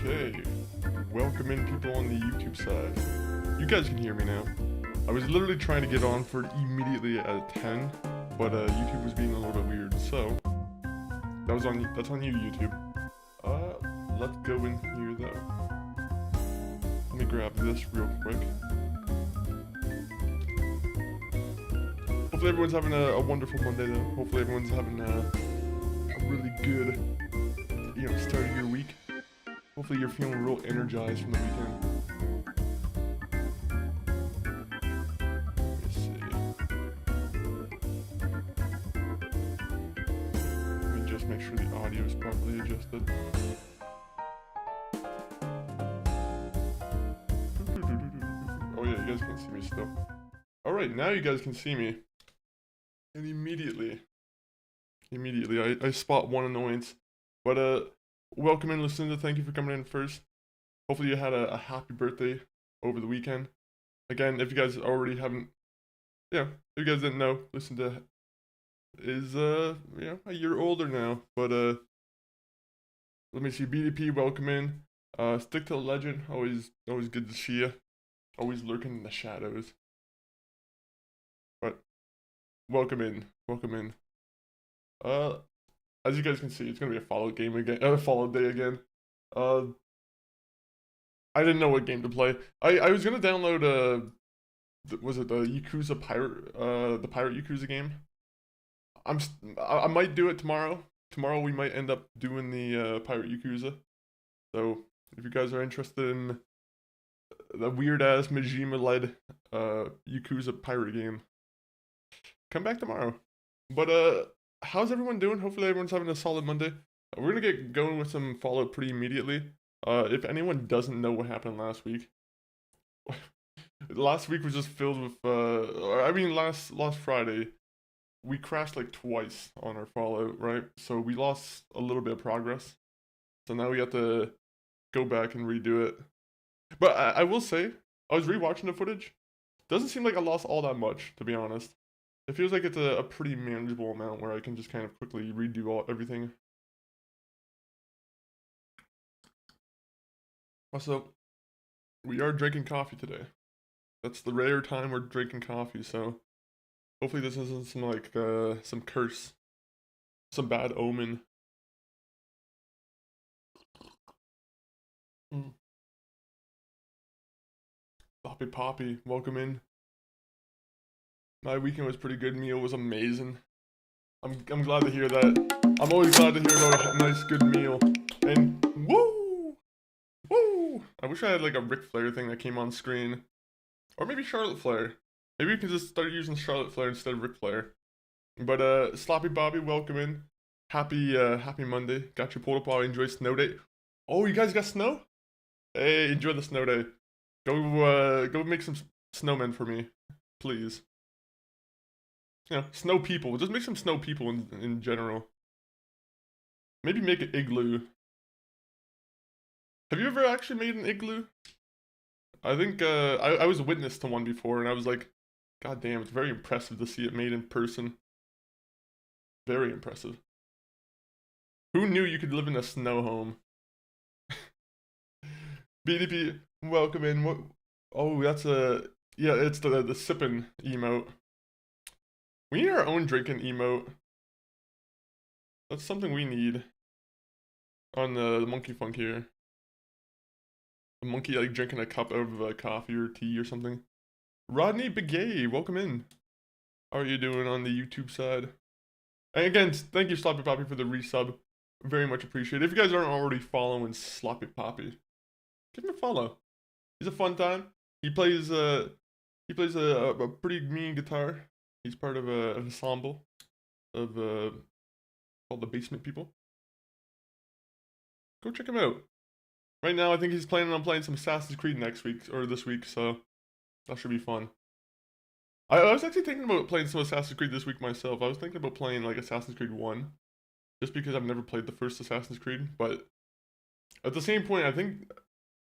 Okay, welcome in people on the YouTube side. You guys can hear me now. I was literally trying to get on for it immediately at 10, but YouTube was being a little bit weird, so that's on you, YouTube. Let's go in here though. Let me grab this real quick. Hopefully everyone's having a wonderful Monday though. Hopefully everyone's having a really good, start of your week. Hopefully you're feeling real energized from the weekend. Let's see. Let me just make sure the audio is properly adjusted. Oh yeah, you guys can see me still. Alright, now you guys can see me. And immediately I spot one annoyance. But welcome in, Lucinda. Thank you for coming in first. Hopefully you had a happy birthday over the weekend. Again, if you guys already haven't, if you guys didn't know, Lucinda is a year older now. But let me see. BDP, welcome in. Stick to the legend. Always good to see you. Always lurking in the shadows. But welcome in. As you guys can see, it's gonna be a follow game again. Follow day again. I didn't know what game to play. I was gonna download was it the Yakuza Pirate the Pirate Yakuza game? I might do it tomorrow. Tomorrow we might end up doing the Pirate Yakuza. So if you guys are interested in the weird ass Majima led Yakuza pirate game, come back tomorrow. But how's everyone doing? Hopefully everyone's having a solid Monday. We're gonna get going with some follow pretty immediately. If anyone doesn't know what happened last week, last week was just filled with last Friday we crashed like twice on our Fallout, right? So we lost a little bit of progress. So now we have to go back and redo it. But I will say, I was rewatching the footage. Doesn't seem like I lost all that much, to be honest. It feels like it's a pretty manageable amount where I can just kind of quickly redo everything. Also, we are drinking coffee today. That's the rare time we're drinking coffee, so hopefully this isn't some curse, some bad omen. Poppy, welcome in. My weekend was pretty good. Meal was amazing. I'm glad to hear that. I'm always glad to hear about a nice good meal. And woo! I wish I had like a Ric Flair thing that came on screen. Or maybe Charlotte Flair. Maybe we can just start using Charlotte Flair instead of Ric Flair. But Sloppy Bobby, welcome in. Happy Monday. Got you pulled up while I enjoy snow day. Oh, you guys got snow? Hey, enjoy the snow day. Go make some snowmen for me, please. Snow people. Just make some snow people in general. Maybe make an igloo. Have you ever actually made an igloo? I think I was witness to one before, and I was like, God damn, it's very impressive to see it made in person. Very impressive. Who knew you could live in a snow home? BDP, welcome in. What? Oh, that's it's the sippin' emote. We need our own drinking emote. That's something we need. On the monkey funk here. A monkey like drinking a cup of coffee or tea or something. Rodney Begay, welcome in. How are you doing on the YouTube side? And again, thank you Sloppy Poppy for the resub. Very much appreciated. If you guys aren't already following Sloppy Poppy, give him a follow. He's a fun time. He plays a pretty mean guitar. He's part of an ensemble of called the Basement People. Go check him out. Right now, I think he's planning on playing some Assassin's Creed next week or this week, so that should be fun. I was actually thinking about playing some Assassin's Creed this week myself. I was thinking about playing like Assassin's Creed 1, just because I've never played the first Assassin's Creed. But at the same point, I think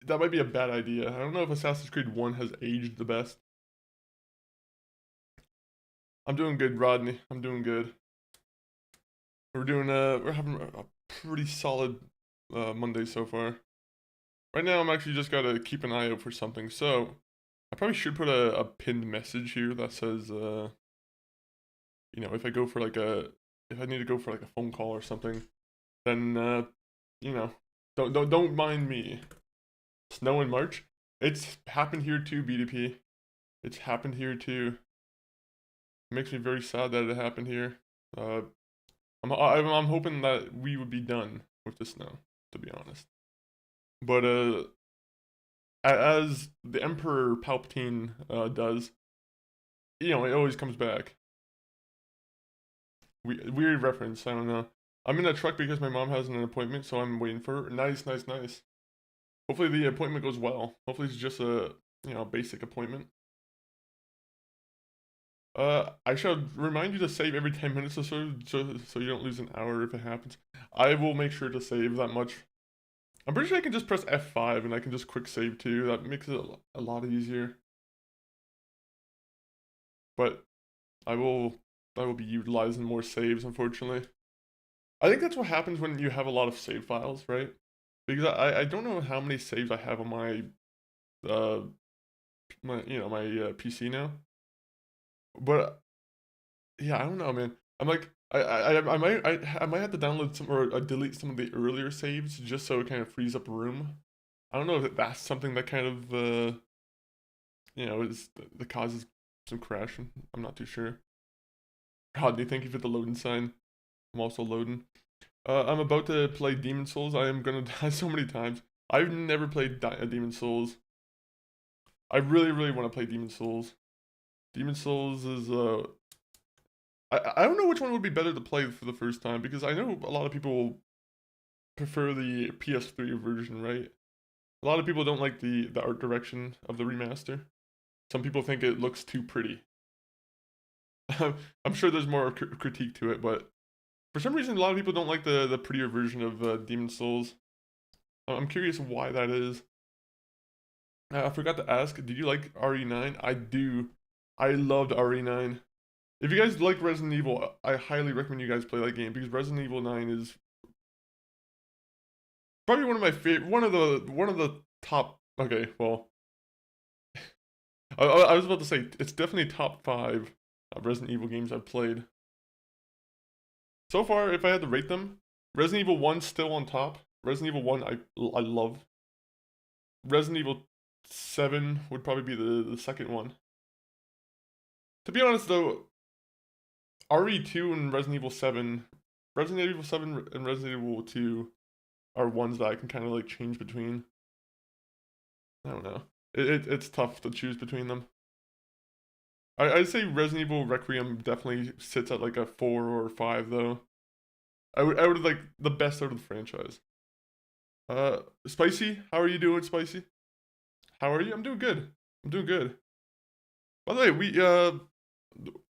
that might be a bad idea. I don't know if Assassin's Creed 1 has aged the best. I'm doing good, Rodney. I'm doing good. We're having a pretty solid Monday so far. Right now, I'm actually just gotta keep an eye out for something. So, I probably should put a pinned message here that says, you know, if I go for like if I need to go for like a phone call or something, then, you know, don't mind me. Snow in March. It's happened here too, BDP. It's happened here too. It makes me very sad that it happened here. Uh, I'm hoping that we would be done with the snow, to be honest. But as the Emperor Palpatine does, you know, it always comes back. Weird reference. I don't know. I'm in a truck because my mom has an appointment, so I'm waiting for her. Nice, nice, nice. Hopefully the appointment goes well. Hopefully it's just a basic appointment. I should remind you to save every 10 minutes or so you don't lose an hour if it happens. I will make sure to save that much. I'm pretty sure I can just press F5 and I can just quick save too. That makes it a lot easier. But I will be utilizing more saves, unfortunately. I think that's what happens when you have a lot of save files, right? Because I don't know how many saves I have on my uh PC now. But yeah, I don't know, man. I'm like I might have to download some or delete some of the earlier saves just so it kind of frees up room. I don't know if that's something that kind of is the causes some crashing. I'm not too sure. Rodney, thank you for the loading sign. I'm also loading. I'm about to play Demon Souls. I am gonna die so many times. I've never played Demon Souls. I really, really want to play Demon Souls. Demon Souls is I don't know which one would be better to play for the first time because I know a lot of people prefer the PS3 version, right? A lot of people don't like the art direction of the remaster. Some people think it looks too pretty. I'm sure there's more critique to it, but for some reason, a lot of people don't like the prettier version of Demon Souls. I'm curious why that is. I forgot to ask, did you like RE9? I do. I loved RE9. If you guys like Resident Evil, I highly recommend you guys play that game because Resident Evil 9 is probably one of my favorite, one of the top. Okay, well, I was about to say it's definitely top 5 Resident Evil games I've played so far. If I had to rate them, Resident Evil 1 still on top. Resident Evil 1 I love. Resident Evil 7 would probably be the second one. To be honest though, RE2 and Resident Evil 7 and Resident Evil 2 are ones that I can kind of like change between. I don't know. It's tough to choose between them. I'd say Resident Evil Requiem definitely sits at like a 4 or 5 though. I would like the best out of the franchise. Spicy, how are you doing, Spicy? How are you? I'm doing good. I'm doing good. By the way,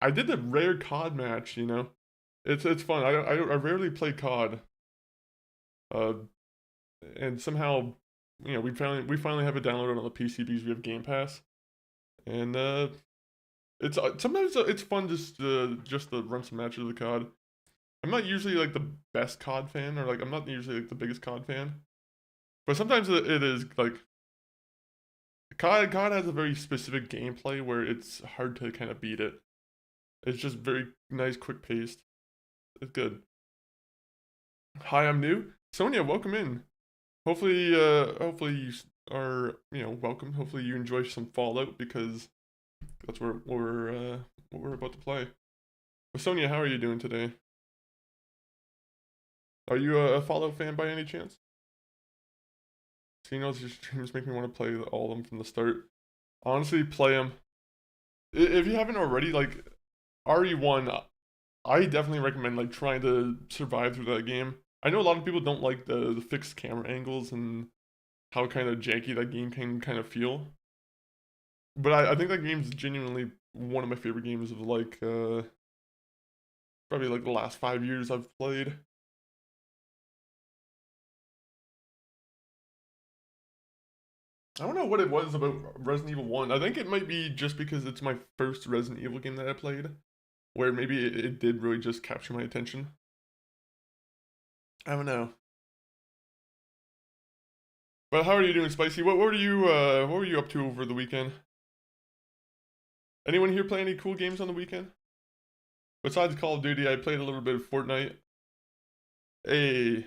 I did the rare COD match. You know, it's fun. I rarely play COD. Uh, and somehow, we finally have it downloaded on the PC because we have Game Pass, and it's sometimes it's fun just to run some matches of the COD. I'm not usually like the best COD fan, or like I'm not usually like the biggest COD fan, but sometimes it is like COD has a very specific gameplay where it's hard to kind of beat it. It's just very nice, quick paced. It's good. Hi, I'm new. Sonia, welcome in. Hopefully you are, welcome. Hopefully you enjoy some Fallout because that's what we're about to play. But Sonia, how are you doing today? Are you a Fallout fan by any chance? Seeing those your streams make me want to play all of them from the start. Honestly, play them. If you haven't already, like RE1, I definitely recommend like trying to survive through that game. I know a lot of people don't like the fixed camera angles and how kind of janky that game can kind of feel. But I think that game's genuinely one of my favorite games of like probably like the last 5 years I've played. I don't know what it was about Resident Evil 1. I think it might be just because it's my first Resident Evil game that I played, where maybe it did really just capture my attention. I don't know. But how are you doing, Spicy? What were you up to over the weekend? Anyone here play any cool games on the weekend? Besides Call of Duty, I played a little bit of Fortnite. Hey.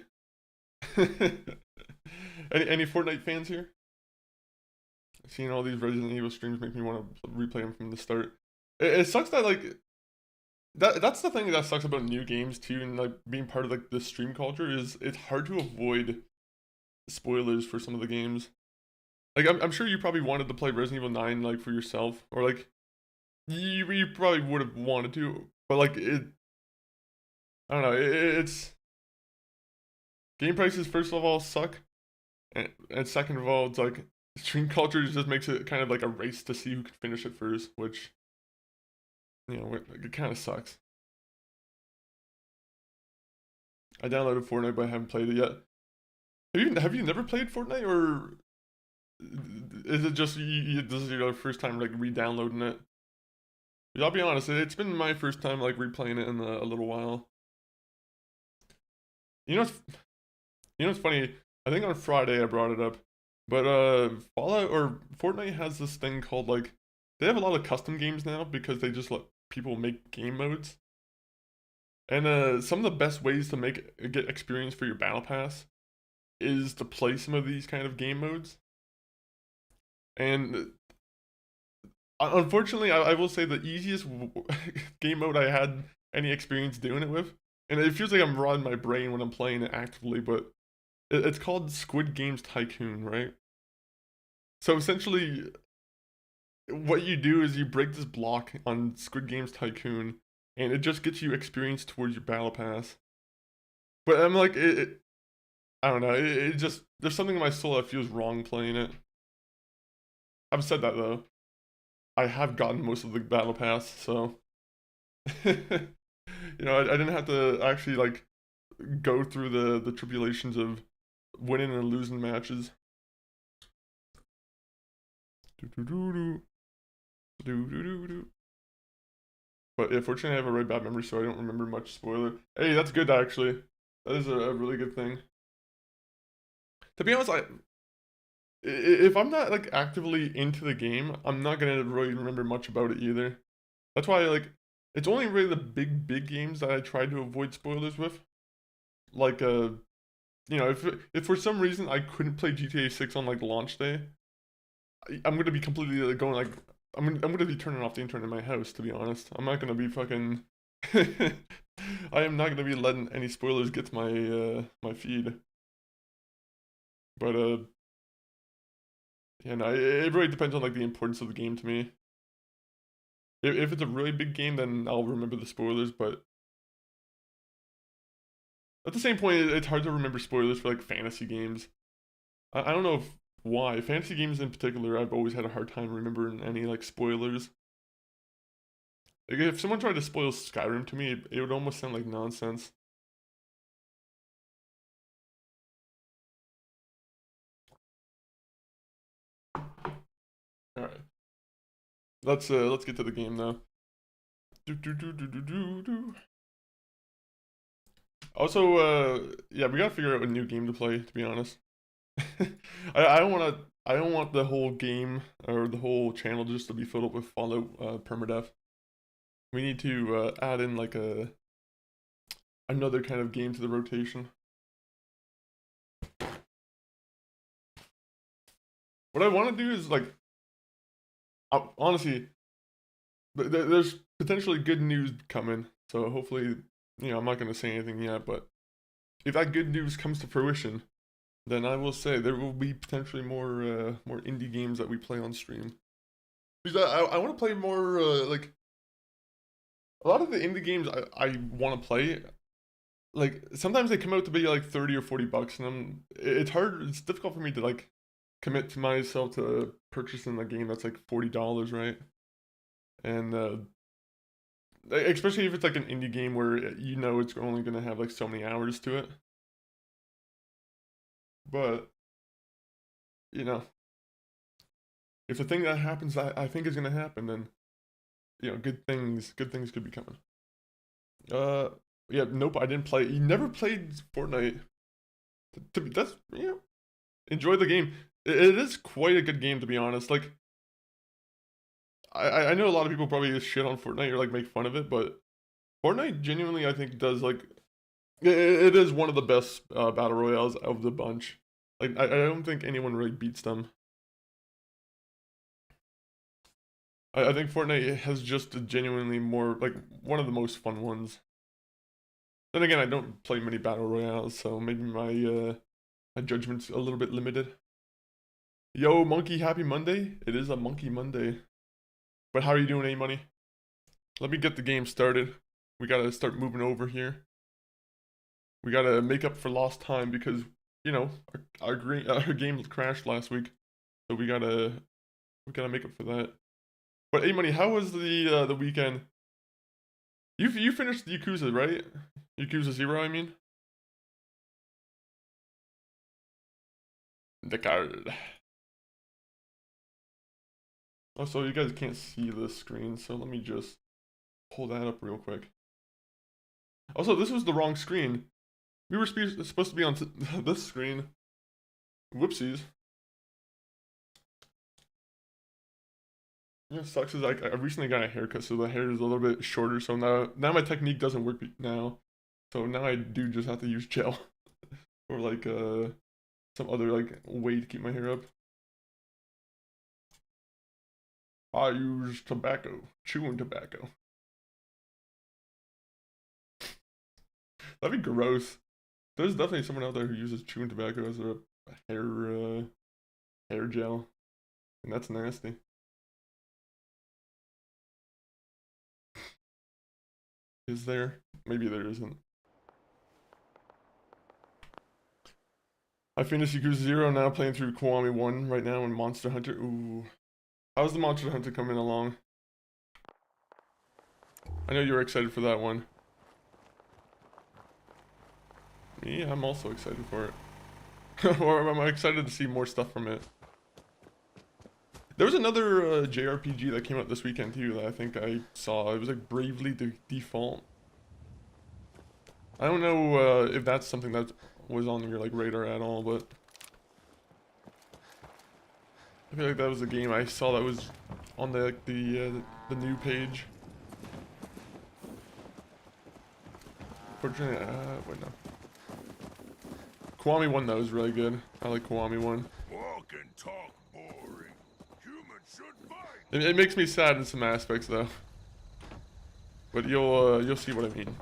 Any Fortnite fans here? Seeing all these Resident Evil streams make me want to replay them from the start. It sucks that like that's the thing that sucks about new games too, and like being part of like the stream culture is it's hard to avoid spoilers for some of the games. Like I'm sure you probably wanted to play Resident Evil 9 like for yourself, or like you probably would have wanted to, but like I don't know, it's game prices first of all suck, and second of all it's like stream culture just makes it kind of like a race to see who can finish it first, which it kind of sucks. I downloaded Fortnite, but I haven't played it yet. Have you never played Fortnite, or is it just this is your first time like re-downloading it? I'll be honest, it's been my first time like replaying it in a little while. You know, it's funny. I think on Friday I brought it up, but Fallout or Fortnite has this thing called like they have a lot of custom games now because they just let people make game modes. And some of the best ways to get experience for your battle pass is to play some of these kind of game modes. And unfortunately, I will say the easiest game mode I had any experience doing it with, and it feels like I'm rotting my brain when I'm playing it actively, but it's called Squid Games Tycoon, right? So essentially, what you do is you break this block on Squid Games Tycoon, and it just gets you experience towards your battle pass. But I'm like, I don't know, it just, there's something in my soul that feels wrong playing it. I've said that though. I have gotten most of the battle pass, so I didn't have to actually like go through the tribulations of winning and losing matches. But yeah, fortunately I have a really bad memory, so I don't remember much spoiler. Hey, that's good actually. That is a really good thing. To be honest, if I'm not like actively into the game, I'm not gonna really remember much about it either. That's why like it's only really the big games that I try to avoid spoilers with. Like if for some reason I couldn't play GTA 6 on like launch day, I'm gonna be completely like, going like I'm gonna be turning off the internet in my house, to be honest. I'm not gonna be fucking I am not gonna be letting any spoilers get to my feed. But yeah, no, it really depends on like the importance of the game to me. If it's a really big game, then I'll remember the spoilers, but at the same point, it's hard to remember spoilers for like fantasy games. I don't know why. Fantasy games in particular, I've always had a hard time remembering any like spoilers. Like if someone tried to spoil Skyrim to me, it would almost sound like nonsense. All right, let's get to the game now. Also, yeah, we gotta figure out a new game to play. To be honest, I don't want the whole game or the whole channel just to be filled up with Fallout Permadeath. We need to add in like another kind of game to the rotation. What I want to do is like, honestly, there's potentially good news coming. So hopefully, I'm not gonna say anything yet, but if that good news comes to fruition, then I will say there will be potentially more indie games that we play on stream. Because I want to play more like a lot of the indie games I want to play. Like sometimes they come out to be like 30 or 40 bucks, and it's difficult for me to like commit to myself to purchasing a game that's like $40, right? And especially if it's like an indie game where it's only gonna have like so many hours to it. But if the thing that happens I think is gonna happen, then good things could be coming. Yeah, nope, I didn't play. You never played Fortnite. That's Enjoy the game. It is quite a good game, to be honest. Like, I know a lot of people probably shit on Fortnite or like make fun of it, but Fortnite genuinely I think does like it is one of the best battle royales of the bunch. Like I don't think anyone really beats them. I think Fortnite has just a genuinely more like one of the most fun ones. Then again, I don't play many battle royales, so maybe my judgment's a little bit limited. Yo, Monkey, happy Monday. It is a Monkey Monday. But how are you doing, A-Money? Let me get the game started. We gotta start moving over here. We gotta make up for lost time because, you know, our game crashed last week. So we gotta make up for that. But A-Money, how was the weekend? You finished the Yakuza, right? Yakuza 0, I mean? The card. Oh, so you guys can't see the screen, so let me just pull that up real quick. Also, this was the wrong screen. We were supposed to be on this screen. Whoopsies. Yeah, sucks is like I recently got a haircut, so the hair is a little bit shorter. So now my technique doesn't work now. So now I do just have to use gel or like some other like way to keep my hair up. I use tobacco, chewing tobacco. That'd be gross. There's definitely someone out there who uses chewing tobacco as a hair gel, and that's nasty. Is there? Maybe there isn't. I finished Yakuza 0, now playing through Kiwami 1 right now and Monster Hunter. Ooh. How's the Monster Hunter coming along? I know you were excited for that one. Me, I'm also excited for it. Or I'm excited to see more stuff from it. There was another JRPG that came out this weekend too that I think I saw. It was like Bravely Default. I don't know if that's something that was on your like radar at all, but I feel like that was a game I saw that was on the new page. Fortunately, wait no. Kiwami 1 though is really good. I like Kiwami 1. Walk and talk boring. Humans should fight. It makes me sad in some aspects though. But you'll see what I mean.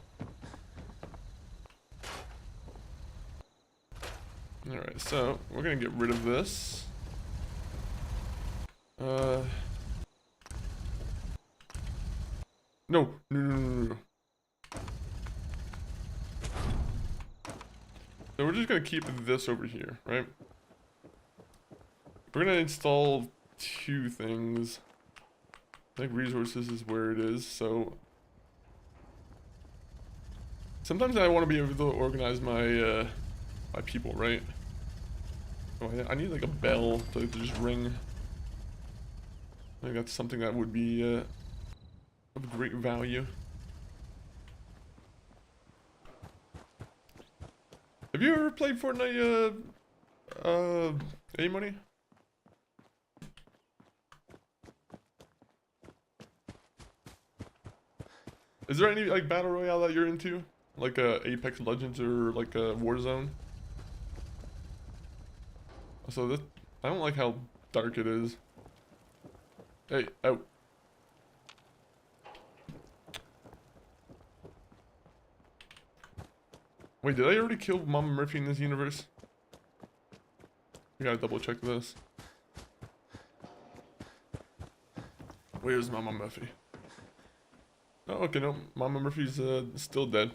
Alright, so we're gonna get rid of this. No. So we're just gonna keep this over here, right? We're gonna install 2 things. I think resources is where it is, so sometimes I want to be able to organize my my people, right? Oh, I need like a bell to just ring. I think that's something that would be of great value. Have you ever played Fortnite, A-Money? Is there any like battle royale that you're into, like Apex Legends or like Warzone? So this, I don't like how dark it is. Hey, out. Wait, did I already kill Mama Murphy in this universe? We gotta double check this. Where's Mama Murphy? Oh, okay, no. Mama Murphy's still dead.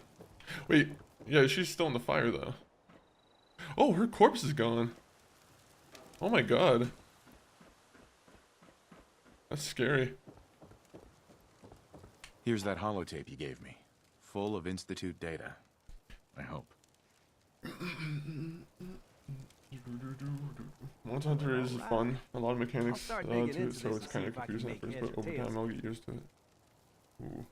Wait, yeah, she's still in the fire though. Oh, her corpse is gone. Oh my god. That's scary. Here's that holotape you gave me. Full of Institute data. I hope. Monster Hunter is fun. A lot of mechanics to it, so it's kind of confusing at first, but over time I'll get used to it. Ooh.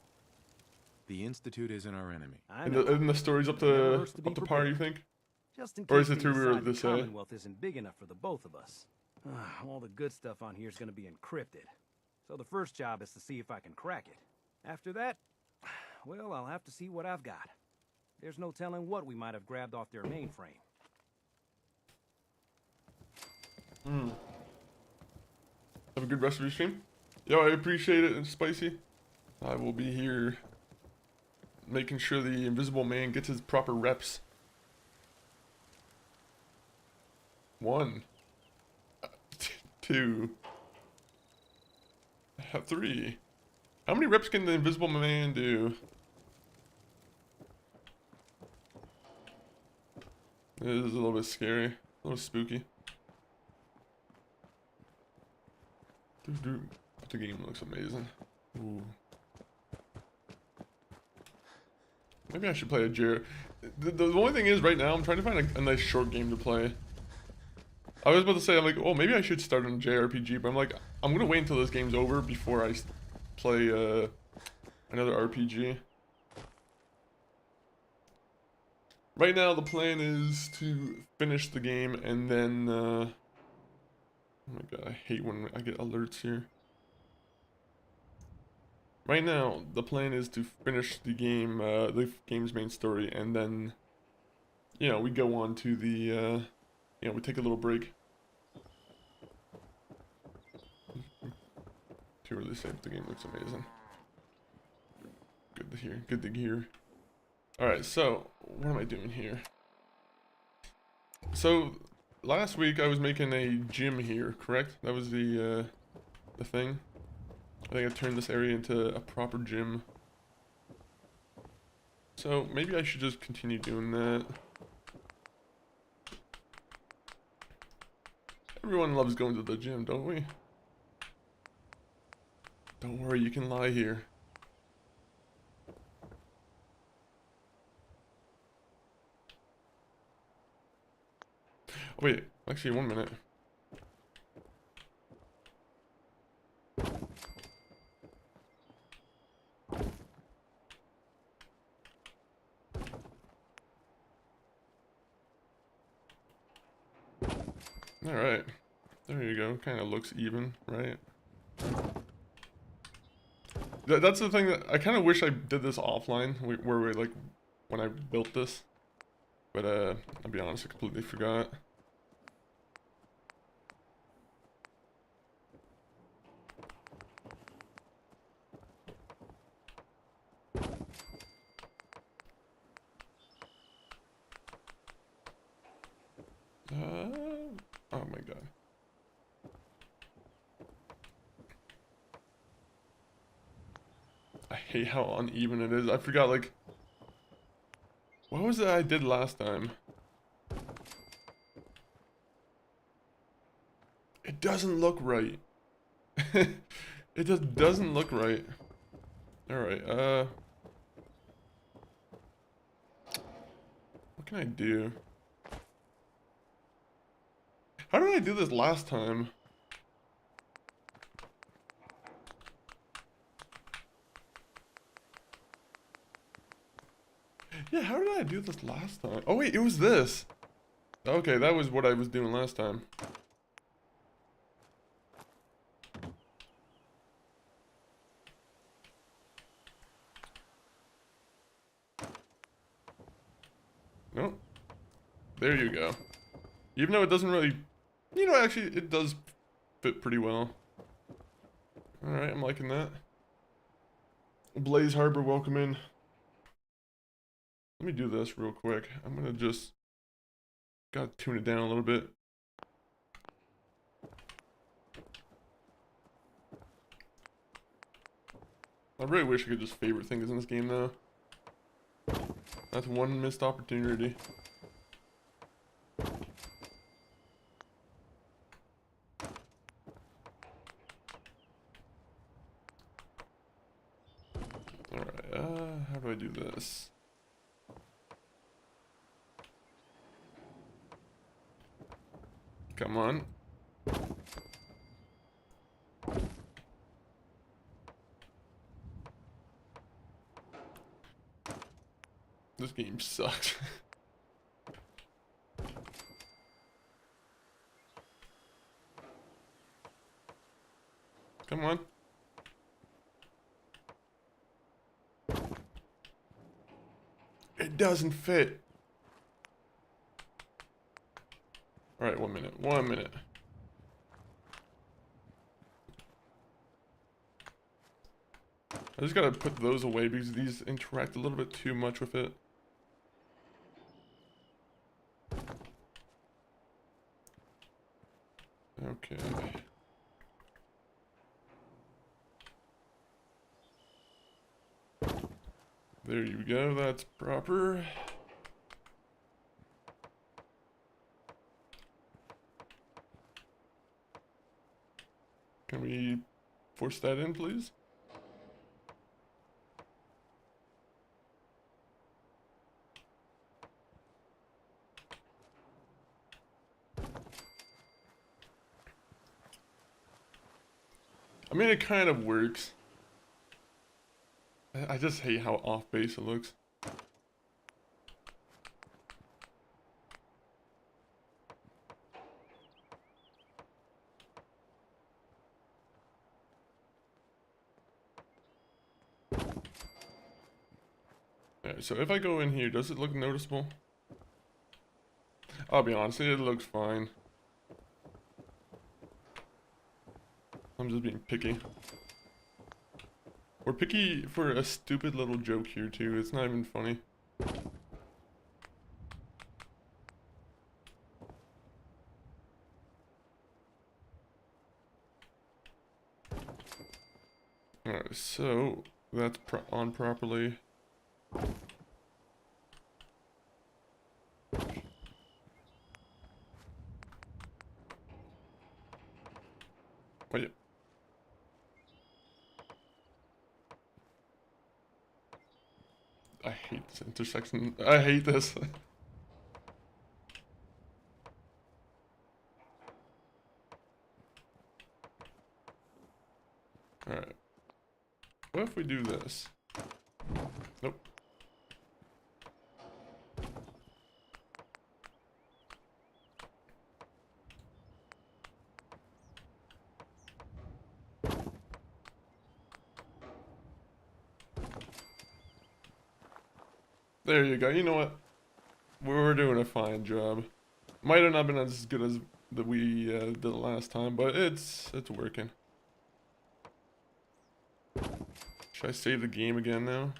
The Institute isn't our enemy. And the story's up to par, you think? Just in Or case is it they too early decide to the say? Commonwealth isn't big enough for the both of us. All the good stuff on here is going to be encrypted. So the first job is to see if I can crack it. After that, well, I'll have to see what I've got. There's no telling what we might have grabbed off their mainframe. Have a good rest of your stream. Yo, I appreciate it, Spicy. I will be here making sure the Invisible Man gets his proper reps. 1, 2, 3. How many reps can the Invisible Man do? This is a little bit scary, a little spooky. The game looks amazing. Ooh. Maybe I should play a JR. The only thing is, right now, I'm trying to find a nice short game to play. I was about to say, I'm like, oh, maybe I should start on JRPG, but I'm like, I'm gonna wait until this game's over before I play another RPG. Right now, the plan is to finish the game and then, oh my god, I hate when I get alerts here. Right now, the plan is to finish the game's main story, and then, you know, we go on to the, you know, we take a little break. Too early to say, but the game looks amazing. Good to hear, good to hear. Alright, so, what am I doing here? So, last week I was making a gym here, correct? That was the thing. I think I turned this area into a proper gym. So, maybe I should just continue doing that. Everyone loves going to the gym, don't we? Don't worry, you can lie here. Wait, actually, 1 minute. Alright. There you go. Kind of looks even, right? That's the thing that I kind of wish I did this offline, where we, like, when I built this. But, I'll be honest, I completely forgot. Oh my god. I hate how uneven it is. I forgot, like, what was it I did last time? It doesn't look right. It just doesn't look right. Alright, what can I do? How did I do this last time? Yeah, how did I do this last time? Oh wait, it was this. Okay, that was what I was doing last time. Nope. There you go. Even though it doesn't really... You know, actually, it does fit pretty well. Alright, I'm liking that. Blaze Harbor, welcome in. Let me do this real quick. I'm gonna just... Gotta tune it down a little bit. I really wish I could just favorite things in this game, though. That's one missed opportunity. Alright, how do I do this? Come on. This game sucks. Come on. It doesn't fit. Alright, 1 minute. 1 minute. I just gotta put those away because these interact a little bit too much with it. Okay. There you go, that's proper. Can we force that in, please? I mean, it kind of works. I just hate how off base it looks. Alright, so if I go in here, does it look noticeable? I'll be honest, it looks fine. I'm just being picky. We're picky for a stupid little joke here too, it's not even funny. Alright, so that's on properly. Oh yeah. I hate this intersection. I hate this. Alright. What if we do this? Nope. There you go. You know what? We're doing a fine job. Might have not been as good as that we did last time, but it's working. Should I save the game again now?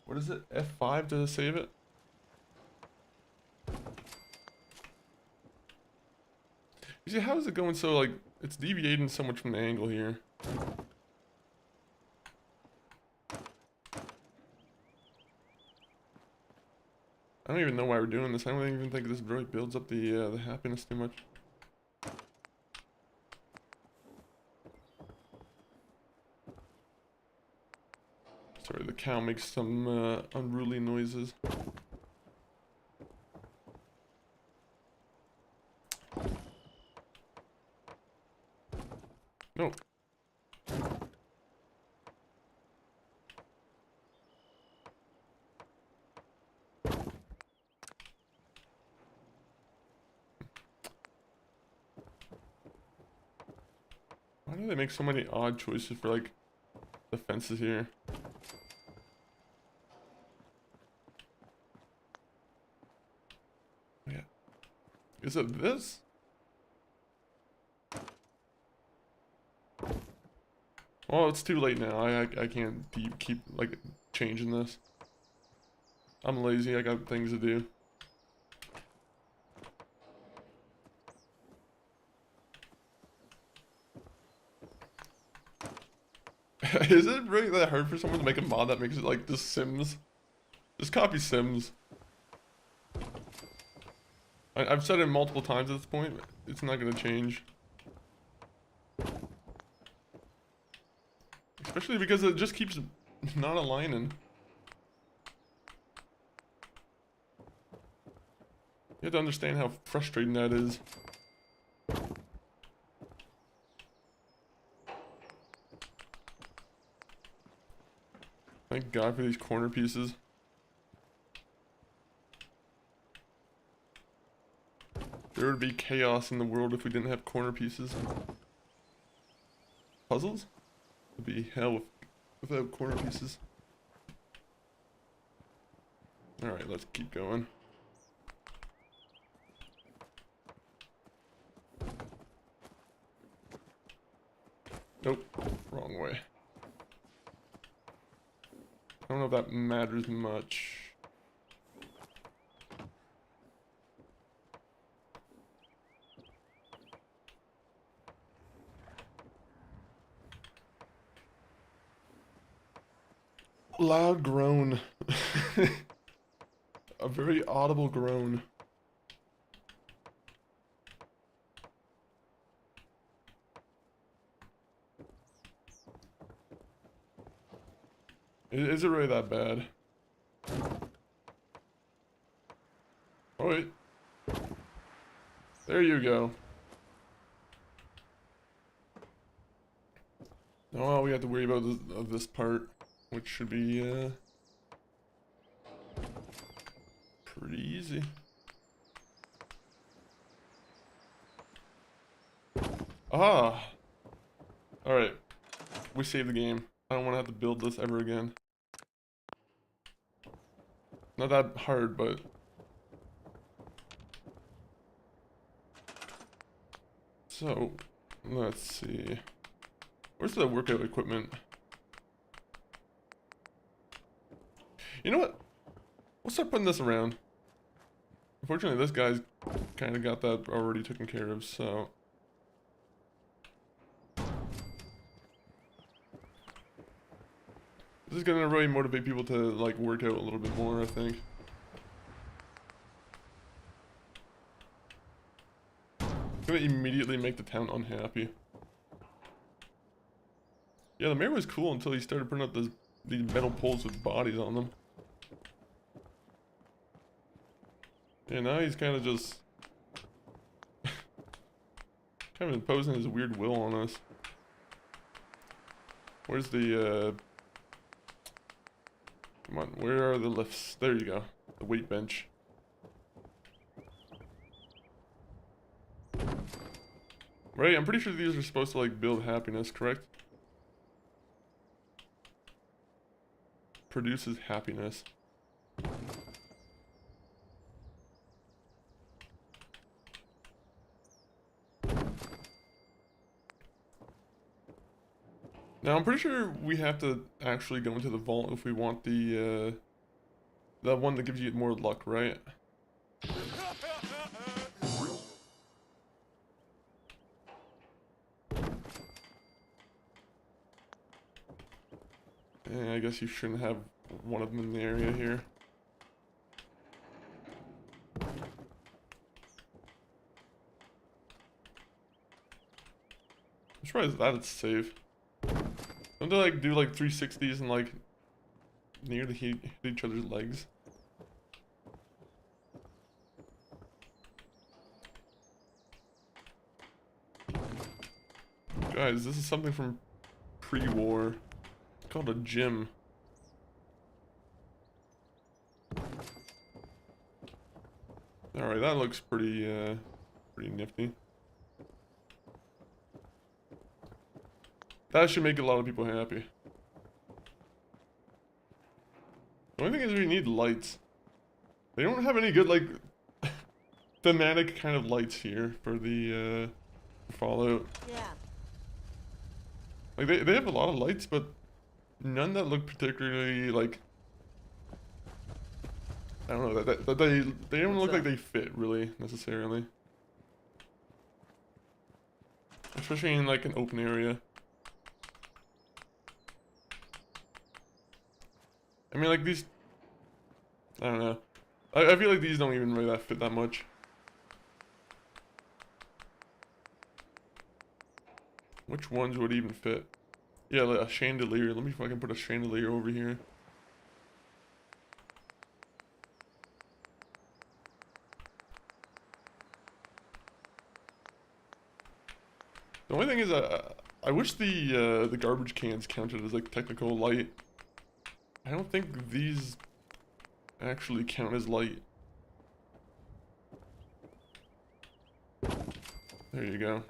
What is it? F5 to save it? You see, how is it going so, like, it's deviating so much from the angle here? I don't even know why we're doing this. I don't even think this really builds up the happiness too much. Sorry, the cow makes some unruly noises. No. Why do they make so many odd choices for, like, the fences here? Yeah. Is it this? Well, it's too late now. I can't keep, like, changing this. I'm lazy. I got things to do. Is it really that hard for someone to make a mod that makes it like just Sims? Just copy Sims. I've said it multiple times at this point. It's not gonna change. Especially because it just keeps not aligning. You have to understand how frustrating that is. Thank God for these corner pieces. There would be chaos in the world if we didn't have corner pieces. Puzzles? It'd be hell without corner pieces. Alright, let's keep going. Nope, wrong way. I don't know if that matters much. Loud groan. A very audible groan. Is it really that bad? Oh wait. There you go. Now all we have to worry about is this part, which should be pretty easy. Ah! Alright. We saved the game. I don't want to have to build this ever again. Not that hard, but... So, let's see. Where's the workout equipment? You know what? We'll start putting this around. Unfortunately, this guy's kind of got that already taken care of, so... This is gonna really motivate people to, like, work out a little bit more, I think. It's gonna immediately make the town unhappy. Yeah, the mayor was cool until he started putting up these metal poles with bodies on them. Yeah, now he's kind of just... kind of imposing his weird will on us. Where's the, Come on, where are the lifts? There you go. The weight bench. Right, I'm pretty sure these are supposed to, like, build happiness, correct? Produces happiness. Now, I'm pretty sure we have to actually go into the vault if we want the, that one that gives you more luck, right? Yeah, I guess you shouldn't have one of them in the area here. I'm surprised that it's safe. Don't they like do like 360s and like nearly hit each other's legs? Guys, this is something from pre-war. It's called a gym. Alright, that looks pretty nifty. That should make a lot of people happy. The only thing is we need lights. They don't have any good, like, thematic kind of lights here for the, Fallout. Yeah. Like, they have a lot of lights, but none that look particularly, like... I don't know, that they don't look like they fit, really, necessarily. Especially in, like, an open area. I mean, like, these... I don't know. I feel like these don't even really that fit that much. Which ones would even fit? Yeah, like a chandelier. Let me fucking put a chandelier over here. The only thing is, I wish the garbage cans counted as, like, technical light. I don't think these actually count as light. There you go.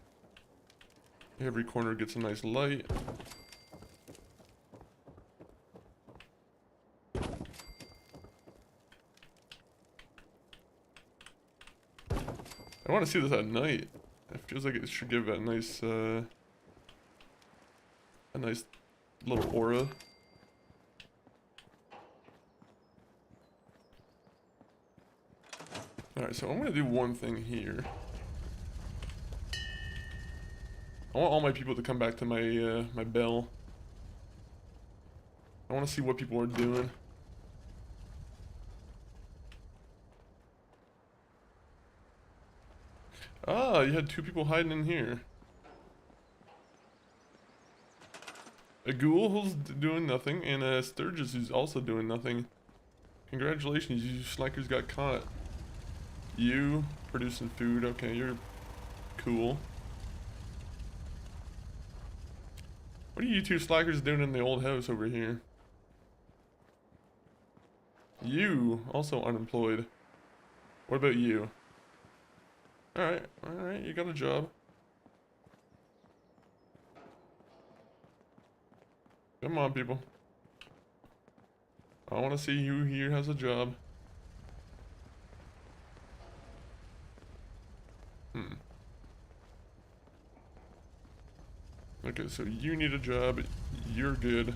Every corner gets a nice light. I want to see this at night. It feels like it should give a nice little aura. Alright, so I'm gonna do one thing here. I want all my people to come back to my my bell. I want to see what people are doing. Ah, you had two people hiding in here. A ghoul who's doing nothing, and a Sturgis who's also doing nothing. Congratulations, you slackers got caught. You producing food, okay, you're cool. What are you two slackers doing in the old house over here? You, also unemployed. What about you? Alright, you got a job. Come on, people. I want to see who here has a job. Okay, so you need a job. You're good.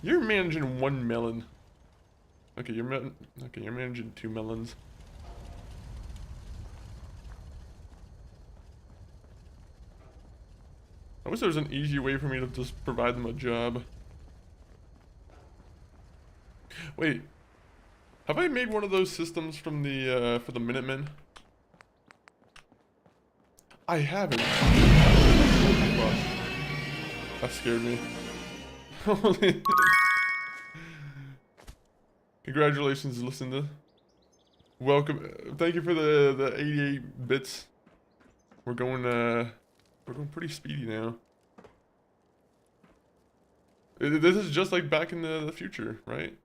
You're managing 1 melon. Okay, you're managing 2 melons. I wish there was an easy way for me to just provide them a job. Wait, have I made one of those systems from the for the Minutemen? I haven't. That scared me. Holy. Congratulations, Lucinda. Welcome. Thank you for the 88 bits. We're going pretty speedy now. This is just like back in the future, right?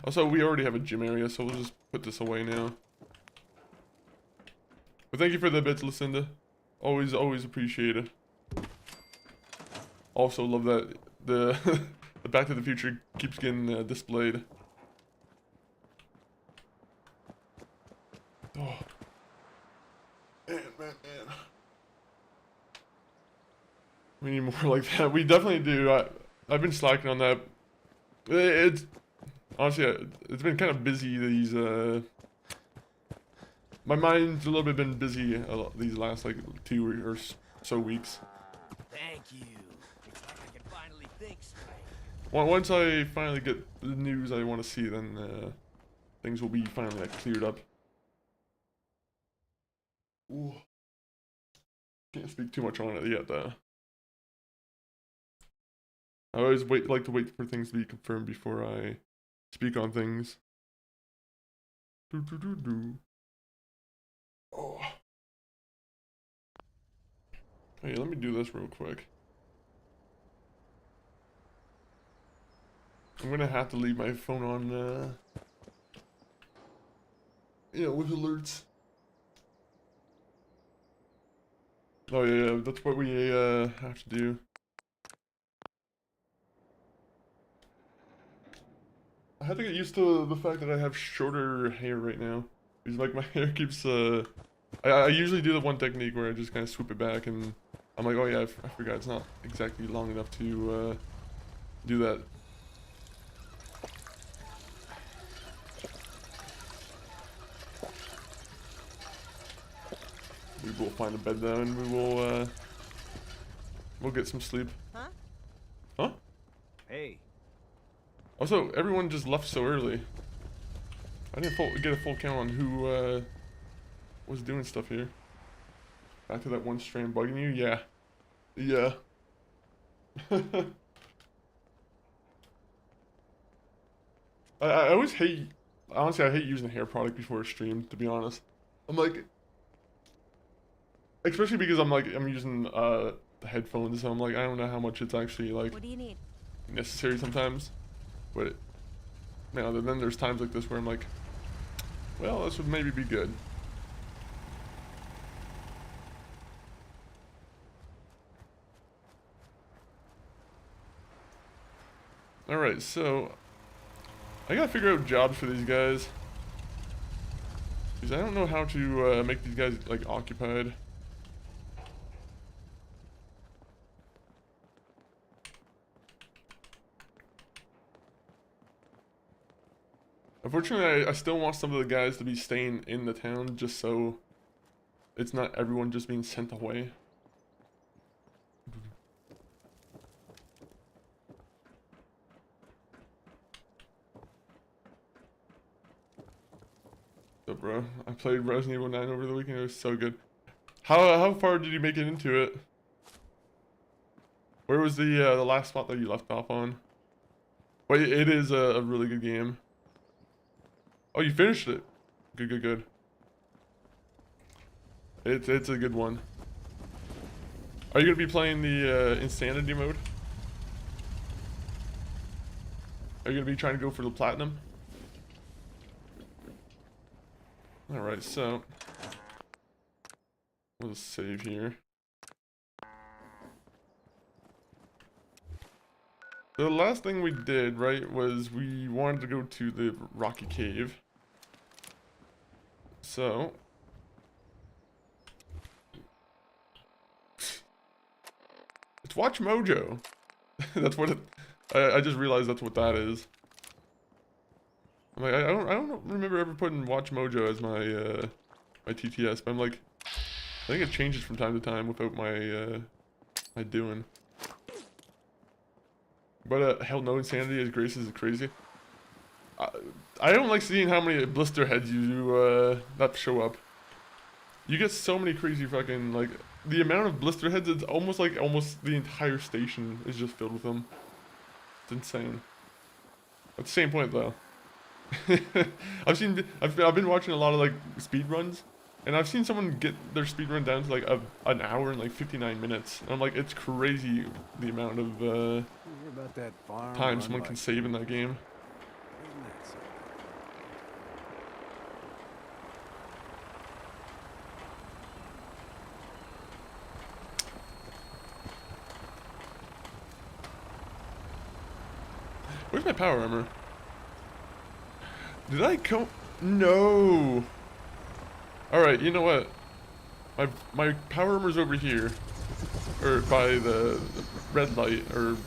Also, we already have a gym area, so we'll just put this away now. But thank you for the bits, Lucinda. Always appreciate it. Also love that the the Back to the Future keeps getting displayed. Oh. Man. We need more like that. We definitely do. I've been slacking on that. It's honestly, it's been kind of busy these my mind's a little bit been busy these last like 2 or so weeks. Thank you. It's like I can finally think straight. Once I finally get the news I want to see, then things will be finally like cleared up. Ooh. Can't speak too much on it yet though. I always like to wait for things to be confirmed before I speak on things. Oh. Hey, let me do this real quick. I'm gonna have to leave my phone on, with alerts. Oh yeah, that's what we have to do. I have to get used to the fact that I have shorter hair right now. Because like my hair keeps I usually do the one technique where I just kind of swoop it back and I'm like, oh yeah, I forgot it's not exactly long enough to do that. We will find a bed though and we'll get some sleep. Huh? Huh? Hey. Also, everyone just left so early. I didn't get a full count on who was doing stuff here. Back to that one strand bugging you? Yeah. Yeah. I always hate, honestly I hate using a hair product before a stream, to be honest. I'm like, especially because I'm using the headphones, so I'm like, I don't know how much it's actually like What do you need? necessary sometimes. But man, then there's times like this where I'm like, Well, this would maybe be good. Alright, so I gotta figure out jobs for these guys. Because I don't know how to make these guys, like, occupied. Unfortunately, I still want some of the guys to be staying in the town just so it's not everyone just being sent away. So, bro, I played Resident Evil 9 over the weekend. It was so good. How far did you make it into it? Where was the last spot that you left off on? Well, it is a really good game. Oh, you finished it. Good, good, good. It's a good one. Are you gonna be playing the insanity mode? Are you gonna be trying to go for the platinum? Alright, so we'll just save here. The last thing we did, right, was we wanted to go to the rocky cave. So it's Watch Mojo. That's what it, I just realized that's what that is. I'm like, I don't remember ever putting Watch Mojo as my my TTS, but I'm like, I think it changes from time to time without my my doing. But hell no, insanity as Grace is crazy. I don't like seeing how many blister heads you that show up. You get so many crazy fucking, like, the amount of blister heads, it's almost like the entire station is just filled with them. It's insane. At the same point though. I've been watching a lot of like speed runs, and I've seen someone get their speed run down to like an hour and like 59 minutes. And I'm like, it's crazy the amount of about that farm time someone can save in that game. Where's my power armor? Did I come? No. All right, you know what? My power armor's over here, or by the red light, or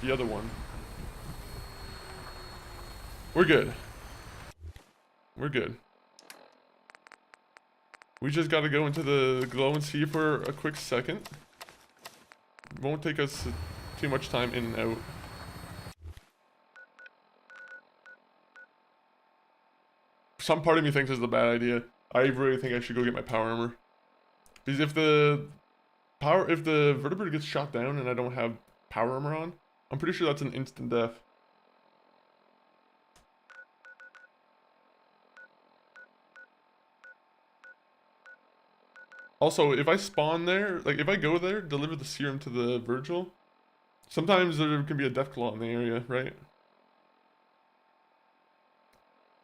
the other one. We're good. We're good. We just gotta go into the glow and see for a quick second. Won't take us too much time in and out. Some part of me thinks it's a bad idea. I really think I should go get my power armor. Because if the vertebrate gets shot down and I don't have power armor on, I'm pretty sure that's an instant death. Also, if I spawn there, like if I go there, deliver the serum to the Virgil, sometimes there can be a Deathclaw in the area, right?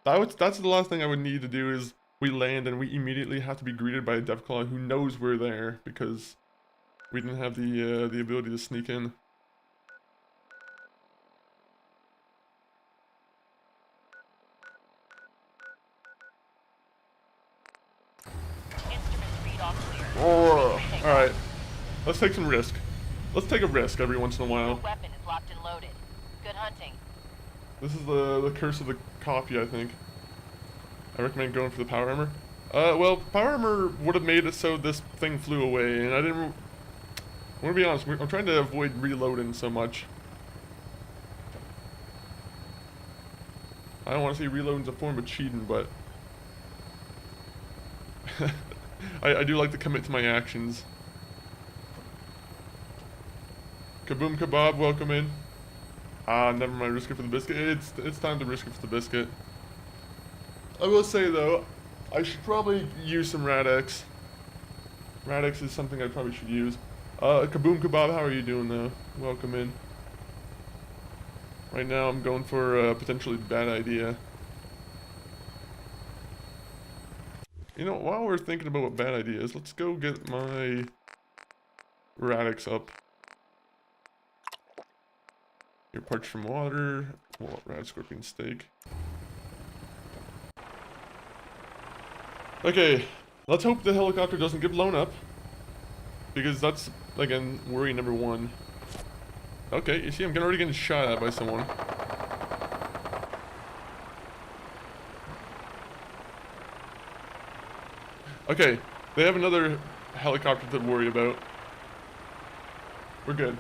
That's the last thing I would need to do is we land and we immediately have to be greeted by a Deathclaw who knows we're there because we didn't have the ability to sneak in. Oh, all right. Let's take some risk. Let's take a risk every once in a while. Weapon is locked and loaded. Good hunting. This is the curse of the coffee, I think. I recommend going for the power armor. Well, power armor would have made it so this thing flew away, and I didn't... I'm gonna be honest, I'm trying to avoid reloading so much. I don't want to say reloading's a form of cheating, but... I do like to commit to my actions. Kaboom Kebab, welcome in. Ah, never mind, risk it for the biscuit. It's time to risk it for the biscuit. I will say though, I should probably use some Rad-X. Rad-X is something I probably should use. Kaboom Kebab, how are you doing though? Welcome in. Right now I'm going for a potentially bad idea. You know, while we're thinking about what bad ideas, let's go get my radix up. Your parched from water. Well, rad scorpion steak. Okay, let's hope the helicopter doesn't get blown up. Because that's, again, worry number one. Okay, you see, I'm already getting shot at by someone. Okay, they have another helicopter to worry about. We're good.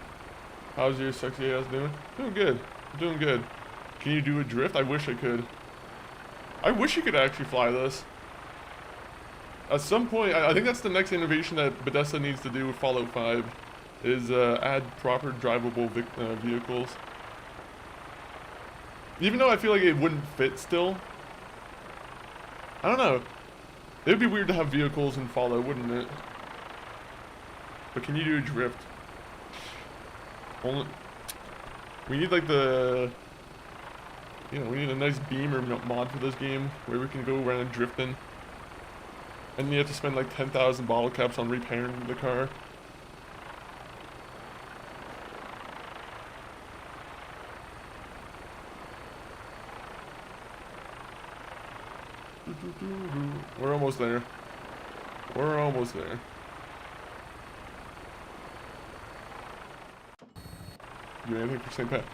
How's your sexy ass doing? Doing good. Doing good. Can you do a drift? I wish I could. I wish you could actually fly this. At some point, I think that's the next innovation that Bethesda needs to do with Fallout 5, is add proper drivable vehicles. Even though I feel like it wouldn't fit still. I don't know. It would be weird to have vehicles in Fallout, wouldn't it? But can you do a drift? Only we need like the, you know, we need a nice beamer mod for this game where we can go around drifting. And you have to spend like 10,000 bottle caps on repairing the car. We're almost there. We're almost there. Do anything for St. Pat?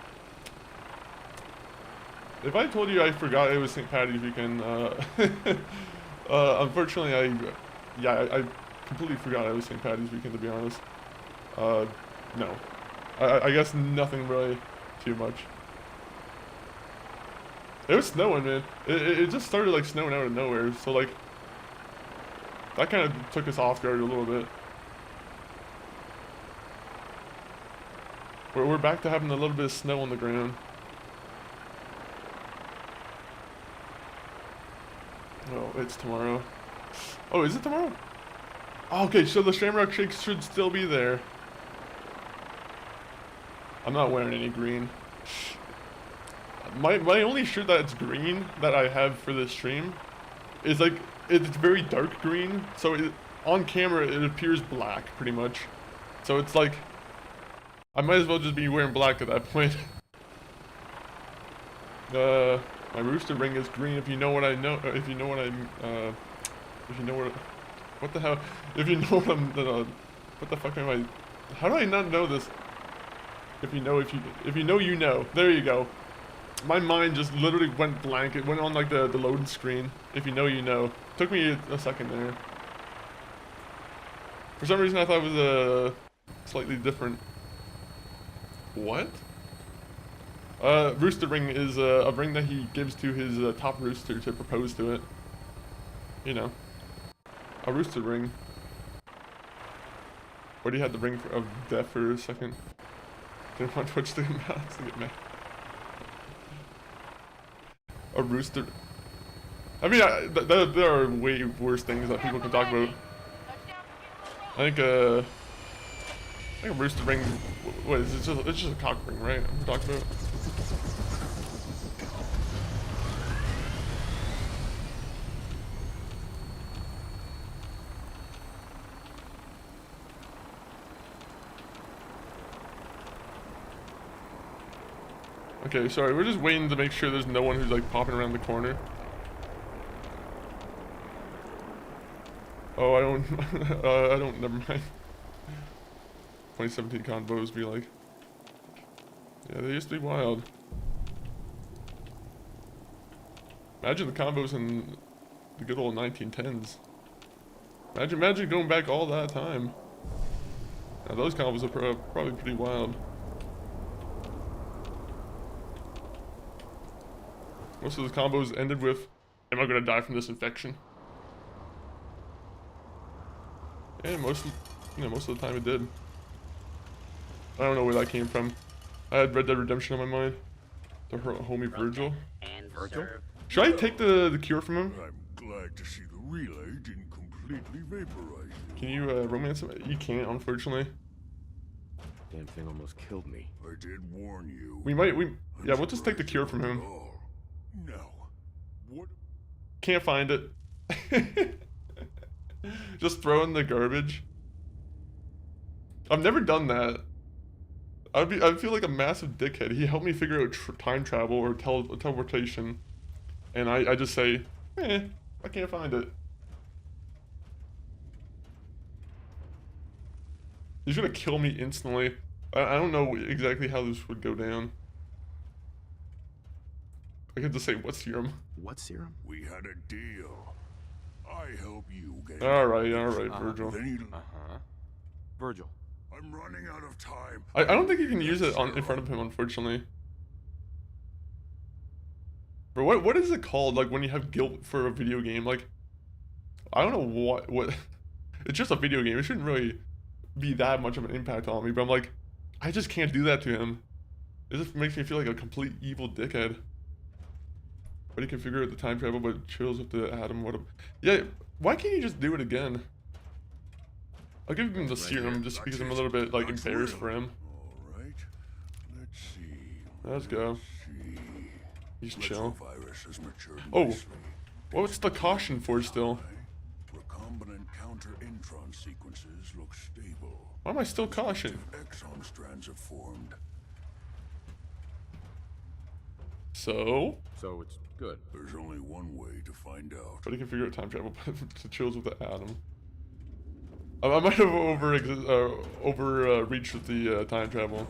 If I told you I forgot it was St. Patty's weekend, unfortunately I completely forgot it was St. Patty's weekend, to be honest. No. I guess nothing really too much. It was snowing, man. It just started like snowing out of nowhere, so like that kind of took us off guard a little bit. We're back to having a little bit of snow on the ground. Oh, it's tomorrow. Oh, is it tomorrow? Oh, okay, so the Shamrock Shake should still be there. I'm not wearing any green. My only shirt that's green that I have for this stream is like, it's very dark green, so on camera it appears black pretty much. So it's like, I might as well just be wearing black at that point. My rooster ring is green, if you know what I know, if you know what I'm, if you know what the hell, if you know what I'm, what the fuck am I, how do I not know this? If you know, you know. There you go. My mind just literally went blank. It went on like the loading screen. If you know, you know. Took me a second there. For some reason I thought it was a slightly different. What? Rooster ring is a ring that he gives to his top rooster to propose to it. You know. A rooster ring. What do you have the ring of death for a second? Didn't want Twitch to get mad. A rooster. I mean, there are way worse things that people can talk about. I think a rooster ring. What is it? It's just a cock ring, right? I'm talking about. Okay, sorry, we're just waiting to make sure there's no one who's like popping around the corner. Oh, I don't, never mind. 2017 convos be like. Yeah, they used to be wild. Imagine the combos in the good old 1910s. Imagine going back all that time. Now those combos are probably pretty wild. Most of the combos ended with, am I gonna die from this infection? And most of the time it did. I don't know where that came from. I had Red Dead Redemption on my mind. The homie Virgil. Virgil? Should I take the cure from him? I'm glad to see the relay didn't completely vaporize you. Can you romance him? You can't, unfortunately. Damn thing almost killed me. I did warn you. Yeah, we'll just take the cure from him. Now, what? Can't find it. Just throw in the garbage. I've never done that. I'd feel like a massive dickhead. He helped me figure out time travel or teleportation, and I just say, I can't find it. He's gonna kill me instantly. I don't know exactly how this would go down. I could just say, what serum? What serum? We had a deal. I help you get. Alright, Virgil. Then you... Virgil. I'm running out of time. I don't think you can use it in front of him, unfortunately. But what is it called, like, when you have guilt for a video game? Like, I don't know what... It's just a video game. It shouldn't really be that much of an impact on me, but I'm like, I just can't do that to him. It just makes me feel like a complete evil dickhead. But he can figure out the time travel, but chills with the atom. Yeah, why can't you just do it again? I'll give him the serum just because I'm a little bit, like, embarrassed for him. Alright. Let's see. Let's go. See. He's chill. Virus has matured Oh, nicely. what's the caution for still? Recombinant counter-intron sequences look stable. Why am I still caution? Exon strands have formed. So? So it's good. There's only one way to find out. But he can figure out time travel, but it chills with the atom. I might have overreached with the time travel.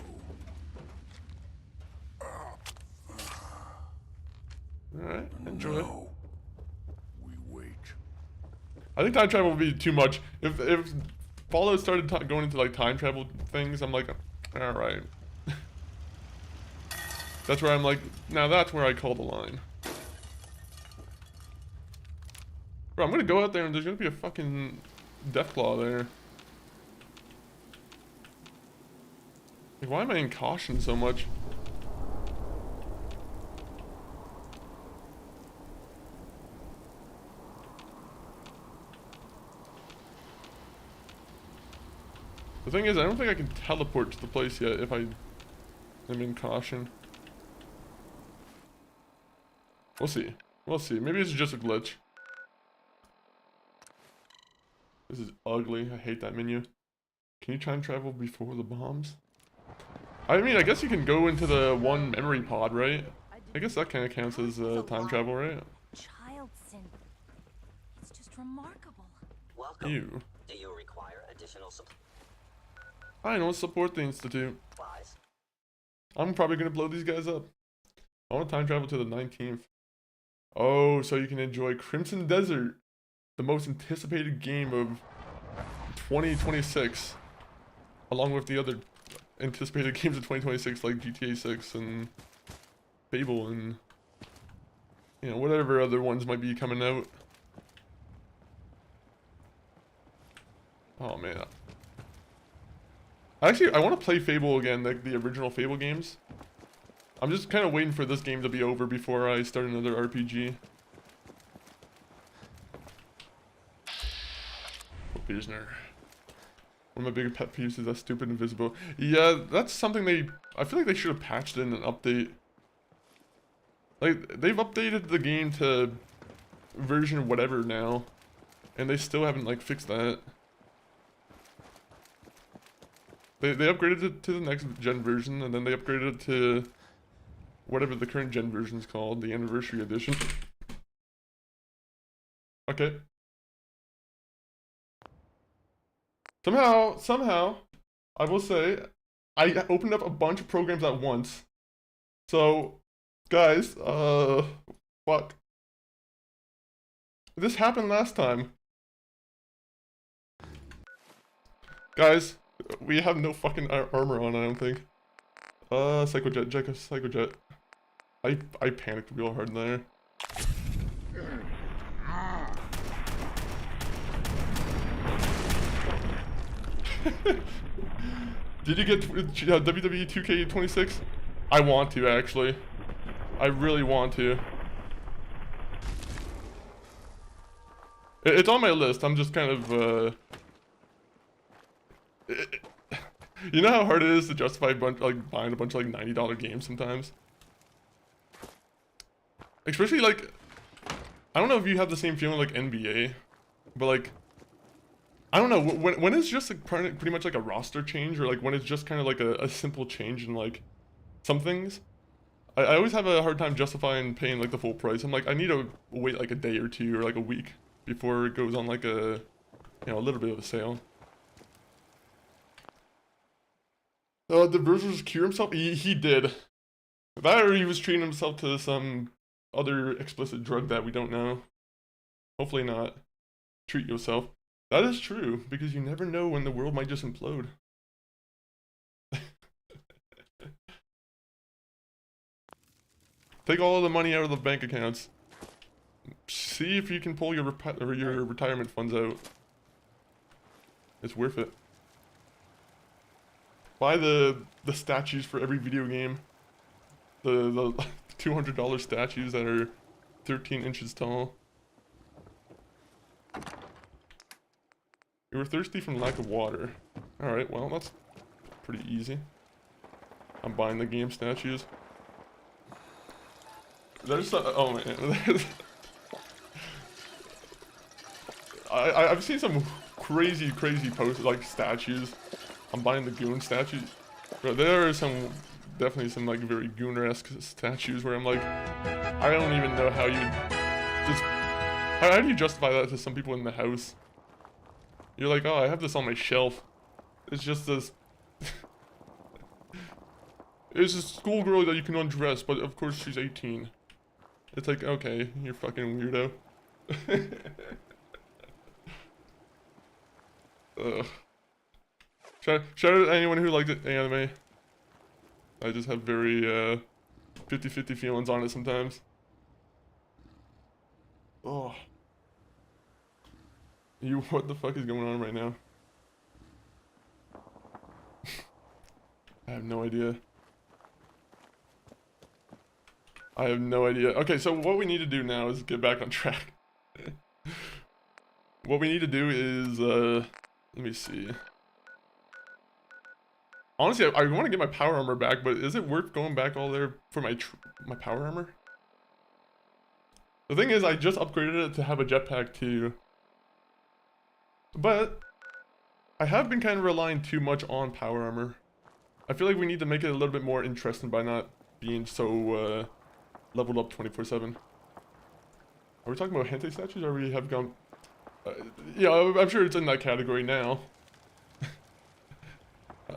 Alright, enjoy. No. We wait. I think time travel would be too much. If Fallout started going into like time travel things, I'm like, alright. That's where I'm like, now that's where I call the line. Bro, I'm gonna go out there and there's gonna be a fucking Deathclaw there. Like, why am I in caution so much? The thing is, I don't think I can teleport to the place yet if I am in caution. We'll see. We'll see. Maybe it's just a glitch. This is ugly. I hate that menu. Can you time travel before the bombs? I mean, I guess you can go into the one memory pod, right? I guess that kind of counts as time travel, right? Child sin. It's just remarkable. Welcome. Ew. Do you require additional supplies? I don't support the Institute. I'm probably gonna blow these guys up. I want to time travel to the 19th. Oh, so you can enjoy Crimson Desert, the most anticipated game of 2026, along with the other anticipated games of 2026 like GTA 6 and Fable and, you know, whatever other ones might be coming out. Oh man. Actually, I want to play Fable again, like the original Fable games. I'm just kind of waiting for this game to be over before I start another RPG. Pilsner. One of my big pet peeves is that stupid invisible. Yeah, that's something I feel like they should have patched in an update. Like, they've updated the game to version whatever now, and they still haven't, like, fixed that. They upgraded it to the next gen version, and then they upgraded it to whatever the current gen version is called, the anniversary edition. Okay. Somehow, I will say, I opened up a bunch of programs at once. So, guys, fuck. This happened last time. Guys, we have no fucking armor on, I don't think. Psychojet, Psychojet. I panicked real hard there. Did you get WWE 2K26? I want to, actually. I really want to. It's on my list. I'm just kind of, you know how hard it is to justify buying a bunch of like $90 games sometimes? Especially like, I don't know if you have the same feeling like NBA, but like, I don't know, when it's just like pretty much like a roster change, or like when it's just kind of like a simple change in like some things, I always have a hard time justifying paying like the full price. I'm like, I need to wait like a day or two or like a week before it goes on like a, you know, a little bit of a sale. Did Versus cure himself? He did. That or he was treating himself to some other explicit drug that we don't know. Hopefully not. Treat yourself. That is true, because you never know when the world might just implode. Take all of the money out of the bank accounts. See if you can pull your retirement funds out. It's worth it. Buy the statues for every video game. The $200 statues that are 13 inches tall. You were thirsty from lack of water. Alright, well, that's pretty easy. I'm buying the game statues. There's oh man. I've seen some crazy posts, like statues. I'm buying the goon statues. But there are some, definitely some like very gooner-esque statues where I'm like, I don't even know how you just, how do you justify that to some people in the house? You're like, oh, I have this on my shelf. It's just this, it's a schoolgirl that you can undress, but of course she's 18. It's like, okay, you're fucking weirdo. Ugh. Shout out to anyone who liked anime. I just have very 50-50 feelings on it sometimes. Oh. What the fuck is going on right now? I have no idea. I have no idea. Okay, so what we need to do now is get back on track. What we need to do is, let me see. Honestly, I want to get my power armor back, but is it worth going back all there for my power armor? The thing is, I just upgraded it to have a jetpack too. But I have been kind of relying too much on power armor. I feel like we need to make it a little bit more interesting by not being so leveled up 24/7. Are we talking about hentai statues, or we have gone? Yeah, I'm sure it's in that category now.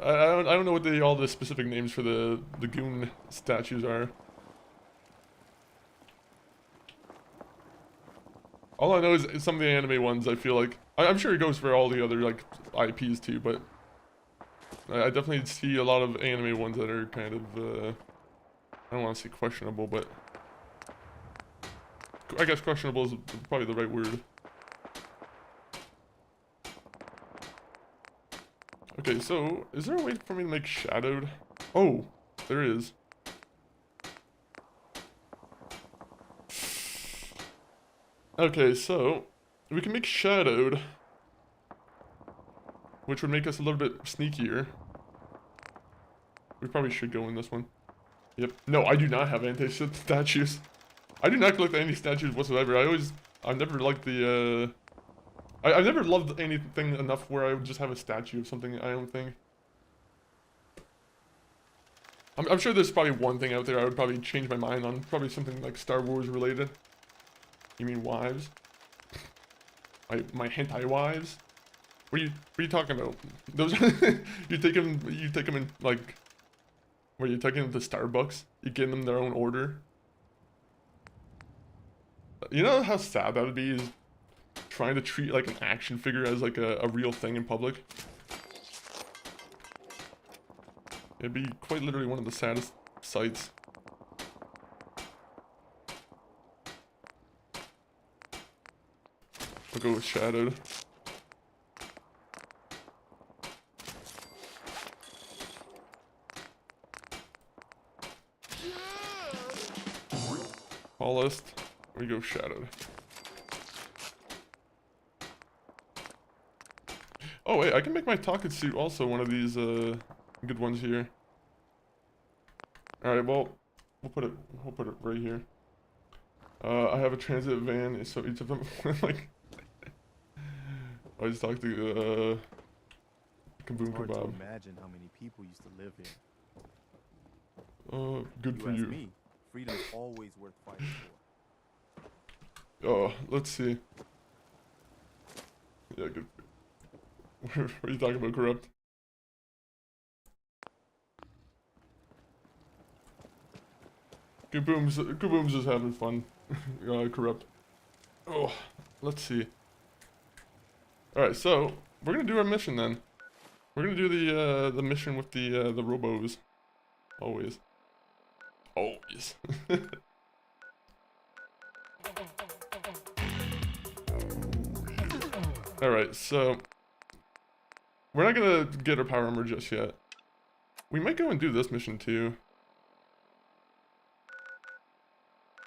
I don't know what all the specific names for the goon statues are. All I know is some of the anime ones, I feel like, I'm sure it goes for all the other like IPs too, but I definitely see a lot of anime ones that are kind of I don't want to say questionable, but I guess questionable is probably the right word. Okay, so is there a way for me to make shadowed? Oh, there is. Okay, so we can make shadowed, which would make us a little bit sneakier. We probably should go in this one. Yep. No, I do not have anti-shit statues. I do not collect any statues whatsoever. I've never liked the, I've never loved anything enough where I would just have a statue of something, I don't think. I'm sure there's probably one thing out there I would probably change my mind on. Probably something like Star Wars related. You mean wives? My hentai wives? What are you talking about? Those you take them in like, where you take them to Starbucks, you give them their own order. You know how sad that would be, is trying to treat like an action figure as like a real thing in public. It'd be quite literally one of the saddest sights. I'll go with shadowed. Tallest. We go shadowed. Oh wait, I can make my Takatsu also one of these good ones here. All right, well, we'll put it right here. I have a transit van, so each of them like I just talked to Kaboom Hard to Kebab. imagine how many people used to live here. Good You for ask you. me, freedom's always worth fighting for. Oh, let's see. Yeah, good. What are you talking about, corrupt? Kaboom's just having fun. Corrupt. Oh, let's see. Alright, so we're gonna do our mission then. We're gonna do the mission with the robos. Always. Always. Alright, so we're not gonna get our power armor just yet. We might go and do this mission too.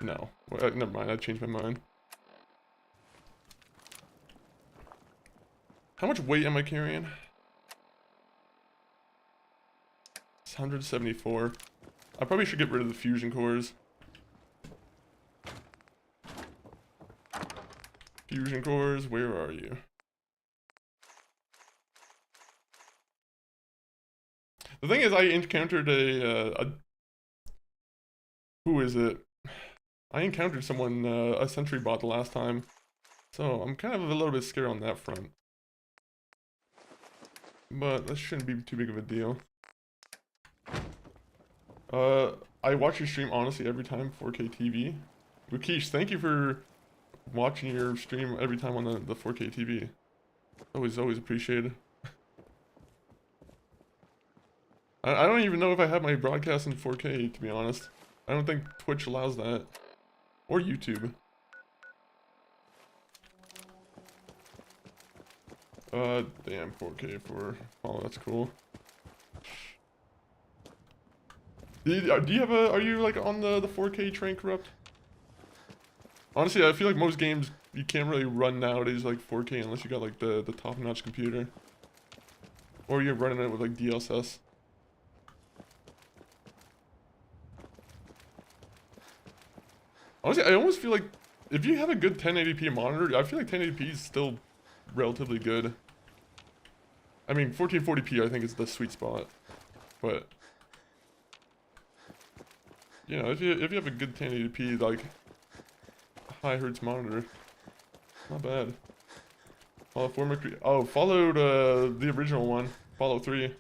No. Well, never mind, I changed my mind. How much weight am I carrying? It's 174. I probably should get rid of the fusion cores. Fusion cores, where are you? The thing is, I encountered who is it? I encountered someone, a sentry bot the last time, so I'm kind of a little bit scared on that front. But that shouldn't be too big of a deal. I watch your stream honestly every time, 4K TV. Rakesh, thank you for watching your stream every time on the 4K TV. Always appreciated. I don't even know if I have my broadcast in 4K, to be honest. I don't think Twitch allows that. Or YouTube. Damn, 4K for... Oh, that's cool. Do you have a... Are you, like, on the 4K train, Corrupt? Honestly, I feel like most games, you can't really run nowadays, like, 4K unless you got, like, the top-notch computer. Or you're running it with, like, DLSS. Honestly, I almost feel like if you have a good 1080p monitor, I feel like 1080p is still relatively good. I mean, 1440p I think is the sweet spot, but you know, if you have a good 1080p like high hertz monitor, not bad. Fallout 4 Mercury. Oh, followed the original one, Fallout 3.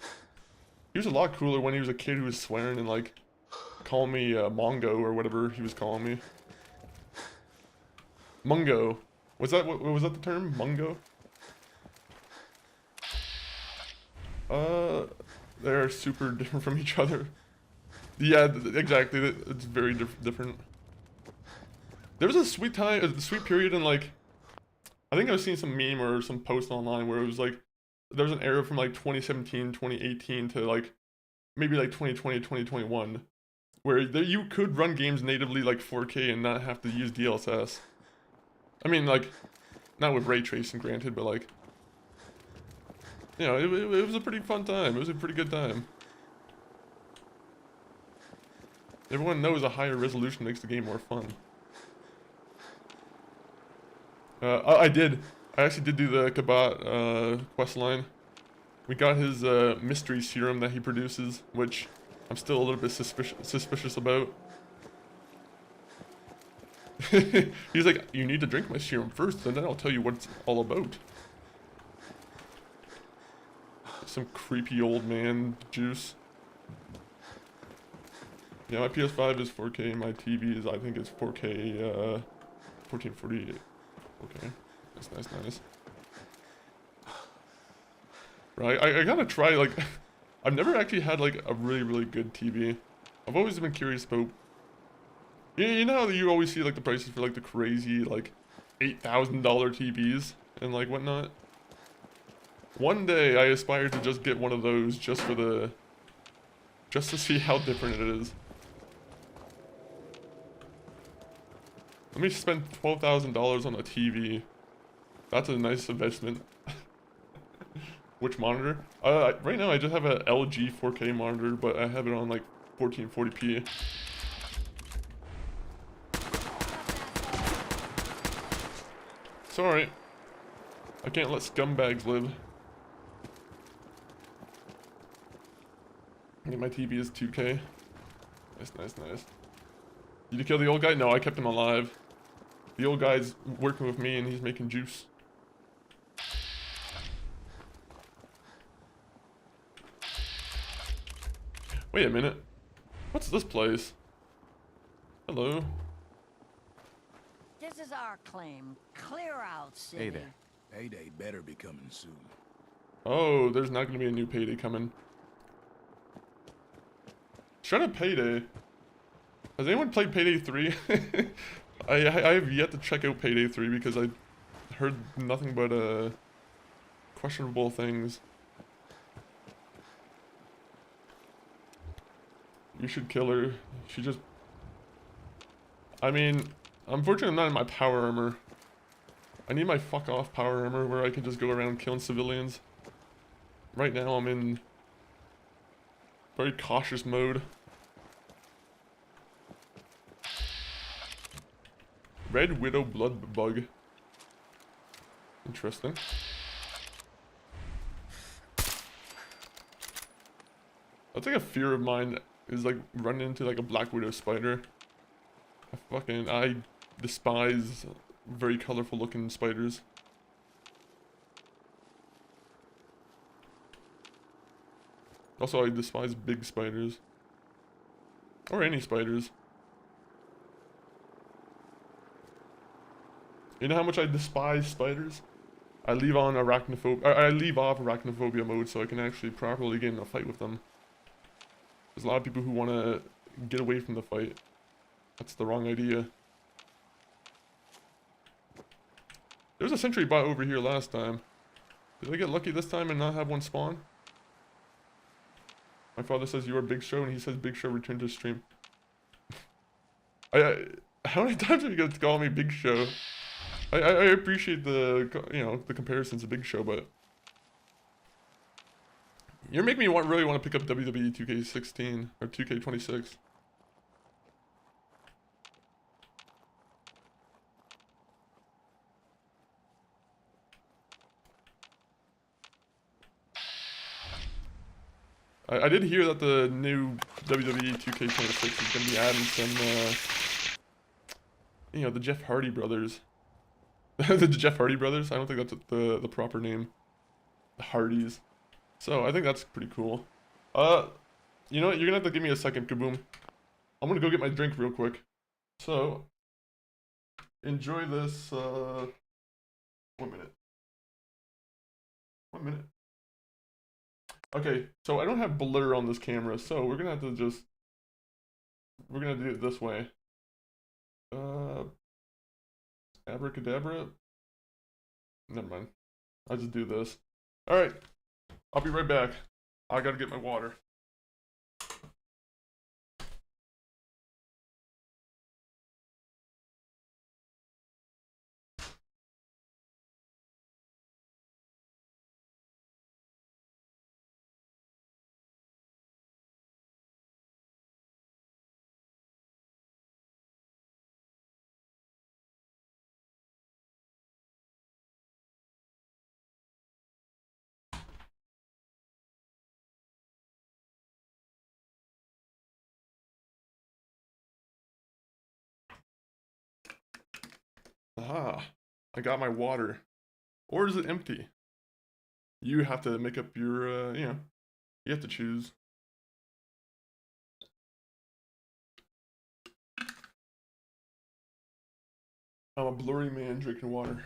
He was a lot cooler when he was a kid who was swearing and like calling me Mongo or whatever he was calling me. Mungo. Was that the term? Mungo? They're super different from each other. Yeah, exactly. It's very different. There was a sweet time, a sweet period in like, I think I was seeing some meme or some post online where it was like, there was an era from like 2017, 2018 to like, maybe like 2020, 2021, where you could run games natively like 4K and not have to use DLSS. I mean, like, not with ray tracing, granted, but like, you know, it was a pretty fun time. It was a pretty good time. Everyone knows a higher resolution makes the game more fun. I actually did do the Kabat quest line. We got his mystery serum that he produces, which I'm still a little bit suspicious about. He's like, you need to drink my serum first, and then I'll tell you what it's all about. Some creepy old man juice. Yeah, my PS5 is 4K, my TV is, I think it's 4K, 1440. Okay, that's nice. Right, I gotta try, like, I've never actually had, like, a really good TV. I've always been curious about... You know how you always see like the prices for like the crazy like $8,000 TVs and like whatnot? One day I aspire to just get one of those just to see how different it is. Let me spend $12,000 on a TV. That's a nice investment. Which monitor? Right now I just have a LG 4K monitor, but I have it on like 1440p. It's alright. I can't let scumbags live. Okay, my TB is 2K. Nice, nice, nice. Did you kill the old guy? No, I kept him alive. The old guy's working with me and he's making juice. Wait a minute. What's this place? Hello. This is our claim. Clear out, city. Hey there. Payday better be coming soon. Oh, there's not gonna be a new Payday coming. Shut up, Payday. Has anyone played Payday 3? I have yet to check out Payday 3 because I heard nothing but questionable things. You should kill her. She just... I mean, unfortunately I'm not in my power armor. I need my fuck off power armor where I can just go around killing civilians. Right now I'm in very cautious mode. Red Widow Blood Bug. Interesting. That's like a fear of mine, is like running into like a Black Widow spider. I despise very colorful looking spiders. Also, I despise big spiders. Or any spiders. You know how much I despise spiders? I leave on arachnophobia. I leave off arachnophobia mode so I can actually properly get in a fight with them. There's a lot of people who want to get away from the fight. That's the wrong idea. There was a sentry bot over here last time. Did I get lucky this time and not have one spawn? My father says you are Big Show and he says Big Show returned to stream. How many times are you going to call me Big Show? I appreciate the, you know, the comparisons to Big Show, but you're making me really want to pick up WWE 2K16 or 2K26. I did hear that the new WWE 2K26 is going to be adding some, you know, the Jeff Hardy brothers. The Jeff Hardy brothers? I don't think that's the proper name. The Hardys. So, I think that's pretty cool. You know what? You're gonna have to give me a second, Kaboom. I'm gonna go get my drink real quick. So, enjoy this, 1 minute. 1 minute. Okay, so I don't have blur on this camera, so we're gonna have to just... We're gonna do it this way. Abracadabra? Never mind. I'll just do this. Alright. I'll be right back. I gotta get my water. Aha. I got my water. Or is it empty? You have to make up your, you know, you have to choose. I'm a blurry man drinking water.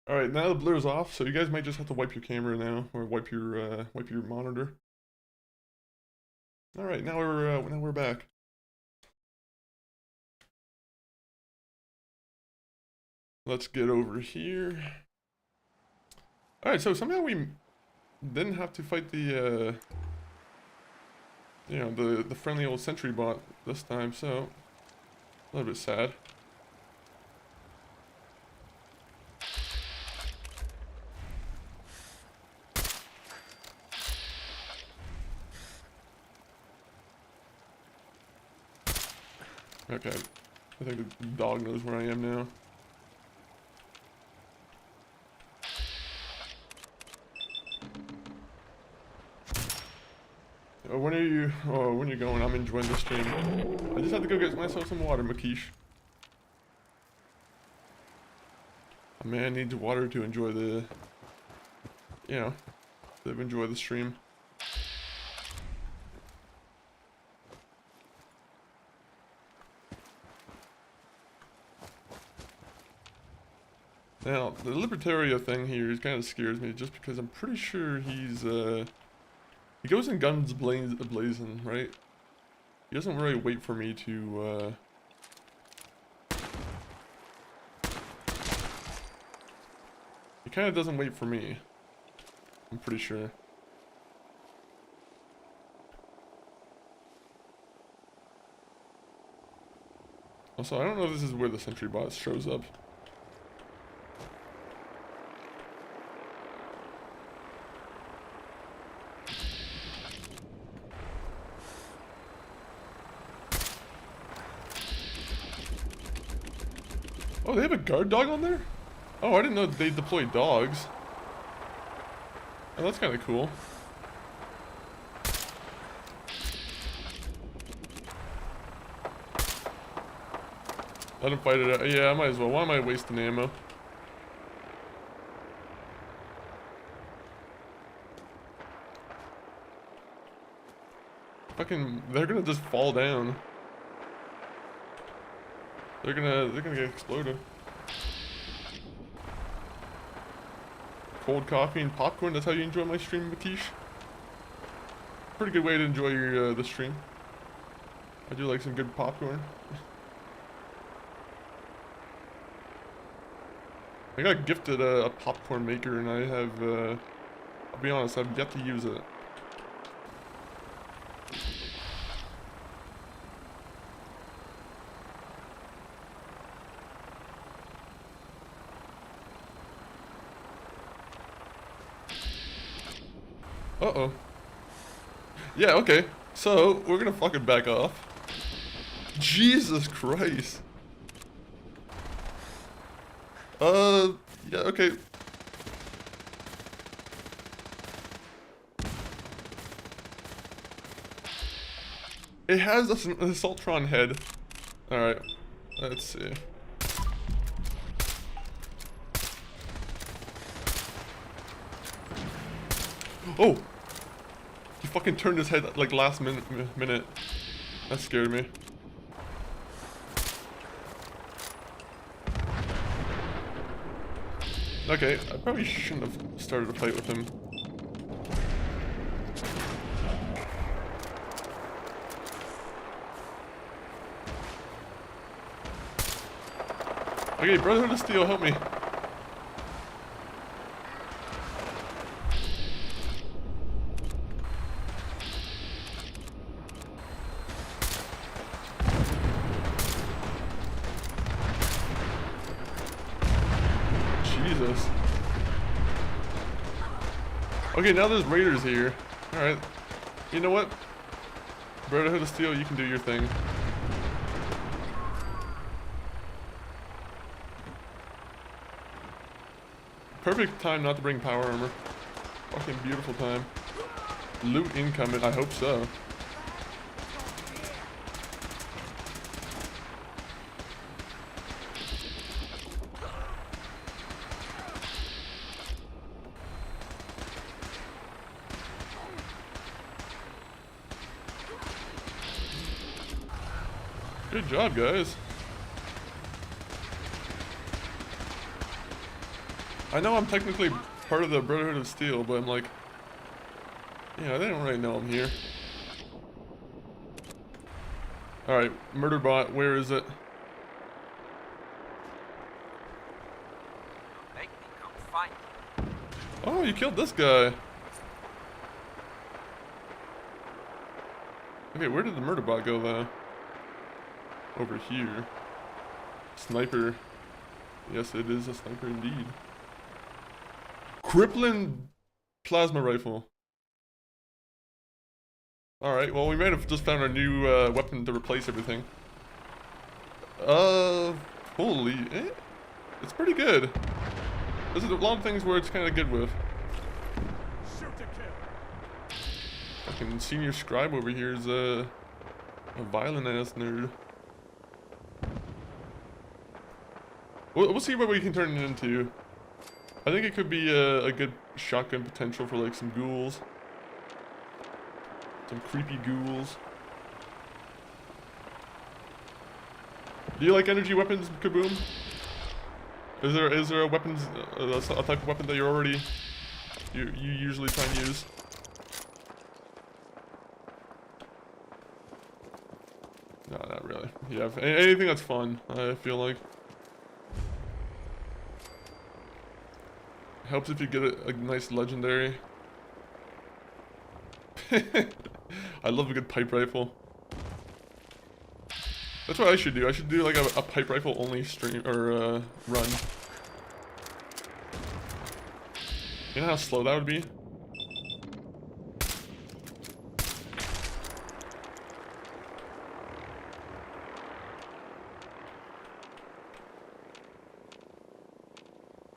Alright, now the blur's off, so you guys might just have to wipe your camera now, or wipe your monitor. Alright, now we're back. Let's get over here. Alright, so somehow we didn't have to fight the, you know, the friendly old sentry bot this time, so a little bit sad. Okay, I think the dog knows where I am now. when are you? Oh, when are you going? I'm enjoying the stream. I just had to go get myself some water, Makish. A man needs water to enjoy the, you know, to enjoy the stream. Now, the Libertaria thing here kind of scares me just because I'm pretty sure he's, he goes in guns blazing, right? He doesn't really wait for me to, he kind of doesn't wait for me. I'm pretty sure. Also, I don't know if this is where the sentry boss shows up. Oh, they have a guard dog on there? Oh, I didn't know they deployed dogs. Oh, that's kind of cool. Let him fight it out. Yeah, I might as well. Why am I wasting ammo? Fucking, they're gonna just fall down. They're gonna get exploded. Cold coffee and popcorn, that's how you enjoy my stream, Matish? Pretty good way to enjoy your, the stream. I do like some good popcorn. I got gifted a popcorn maker and I have, I'll be honest, I've yet to use it. Uh-oh. Yeah, okay. So, we're gonna fucking back off. Jesus Christ. Yeah, okay. It has an Assaultron head. Alright, let's see. Oh! He fucking turned his head like last minute. That scared me. Okay, I probably shouldn't have started a fight with him. Okay, Brotherhood of Steel, help me. Jesus. Okay, now there's raiders here. Alright. You know what? Brotherhood of Steel, you can do your thing. Perfect time not to bring power armor. Fucking beautiful time. Loot incoming, I hope so. Good job, guys. I know I'm technically part of the Brotherhood of Steel, but I'm like, yeah, they don't really know I'm here. Alright, Murderbot, where is it? Make me come fight. Oh, you killed this guy. Okay, where did the Murderbot go, though? Over here. Sniper. Yes, it is a sniper indeed. Crippling plasma rifle. Alright, well we might have just found our new weapon to replace everything. Holy, it's pretty good. There's a lot of things where it's kind of good with. Shoot to kill. Fucking senior scribe over here is a violent ass nerd. We'll see what we can turn it into. I think it could be a good shotgun potential for like some ghouls. Some creepy ghouls. Do you like energy weapons, Kaboom? Is there a weapons a type of weapon that you usually try and use? No, not really. Yeah, anything that's fun, I feel like. Helps if you get a nice legendary. I love a good pipe rifle. That's what I should do. I should do like a pipe rifle only stream or run. You know how slow that would be?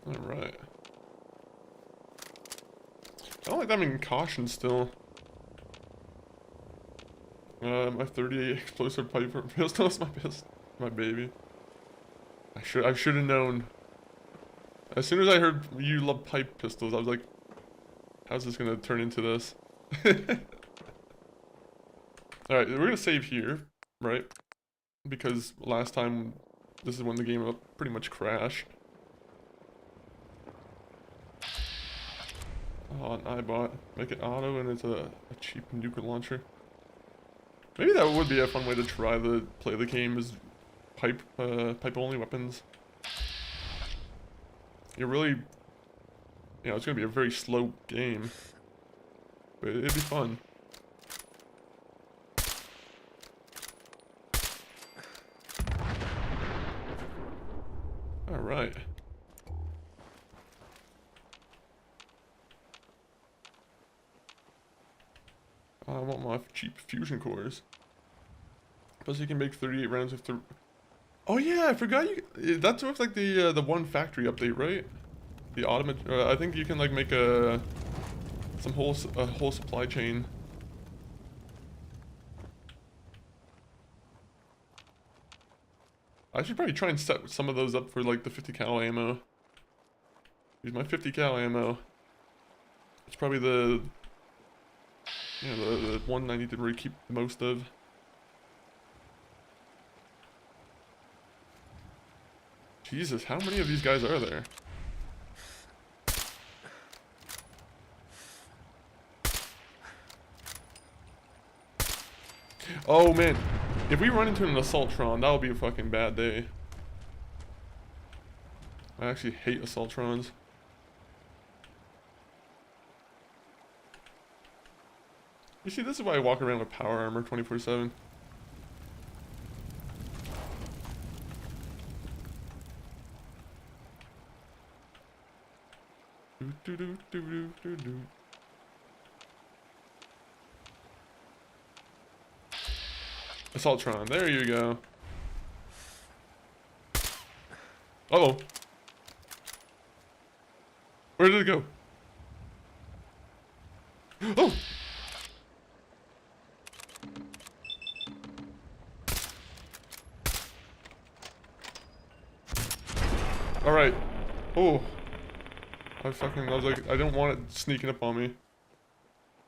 Alright. I don't like that I'm in caution still. My 38 explosive pipe pistol is my baby. I should have known. As soon as I heard you love pipe pistols, I was like, how's this gonna turn into this? Alright, we're gonna save here, right? Because last time, this is when the game pretty much crashed. Oh, an iBot. Make it auto and it's a cheap nuclear launcher. Maybe that would be a fun way to try to play the game is pipe only weapons. You're really, you know, it's gonna be a very slow game, but it'd be fun. All right. I want my cheap fusion cores. Plus you can make 38 rounds with the... Oh yeah, I forgot you... That's with like the one factory update, right? The automate... I think you can like make a whole supply chain. I should probably try and set some of those up for like the 50 cal ammo. Use my 50 cal ammo. It's probably the... You know, the one I need to really keep the most of. Jesus, how many of these guys are there? Oh man, if we run into an Assaultron, that'll be a fucking bad day. I actually hate Assaultrons. You see, this is why I walk around with power armor 24/7. Assaultron, there you go. Uh-oh. Where did it go? Oh! Alright. Oh. I was like, I don't want it sneaking up on me.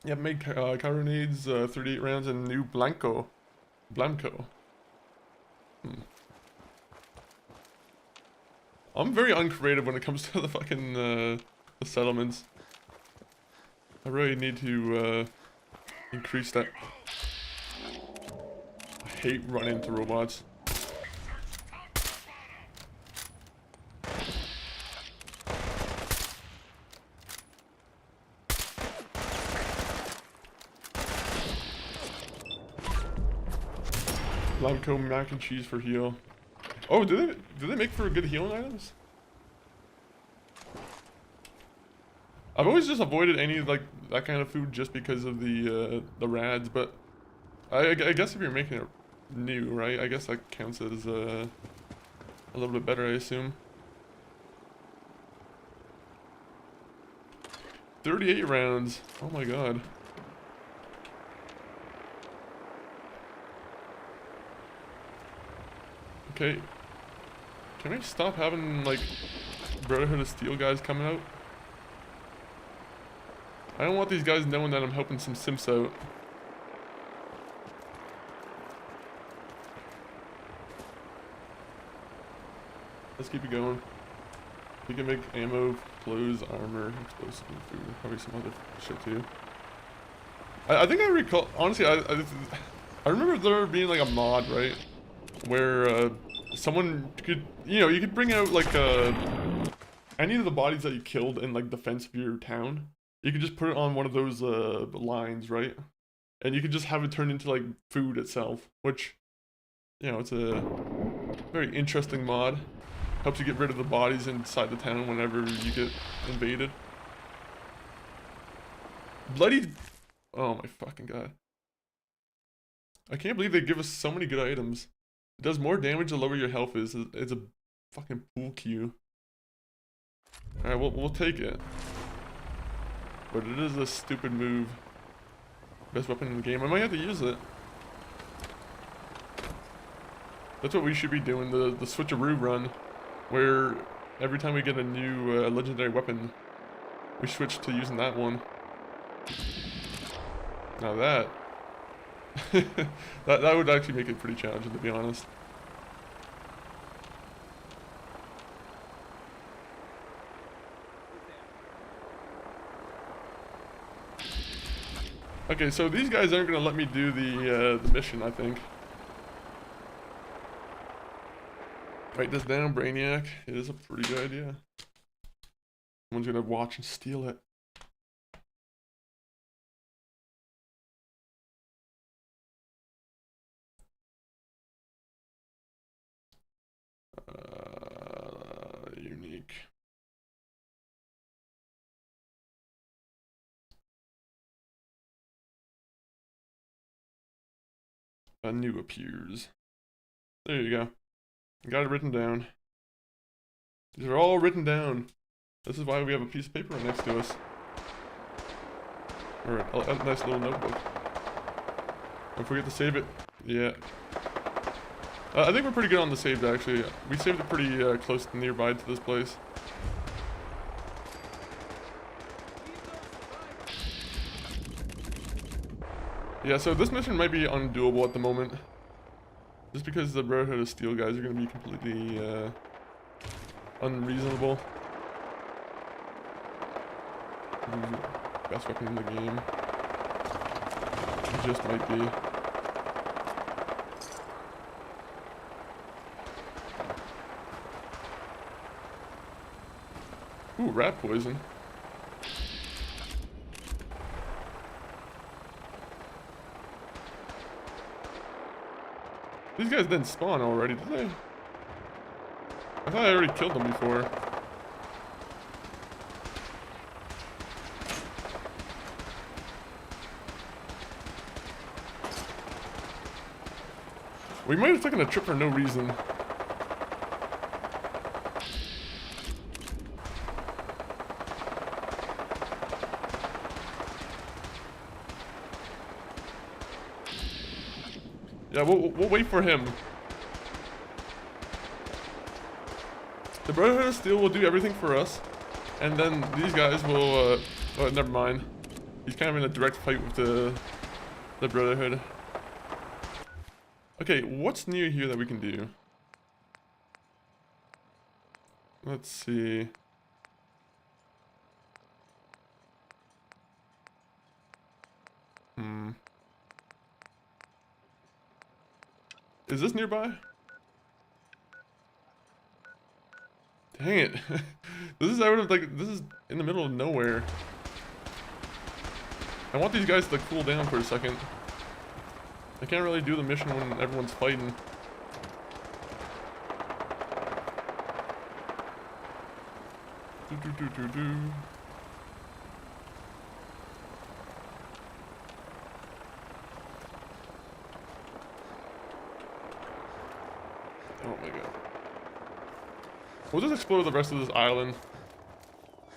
Yeah, make carronades, 38 rounds, and new Blanco. I'm very uncreative when it comes to the fucking, the settlements. I really need to, increase that. I hate running into robots. Blanco mac and cheese for heal. Oh, do they make for good healing items? I've always just avoided any like that kind of food just because of the rads, but I guess if you're making it new, right? I guess that counts as a little bit better, I assume. 38 rounds. Oh my god. Okay. Can we stop having, like, Brotherhood of Steel guys coming out? I don't want these guys knowing that I'm helping some simps out. Let's keep it going. We can make ammo, clothes, armor, explosive, food, probably some other shit too. I think I recall, honestly, I remember there being like a mod, right? Where someone could, you know, you could bring out like any of the bodies that you killed in like defense of your town. You could just put it on one of those lines, right? And you could just have it turn into like food itself, which, you know, it's a very interesting mod. Helps you get rid of the bodies inside the town whenever you get invaded. Bloody... Oh my fucking god. I can't believe they give us so many good items. It does more damage the lower your health is. It's a fucking pool cue. Alright, we'll take it. But it is a stupid move. Best weapon in the game. I might have to use it. That's what we should be doing, the switcheroo run. Where every time we get a new legendary weapon, we switch to using that one. Now that... that would actually make it pretty challenging, to be honest. Okay, so these guys aren't gonna let me do the mission, I think. Write this down, Brainiac. It is a pretty good idea. Someone's gonna watch and steal it. Unique. A new appears. There you go. Got it written down. These are all written down. This is why we have a piece of paper next to us. Or a nice little notebook. Don't forget to save it. Yeah. I think we're pretty good on the save, actually. We saved it pretty close to nearby to this place. Yeah, so this mission might be undoable at the moment. Just because the Brotherhood of Steel guys are going to be completely unreasonable. Best weapon in the game. It just might be. Ooh, rat poison. These guys didn't spawn already, did they? I thought I already killed them before. We might have taken a trip for no reason. Yeah, we'll wait for him. The Brotherhood of Steel will do everything for us, and then these guys will, oh, never mind. He's kind of in a direct fight with the Brotherhood. Okay, what's new here that we can do? Let's see. Is this nearby? Dang it. This is out of, like, this is in the middle of nowhere. I want these guys to cool down for a second. I can't really do the mission when everyone's fighting. Do. Oh my god. We'll just explore the rest of this island.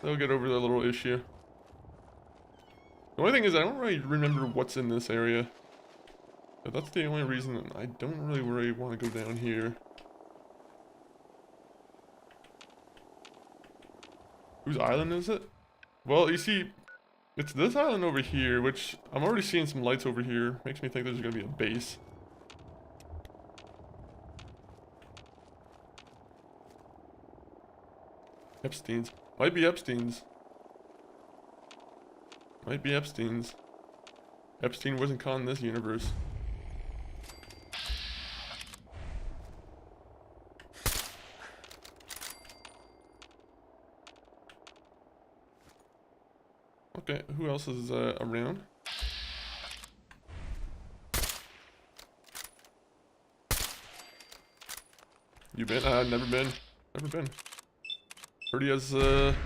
They'll get over the little issue. The only thing is I don't really remember what's in this area. But that's the only reason I don't really want to go down here. Whose island is it? Well, you see, it's this island over here, which I'm already seeing some lights over here. Makes me think there's gonna be a base. Epstein's. Might be Epstein's. Might be Epstein's. Epstein wasn't caught in this universe. Okay, who else is around? You been? Never been. Never been. Heard he has, heard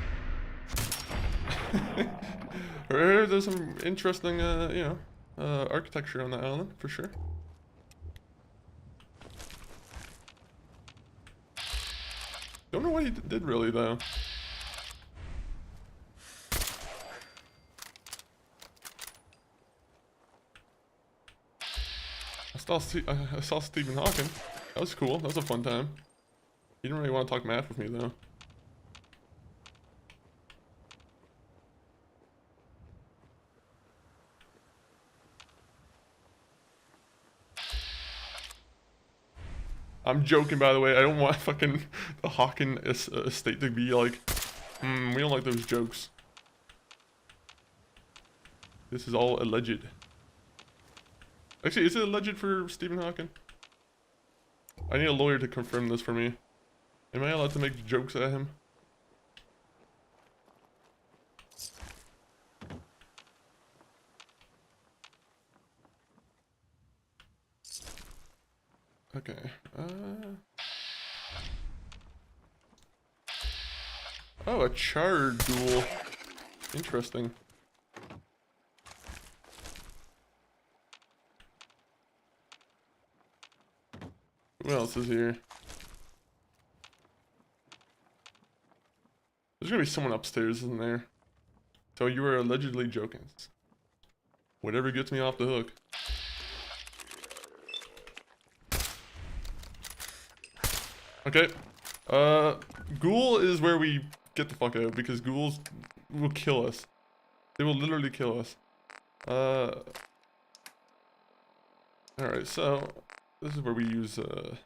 there's some interesting, you know, architecture on the island, for sure. Don't know what he did really, though. I saw Stephen Hawking. That was cool. That was a fun time. He didn't really want to talk math with me, though. I'm joking, by the way. I don't want fucking the Hawking estate to be like, we don't like those jokes. This is all alleged. Actually, is it alleged for Stephen Hawking? I need a lawyer to confirm this for me. Am I allowed to make jokes at him? Okay. Oh, a charred duel. Interesting. Who else is here? There's gonna be someone upstairs, isn't there? So you were allegedly joking. Whatever gets me off the hook. Okay. Ghoul is where we get the fuck out because ghouls will kill us. They will literally kill us. Alright, so this is where we use okay,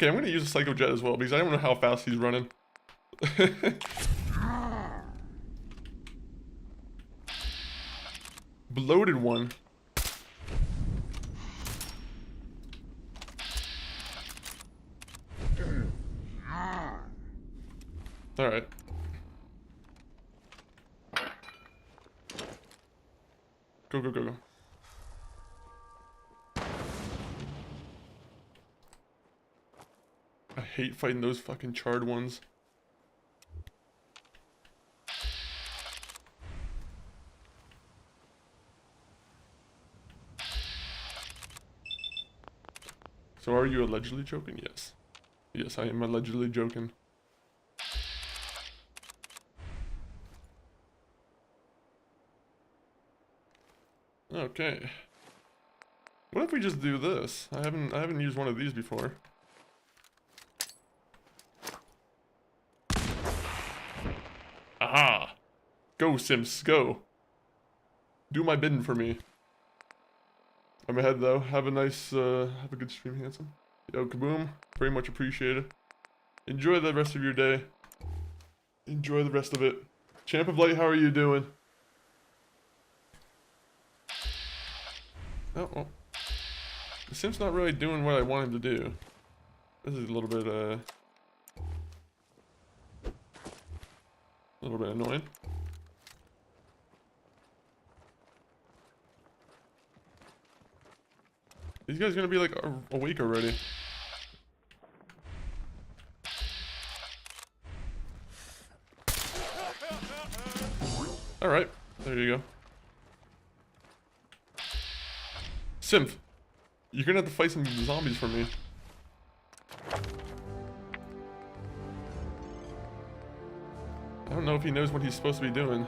I'm gonna use a Psycho Jet as well because I don't know how fast he's running. Bloated one. Alright. Go, go, go, go. I hate fighting those fucking charred ones. So are you allegedly joking? Yes. Yes, I am allegedly joking. Okay. What if we just do this? I haven't used one of these before. Aha! Go, Sims, go. Do my bidding for me. I'm ahead though. Have a nice, have a good stream, handsome. Yo, kaboom. Very much appreciated. Enjoy the rest of your day. Enjoy the rest of it. Champ of Light, how are you doing? Oh, well. The Sim's not really doing what I want him to do. This is a little bit annoying. These guys gonna be like awake already. Alright, there you go. Simp, you're gonna have to fight some zombies for me. I don't know if he knows what he's supposed to be doing.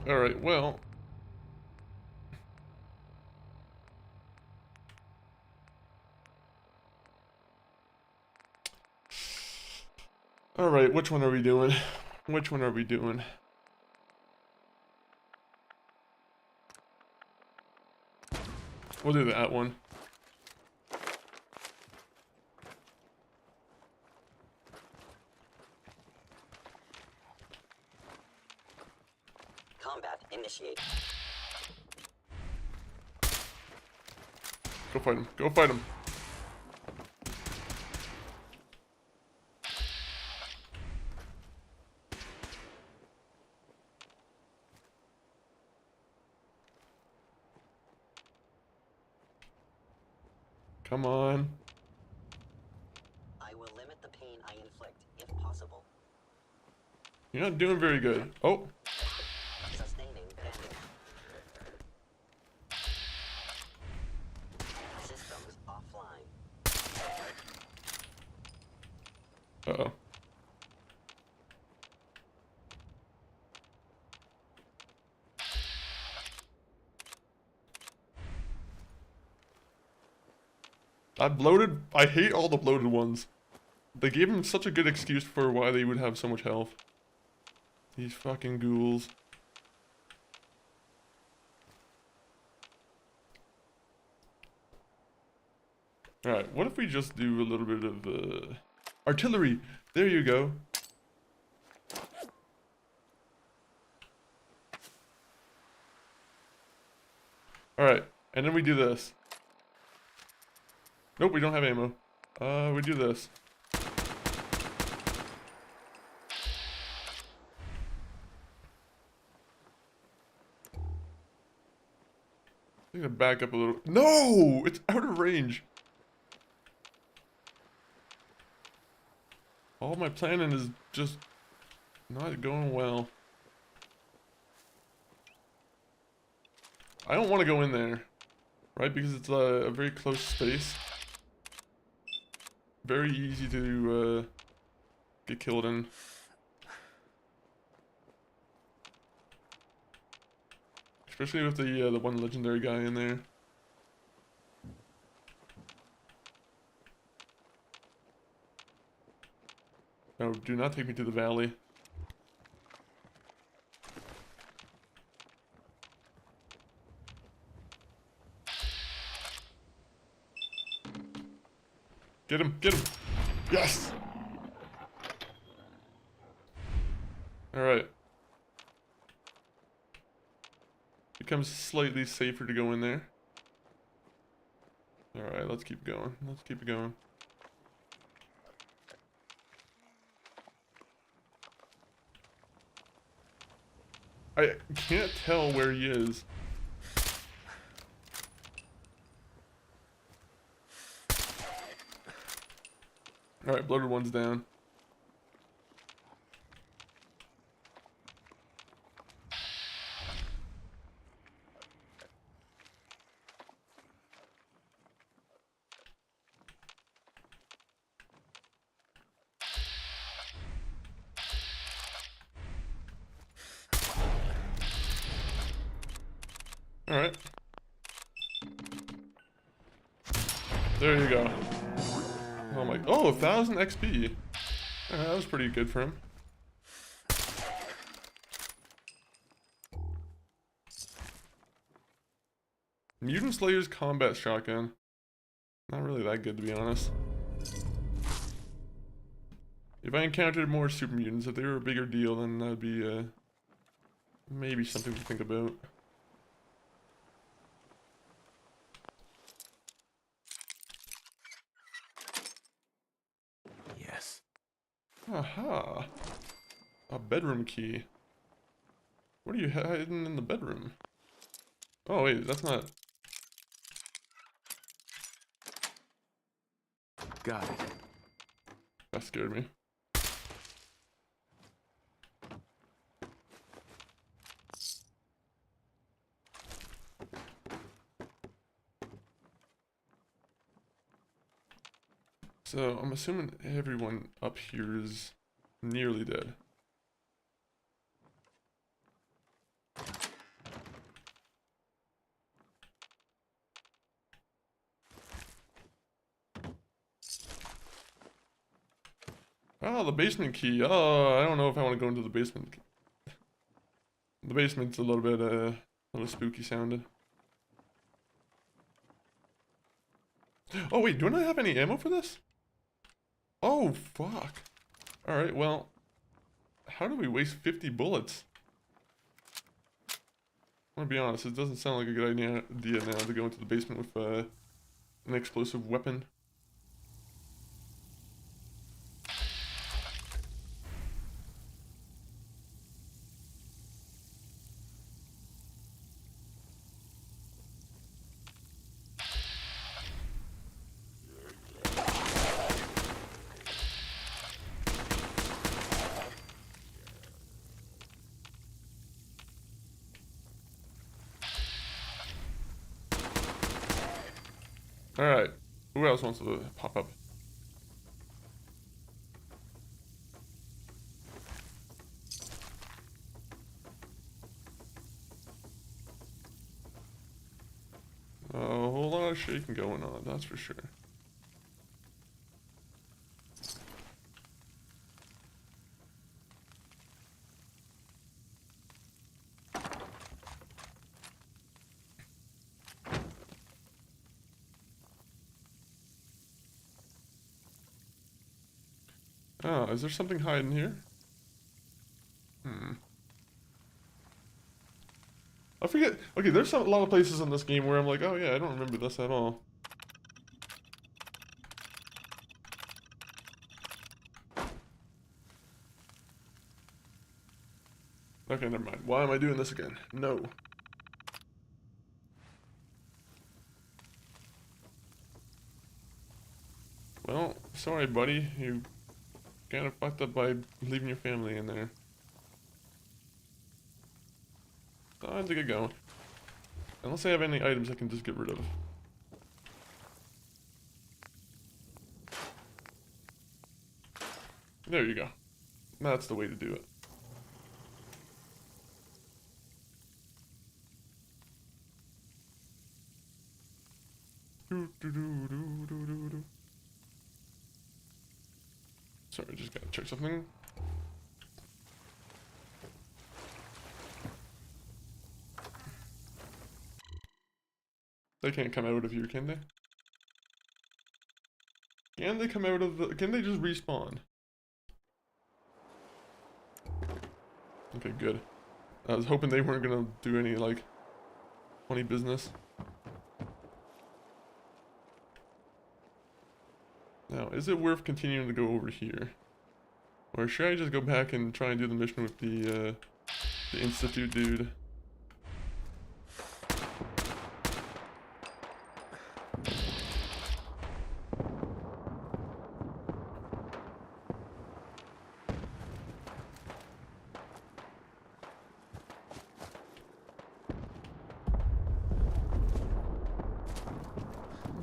Alright, well. Alright, which one are we doing? Which one are we doing? We'll do that one. Combat initiated. Go fight him. Go fight him. Come on. I will limit the pain I inflict, if possible. You're not doing very good. Oh. Sustaining damage. Systems offline. Uh-oh. I hate all the bloated ones. They gave him such a good excuse for why they would have so much health. These fucking ghouls. Alright, what if we just do a little bit of, artillery! There you go. Alright, and then we do this. Nope, we don't have ammo. We do this. I'm gonna back up a little. No! It's out of range. All my planning is just not going well. I don't want to go in there, right? Because it's a very close space. Very easy to get killed in. Especially with the one legendary guy in there. No, do not take me to the valley. Get him, get him. Yes! Alright. Becomes slightly safer to go in there. Alright, let's keep going. Let's keep it going. I can't tell where he is. Alright, bloated one's down. Alright. There you go. Oh my, oh, 1,000 XP. That was pretty good for him. Mutant Slayer's combat shotgun. Not really that good, to be honest. If I encountered more super mutants, if they were a bigger deal, then that'd be maybe something to think about. Yes. Aha! A bedroom key. What are you hiding in the bedroom? Oh wait, that's not... Got it. That scared me. So, I'm assuming everyone up here is nearly dead. Oh, the basement key. Oh, I don't know if I want to go into the basement. The basement's a little spooky sounding. Oh wait, don't I have any ammo for this? Oh fuck. Alright, well, how do we waste 50 bullets? I'm gonna be honest, it doesn't sound like a good idea now to go into the basement with an explosive weapon. Alright, who else wants to pop up? A whole lot of shaking going on, that's for sure. Oh, is there something hiding here? I forget. Okay, there's a lot of places in this game where I'm like, oh yeah, I don't remember this at all. Okay, never mind. Why am I doing this again? No. Well, sorry, buddy. You kind of fucked up by leaving your family in there. Time to get going. Unless I have any items I can just get rid of. There you go. That's the way to do it. Sorry, I just gotta check something. They can't come out of here, can they? Can they come out of the... Can they just respawn? Okay, good. I was hoping they weren't gonna do any, like, funny business. Now, is it worth continuing to go over here? Or should I just go back and try and do the mission with the Institute dude?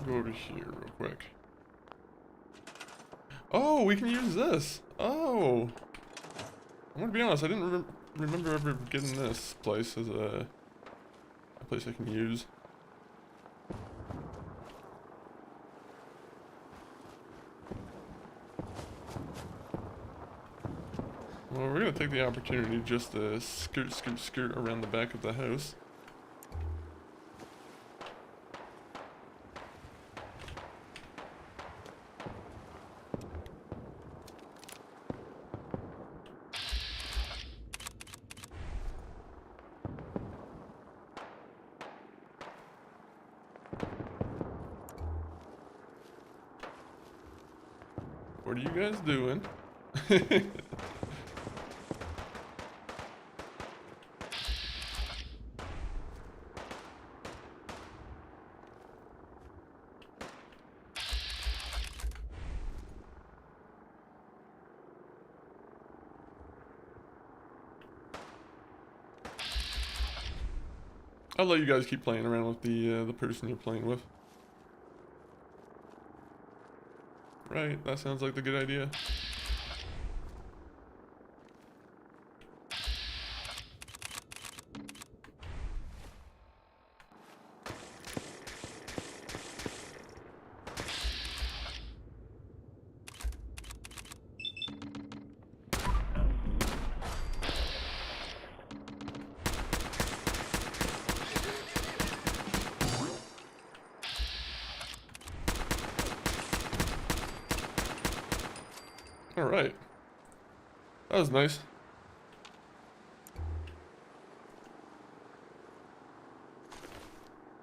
Go over here real quick. Oh, we can use this. Oh, I'm gonna be honest. I didn't remember ever getting this place as a place I can use. Well, we're gonna take the opportunity just to skirt around the back of the house. What are you guys doing? I'll let you guys keep playing around with the person you're playing with. Right, that sounds like the good idea. Alright. That was nice.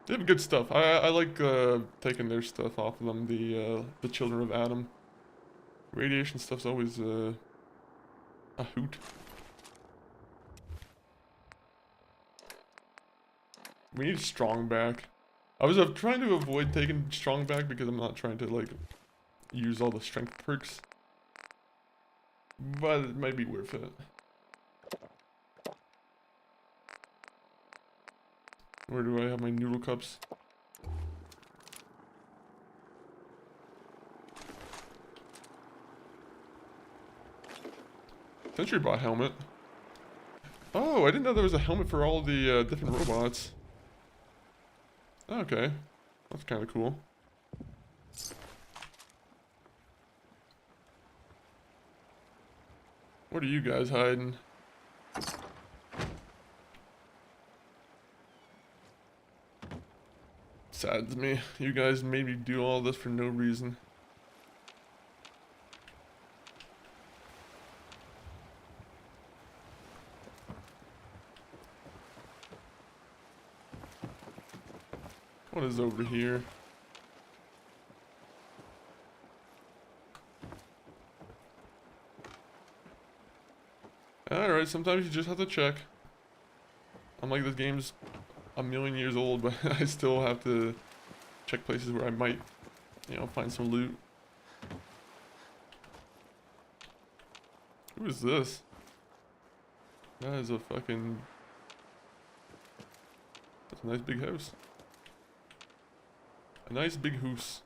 They have good stuff. I like taking their stuff off of them, the Children of Adam. Radiation stuff's always a hoot. We need strong back. I was trying to avoid taking strong back because I'm not trying to like use all the strength perks. But it might be worth it. Where do I have my noodle cups? Sentry bot helmet. Oh, I didn't know there was a helmet for all the different robots. Okay, that's kind of cool. What are you guys hiding? Saddens me. You guys made me do all this for no reason. What is over here? Alright, sometimes you just have to check. I'm like, this game's a million years old, but I still have to check places where I might, you know, find some loot. Who is this? That is a fucking... That's a nice big house. A nice big house.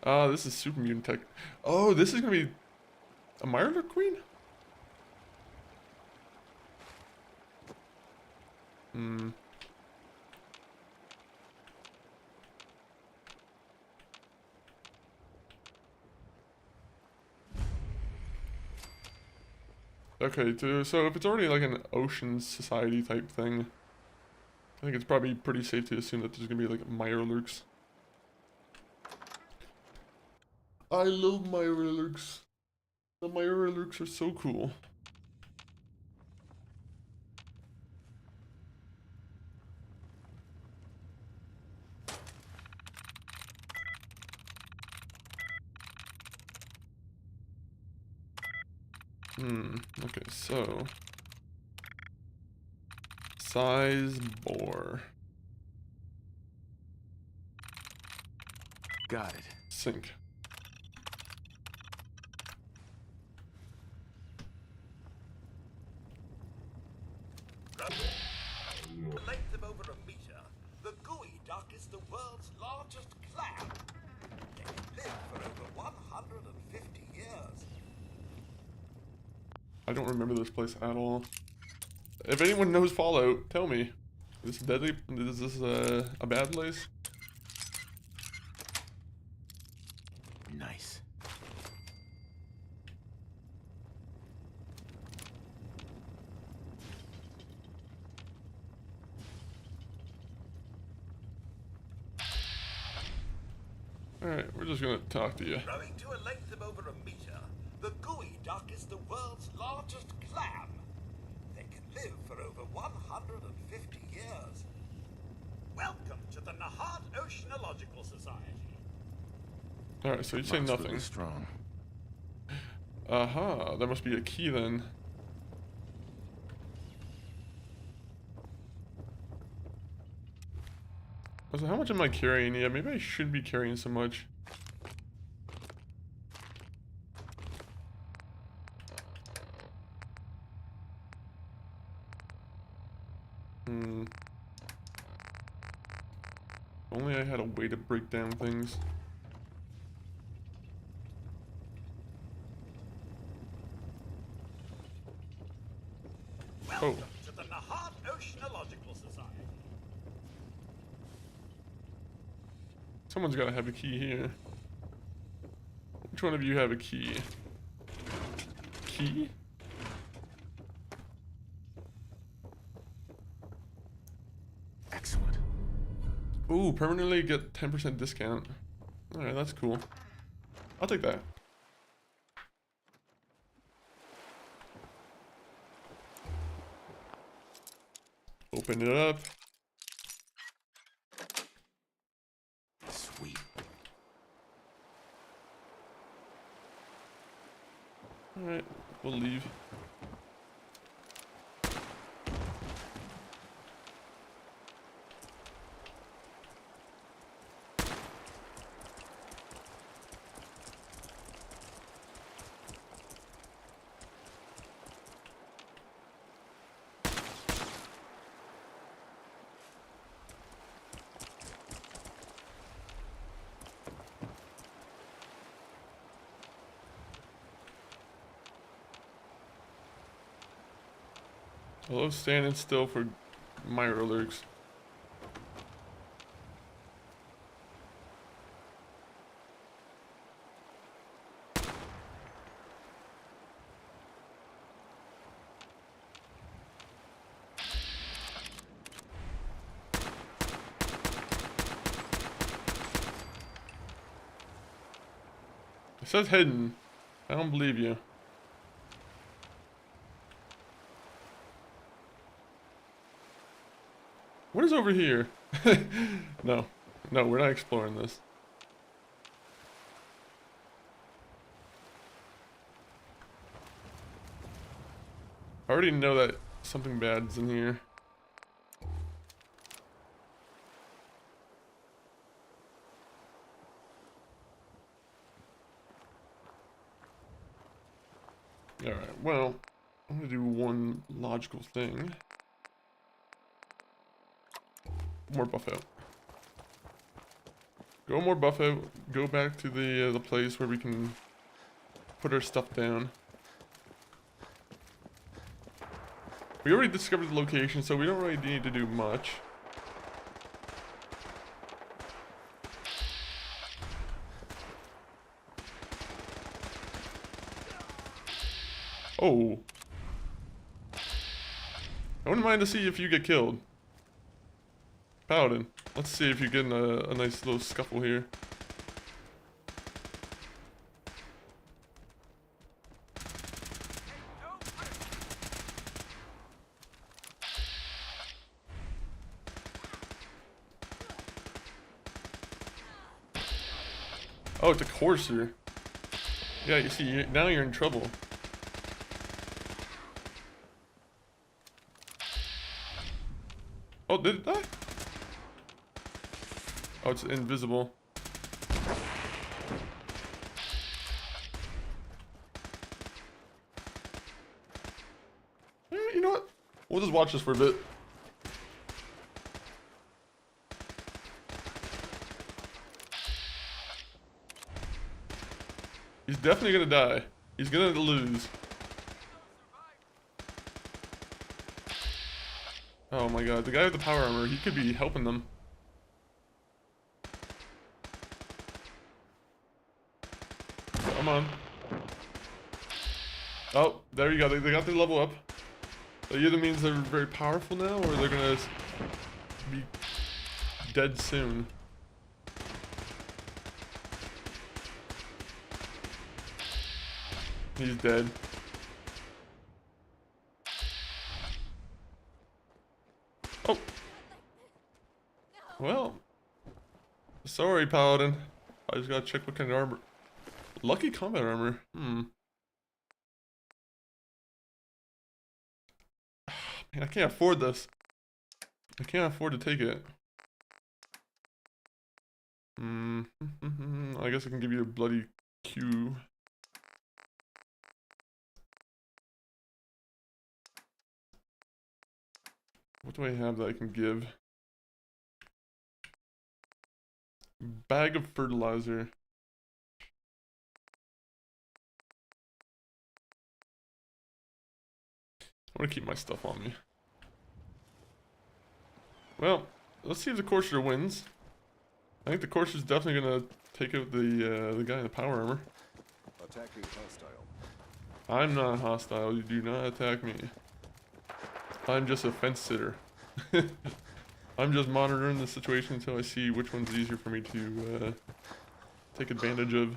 Ah, this is super mutant tech. Oh, this is gonna be a Mirror Queen? Hmm. Okay, so if it's already like an ocean society type thing, I think it's probably pretty safe to assume that there's gonna be like Mirrorlurks. I love Mirrorlurks. The Mirrorlurks are so cool. Okay, so... Size bore. Got it. Sink. Length of over a meter, the gooey duck is the world's largest clam. They can live for over 150 years. I don't remember this place at all. If anyone knows Fallout, tell me. Is this deadly? Is this a bad place? Nice. Alright, we're just gonna talk to you. Growing to a length of over a meter, the gooey duck is the world's largest clam. They can live for over 150 years. Welcome to the Nahad Oceanological Society. Alright, so you say Looks nothing. really strong. Aha, that must be a key then. So how much am I carrying? Yeah, maybe I shouldn't be carrying so much. Only I had a way to break down things. Welcome to the Nahad Oceanological Society. Someone's gotta have a key here. Which one of you have a key? Key? Excellent. Ooh, permanently get 10% discount. Alright, that's cool. I'll take that. Open it up. Sweet. Alright, we'll leave. I love standing still for Mirrorlurks. It says hidden. I don't believe you. What is over here? No. No, we're not exploring this. I already know that something bad's in here. Alright, well, I'm gonna do one logical thing. More buff out. Go more buff out. Go back to the place where we can put our stuff down. We already discovered the location, so we don't really need to do much. Oh. I wouldn't mind to see if you get killed. Paladin, let's see if you get in a nice little scuffle here. Oh, it's a courser. Yeah, you see, now you're in trouble. Oh, did it die? Oh, it's invisible. You know what? We'll just watch this for a bit. He's definitely gonna die. He's gonna lose. Oh my god, the guy with the power armor, he could be helping them. Come on. Oh, there you go. They got their level up. That either means they're very powerful now, or they're gonna be dead soon. He's dead. Oh. Well. Sorry, Paladin. I just gotta check what kind of armor. Lucky combat armor. Man, I can't afford this. I can't afford to take it. I guess I can give you a bloody Q. What do I have that I can give? Bag of fertilizer. I want to keep my stuff on me. Well, let's see if the Courser wins. I think the Courser's definitely gonna take out the guy in the power armor. Attacking hostile. I'm not hostile. You do not attack me. I'm just a fence sitter. I'm just monitoring the situation until I see which one's easier for me to take advantage of.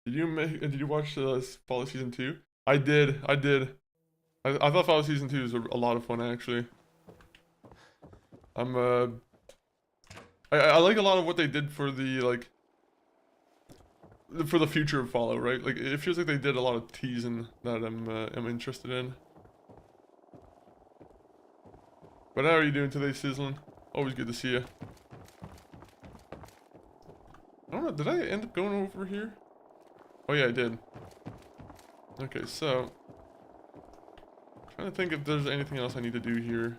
Did you watch Fallout Season 2? I did. I thought Fallout Season 2 was a lot of fun actually. I like a lot of what they did for the like for the future of Fallout, right? Like it feels like they did a lot of teasing that I'm interested in. But how are you doing today, Sizzling? Always good to see you. I don't know, did I end up going over here? Oh yeah, I did. Okay, so trying to think if there's anything else I need to do here.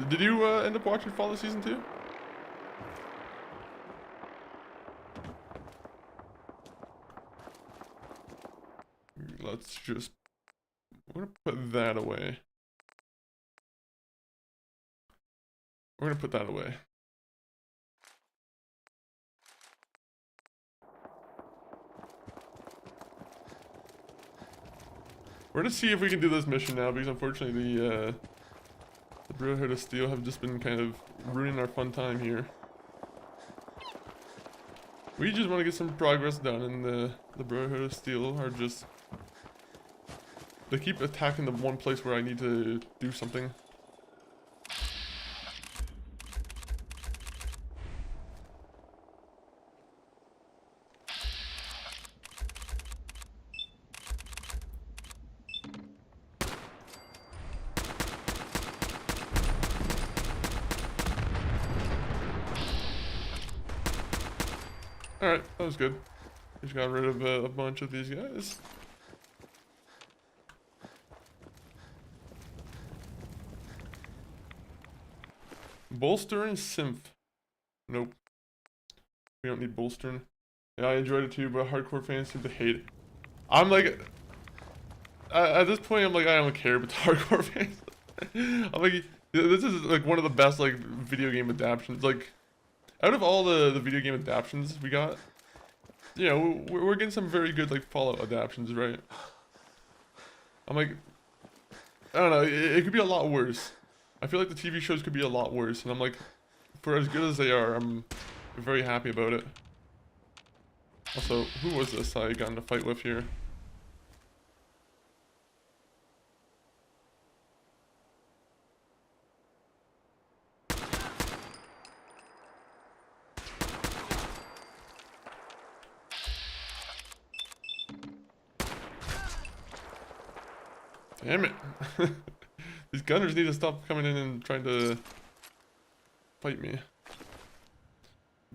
Did you end up watching Fallout Season 2? Let's just... we're gonna put that away. We're gonna put that away. We're gonna see if we can do this mission now, because unfortunately the Brotherhood of Steel have just been kind of ruining our fun time here. We just want to get some progress done, and the Brotherhood of Steel are just... they keep attacking the one place where I need to do something. Alright, that was good. Just got rid of a bunch of these guys. Bolster and synth. Nope. We don't need bolstering. Yeah, I enjoyed it too, but hardcore fans seem to hate it. I'm like... at this point, I'm like, I don't care about the hardcore fans. I'm like, this is like one of the best like video game adaptations. Like, out of all the video game adaptations we got, you know, we're getting some very good like Fallout adaptations, right? I'm like, I don't know, it could be a lot worse. I feel like the TV shows could be a lot worse, and I'm like, for as good as they are, I'm very happy about it. Also, who was this I got in a fight with here? Damn it. These gunners need to stop coming in and trying to fight me.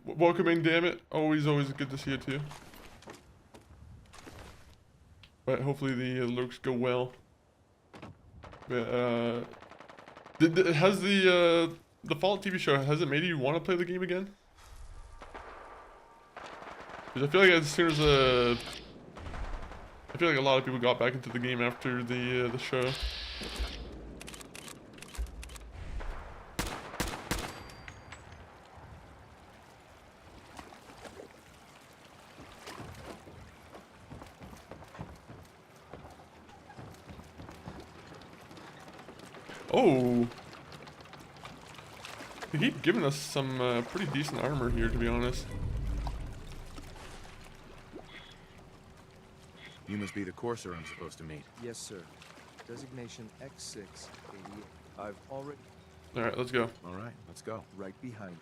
Welcome in, damn it. Always good to see you too. But hopefully the lurks go well. But, has the Fallout TV show, has it made you want to play the game again? Because I feel like as soon as I feel like a lot of people got back into the game after the show. Oh, they keep giving us some pretty decent armor here, to be honest. You must be the courser I'm supposed to meet. Yes, sir. Designation X688. I've already... Alright, let's go. All right, let's go. right behind.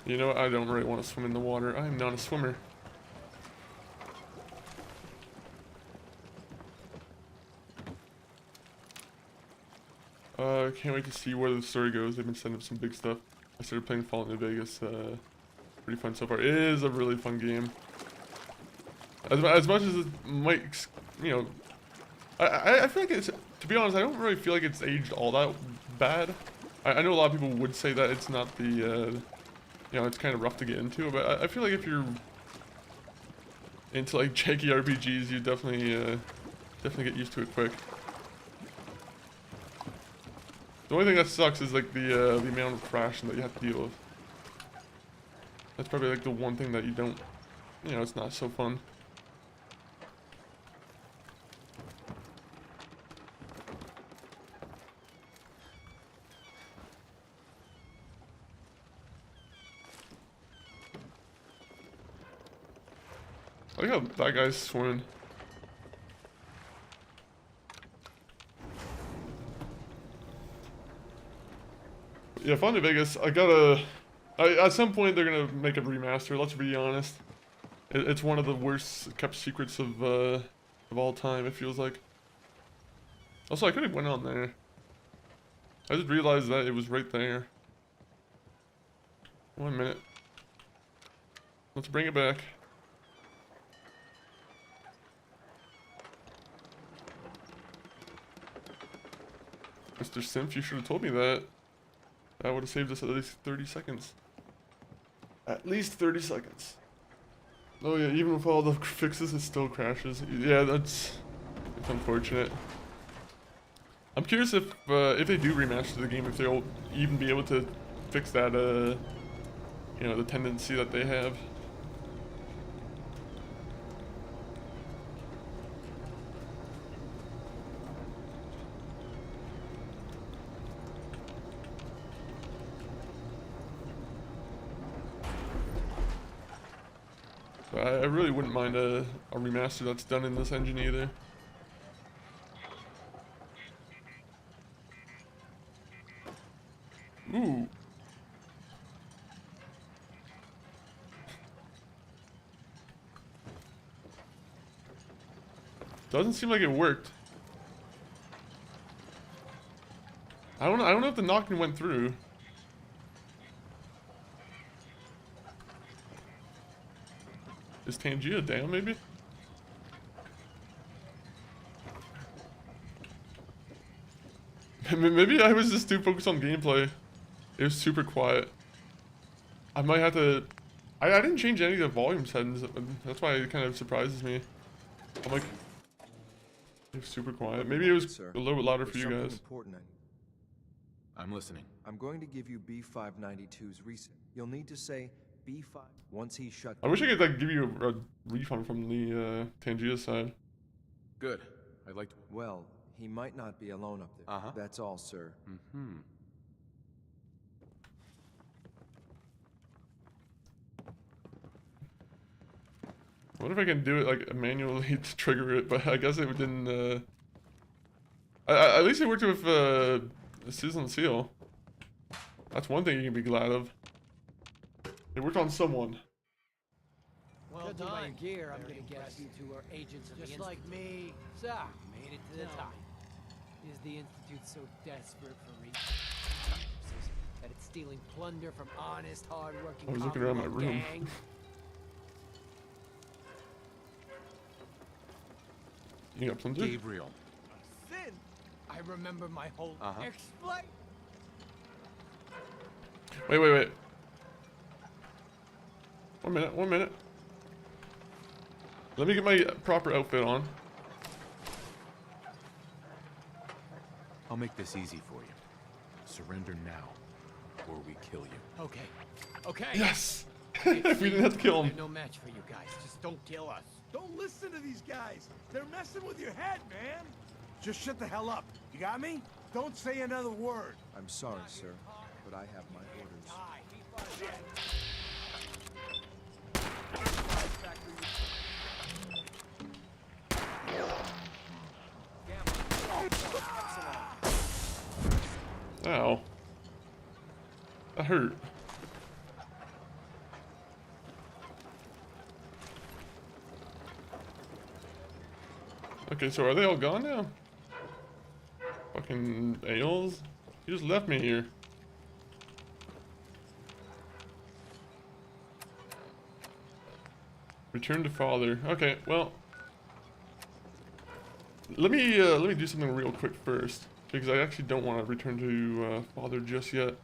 You know what? I don't really want to swim in the water. I am not a swimmer. Can't wait to see where the story goes. They've been setting up some big stuff. I started playing Fallout New Vegas. Pretty fun so far. It is a really fun game. As much as it might, you know, I feel like it's, to be honest, I don't really feel like it's aged all that bad. I know a lot of people would say that it's not the, you know, it's kind of rough to get into, but I feel like if you're into like janky RPGs, you definitely get used to it quick. The only thing that sucks is like the amount of crashing that you have to deal with. That's probably like the one thing that you don't, you know, it's not so fun. I like how that guy's swimming. Yeah, Fallout Vegas, at some point they're gonna make a remaster, let's be honest. It's one of the worst kept secrets of all time, it feels like. Also, I could have went on there. I just realized that it was right there. 1 minute. Let's bring it back. Mr. Simp, you should have told me that. That would have saved us at least 30 seconds. At least 30 seconds. Oh yeah, even with all the fixes, it still crashes. Yeah, it's unfortunate. I'm curious if they do remaster the game, if they'll even be able to fix that, you know, the tendency that they have. I really wouldn't mind a remaster that's done in this engine either. Ooh. Doesn't seem like it worked. I don't know if the knocking went through. Is Tangia down, maybe? Maybe I was just too focused on gameplay. It was super quiet. I might have to... I didn't change any of the volume settings. That's why it kind of surprises me. I'm like... It was super quiet. Maybe it was a little bit louder for you guys. Important. I'm listening. I'm going to give you B592's reset. You'll need to say B5 once he's shut I wish I could like give you a refund from the Tangia side. Good. I'd like to... Well, he might not be alone up there. Uh-huh. That's all, sir. Mm-hmm. I wonder if I can do it like manually to trigger it, but I guess it didn't. At least it worked with Sizzle and Seal. That's one thing you can be glad of. It worked on someone. Well Judging done. by your gear, I'm Very gonna guess you impressive. two are agents of Just the like Institute. me. So, Made it to the No. top. is the Institute so desperate for resources that it's stealing plunder from honest, hard-working I was looking around my room. gangs? You got plunger? Gabriel. Sin! I remember my whole Uh-huh. explain. Wait. 1 minute, 1 minute. Let me get my proper outfit on. I'll make this easy for you. Surrender now, or we kill you. Okay. Okay. Yes! It We didn't have to kill They're him. no match for you guys. Just don't kill us. Don't listen to these guys. They're messing with your head, man. Just shut the hell up. You got me? Don't say another word. I'm sorry, sir, but I have my orders. Ow. That hurt. Okay, so are they all gone now? Fucking ales? You just left me here. Return to father. Okay, well. Let me do something real quick first. Because I actually don't want to return to father just yet.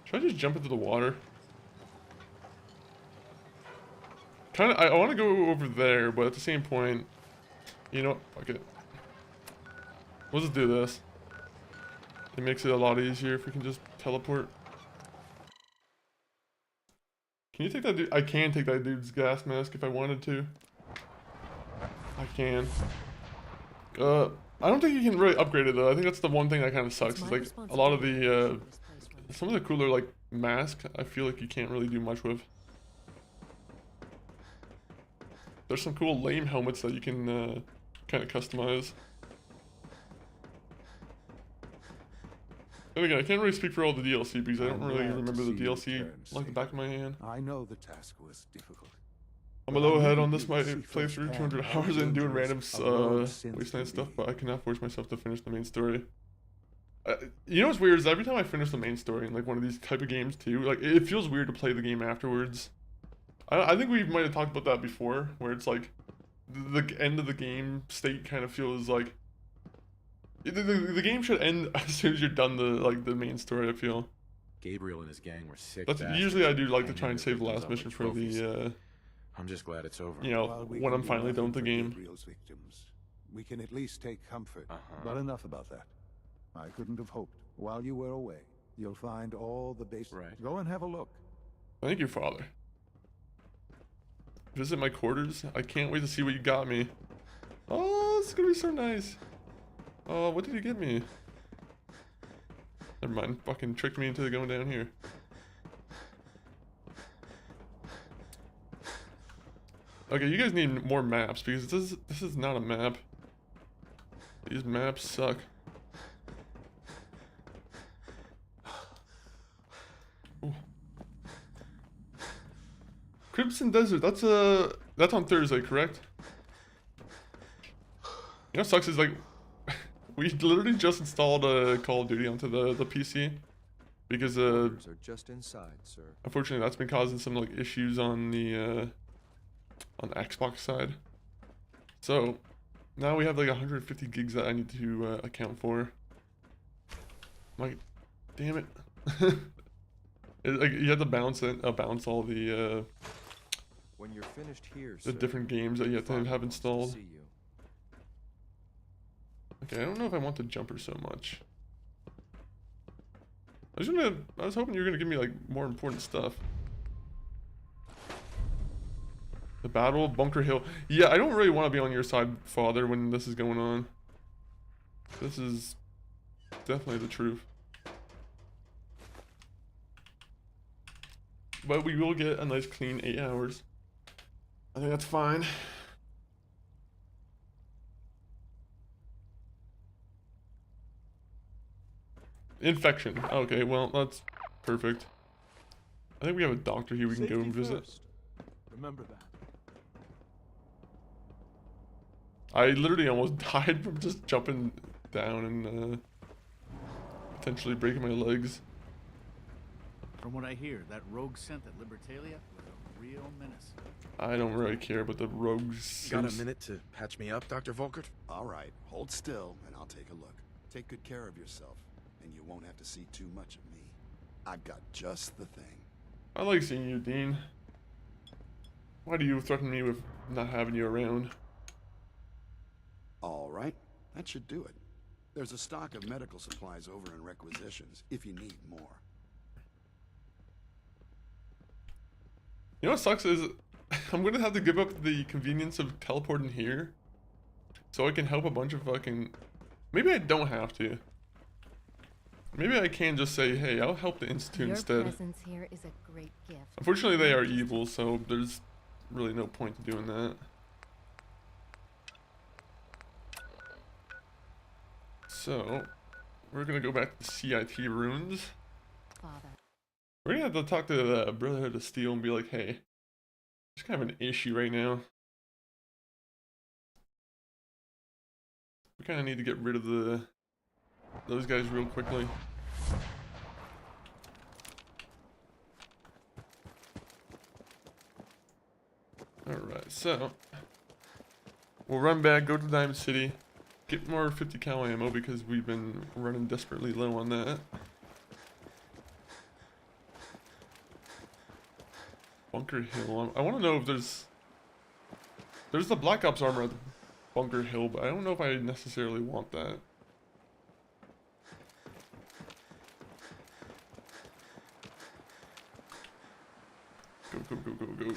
Should I just jump into the water? kind of, I want to go over there, but at the same point, you know, fuck it. We'll just do this. It makes it a lot easier if we can just teleport. Can you take that dude? I can take that dude's gas mask if I wanted to. I can. I don't think you can really upgrade it though. I think that's the one thing that kind of sucks. Is like a lot of the, some of the cooler like masks, I feel like you can't really do much with. There's some cool lame helmets that you can kind of customize. And again, I can't really speak for all the DLC because I don't really remember the DLC like the back of my hand. I know the task was difficult. I'm a little ahead on this my playthrough, 200 hours in doing random wasteland stuff, but I cannot force myself to finish the main story. You know what's weird is every time I finish the main story in like one of these type of games too, like it feels weird to play the game afterwards. I think we might have talked about that before, where it's like the end of the game state kind of feels like the game should end as soon as you're done the main story. I feel. Gabriel and his gang were sick. That's usually I do like to try and save the last mission for the. I'm just glad it's over. You know, when I'm finally done with the game. Gabriel's victims, we can at least take comfort. But enough about that. I couldn't have hoped. While you were away, you'll find all the base. Right. Go and have a look. Thank you, Father. Visit my quarters. I can't wait to see what you got me. Oh, it's gonna be so nice. Oh, what did you get me? Never mind. Fucking tricked me into going down here. Okay, you guys need more maps because this is not a map. These maps suck. Ooh. Crimson Desert. That's on Thursday, correct? You know what sucks is like we literally just installed Call of Duty onto the PC because Orders are just inside, sir. unfortunately that's been causing some like issues on the Xbox side. So now we have like 150 gigs that I need to account for. Like, damn it! Like you have to balance all the when you're finished here, the sir, different games that you have to have installed. see you. Okay, I don't know if I want the jumper so much. I was hoping you were gonna give me like more important stuff. The Battle of Bunker Hill. Yeah, I don't really want to be on your side, Father, when this is going on. This is definitely the truth. But we will get a nice clean 8 hours. I think that's fine. Infection. Okay, well, that's perfect. I think we have a doctor here we can go and visit. First. Remember that. I literally almost died from just jumping down and potentially breaking my legs. From what I hear, that rogue sent at Libertalia was a real menace. I don't really care about the rogues. Got a minute to patch me up, Dr. Volkert? All right, hold still, and I'll take a look. Take good care of yourself, and you won't have to see too much of me. I've got just the thing. I like seeing you, Dean. Why do you threaten me with not having you around? All right, that should do it. There's a stock of medical supplies over in requisitions, if you need more. You know what sucks is I'm gonna have to give up the convenience of teleporting here so I can help a bunch of fucking... Maybe I don't have to. Maybe I can just say, hey, I'll help the Institute Your instead. presence here is a great gift. Unfortunately, they are evil, so there's really no point to doing that. So, we're gonna go back to the CIT ruins. Father. We're gonna have to talk to the Brotherhood of Steel and be like, hey, there's kind of an issue right now. We kind of need to get rid of those guys real quickly. Alright, so we'll run back, go to Diamond City, get more 50 cal ammo because we've been running desperately low on that. Bunker Hill. I want to know if there's There's the Black Ops armor at the Bunker Hill, but I don't know if I necessarily want that. Go, go, go, go, go.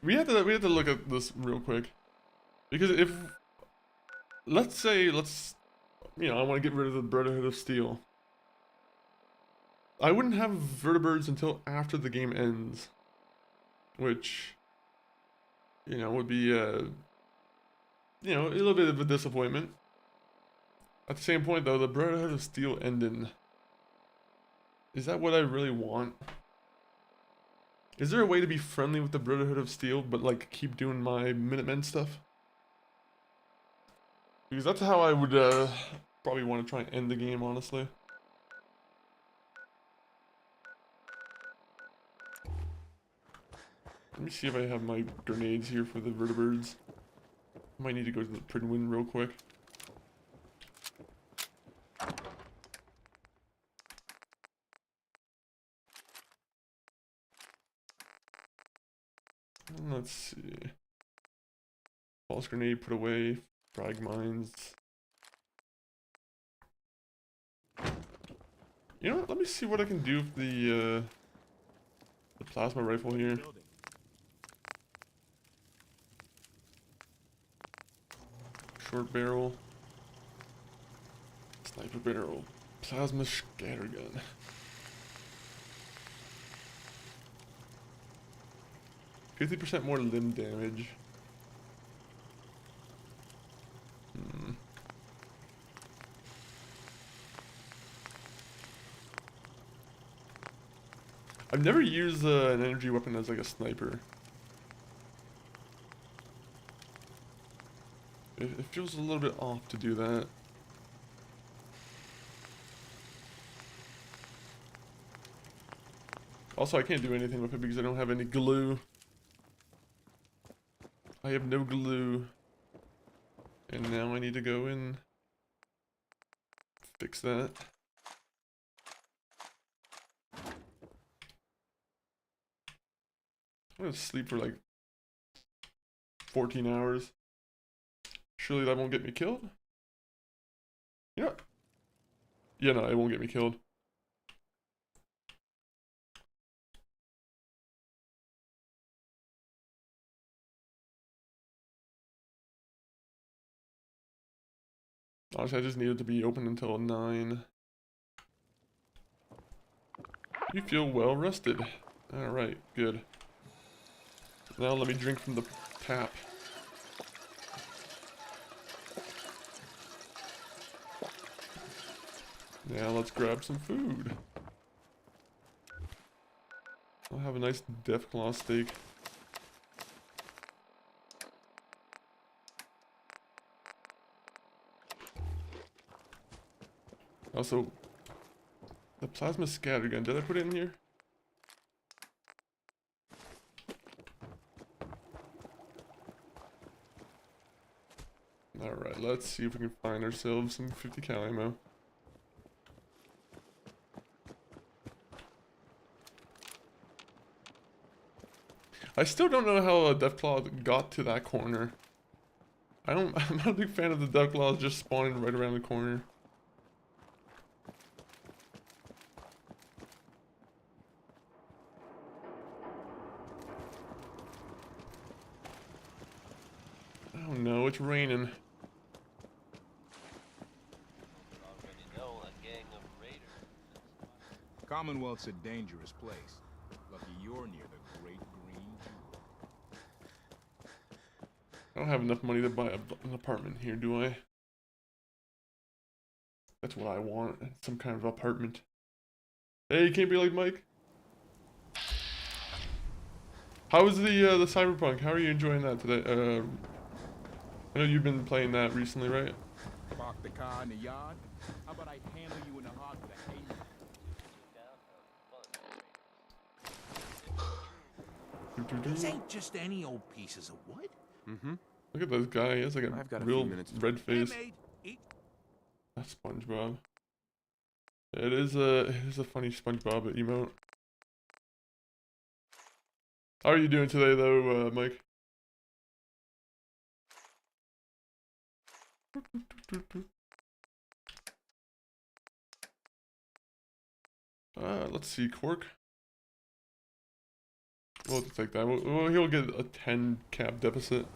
We have to look at this real quick. Because if let's say I want to get rid of the Brotherhood of Steel. I wouldn't have vertebrates until after the game ends. Which would be a little bit of a disappointment. At the same point though, the Brotherhood of Steel ending. Is that what I really want? Is there a way to be friendly with the Brotherhood of Steel, but like keep doing my Minutemen stuff? Because that's how I would probably want to try and end the game, honestly. Let me see if I have my grenades here for the vertebrates. I might need to go to the Pridwin real quick. Let's see. False grenade put away. Frag mines. You know what? Let me see what I can do with the plasma rifle here. Short barrel. Sniper barrel. Plasma scattergun. %50 more limb damage. I've never used an energy weapon as like a sniper. It feels a little bit off to do that. Also, I can't do anything with it because I don't have any glue. I have no glue. And now I need to go and fix that. I'm gonna sleep for like 14 hours. Surely that won't get me killed? Yeah. Yeah, no, it won't get me killed. Honestly, I just needed to be open until 9. You feel well rested. Alright, good. Now let me drink from the tap. Now let's grab some food. I'll have a nice Deathclaw steak. Also, the plasma scattergun, did I put it in here? Alright, let's see if we can find ourselves some 50 cal ammo. I still don't know how a Deathclaw got to that corner. I'm not a big fan of the Deathclaws just spawning right around the corner. Oh no, it's raining. Commonwealth's a dangerous place. Lucky you're near the Great Green Jewel. I don't have enough money to buy an apartment here, do I? That's what I want. Some kind of apartment. Hey, you can't be like Mike. How was the Cyberpunk? How are you enjoying that today? I know you've been playing that recently, right? Park the car in the yard. How about I handle you in the heart with a haymaker? These ain't just any old pieces of wood. Mm-hmm. Look at this guy. He has like I've got a a real few minutes to- red face. That's SpongeBob. It is a funny SpongeBob emote. How are you doing today, though, Mike? Let's see, Cork. We'll have to take that. He'll get a 10 cap deficit.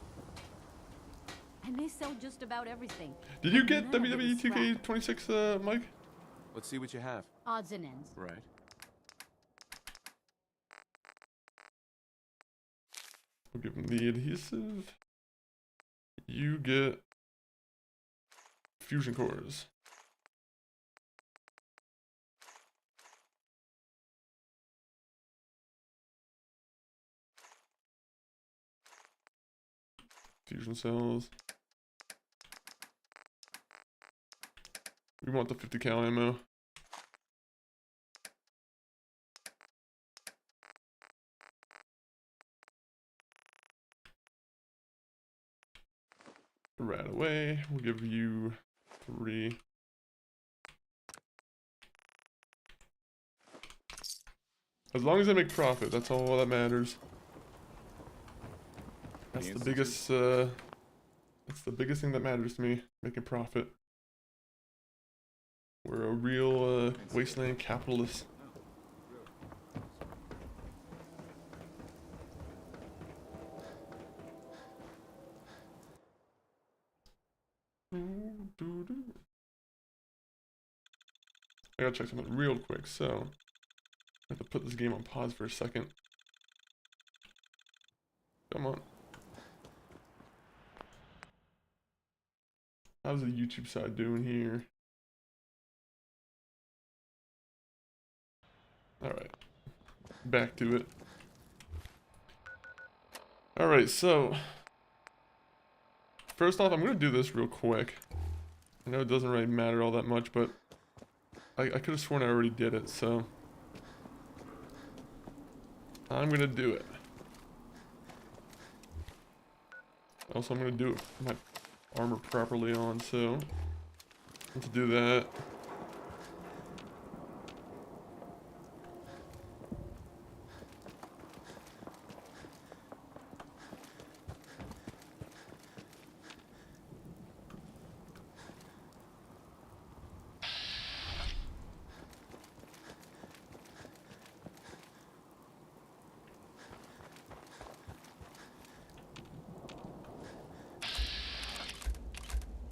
And they sell just about everything. Did you but get none of it WWE is scrap. 2K26, Mike? Let's see what you have. Odds and ends. Right. We'll give him the adhesive. You get fusion cores. Fusion cells. We want the 50 cal ammo. Right away, we'll give you 3. As long as I make profit, that's all that matters. That's the biggest thing that matters to me, making profit. We're a real wasteland capitalist. I gotta check something real quick, so I have to put this game on pause for a second. Come on. How's the YouTube side doing here? Alright. Back to it. Alright, so first off, I'm gonna do this real quick. I know it doesn't really matter all that much, but I could have sworn I already did it, so I'm gonna do it. Also, I'm gonna do it with my armor properly on, so let's do that.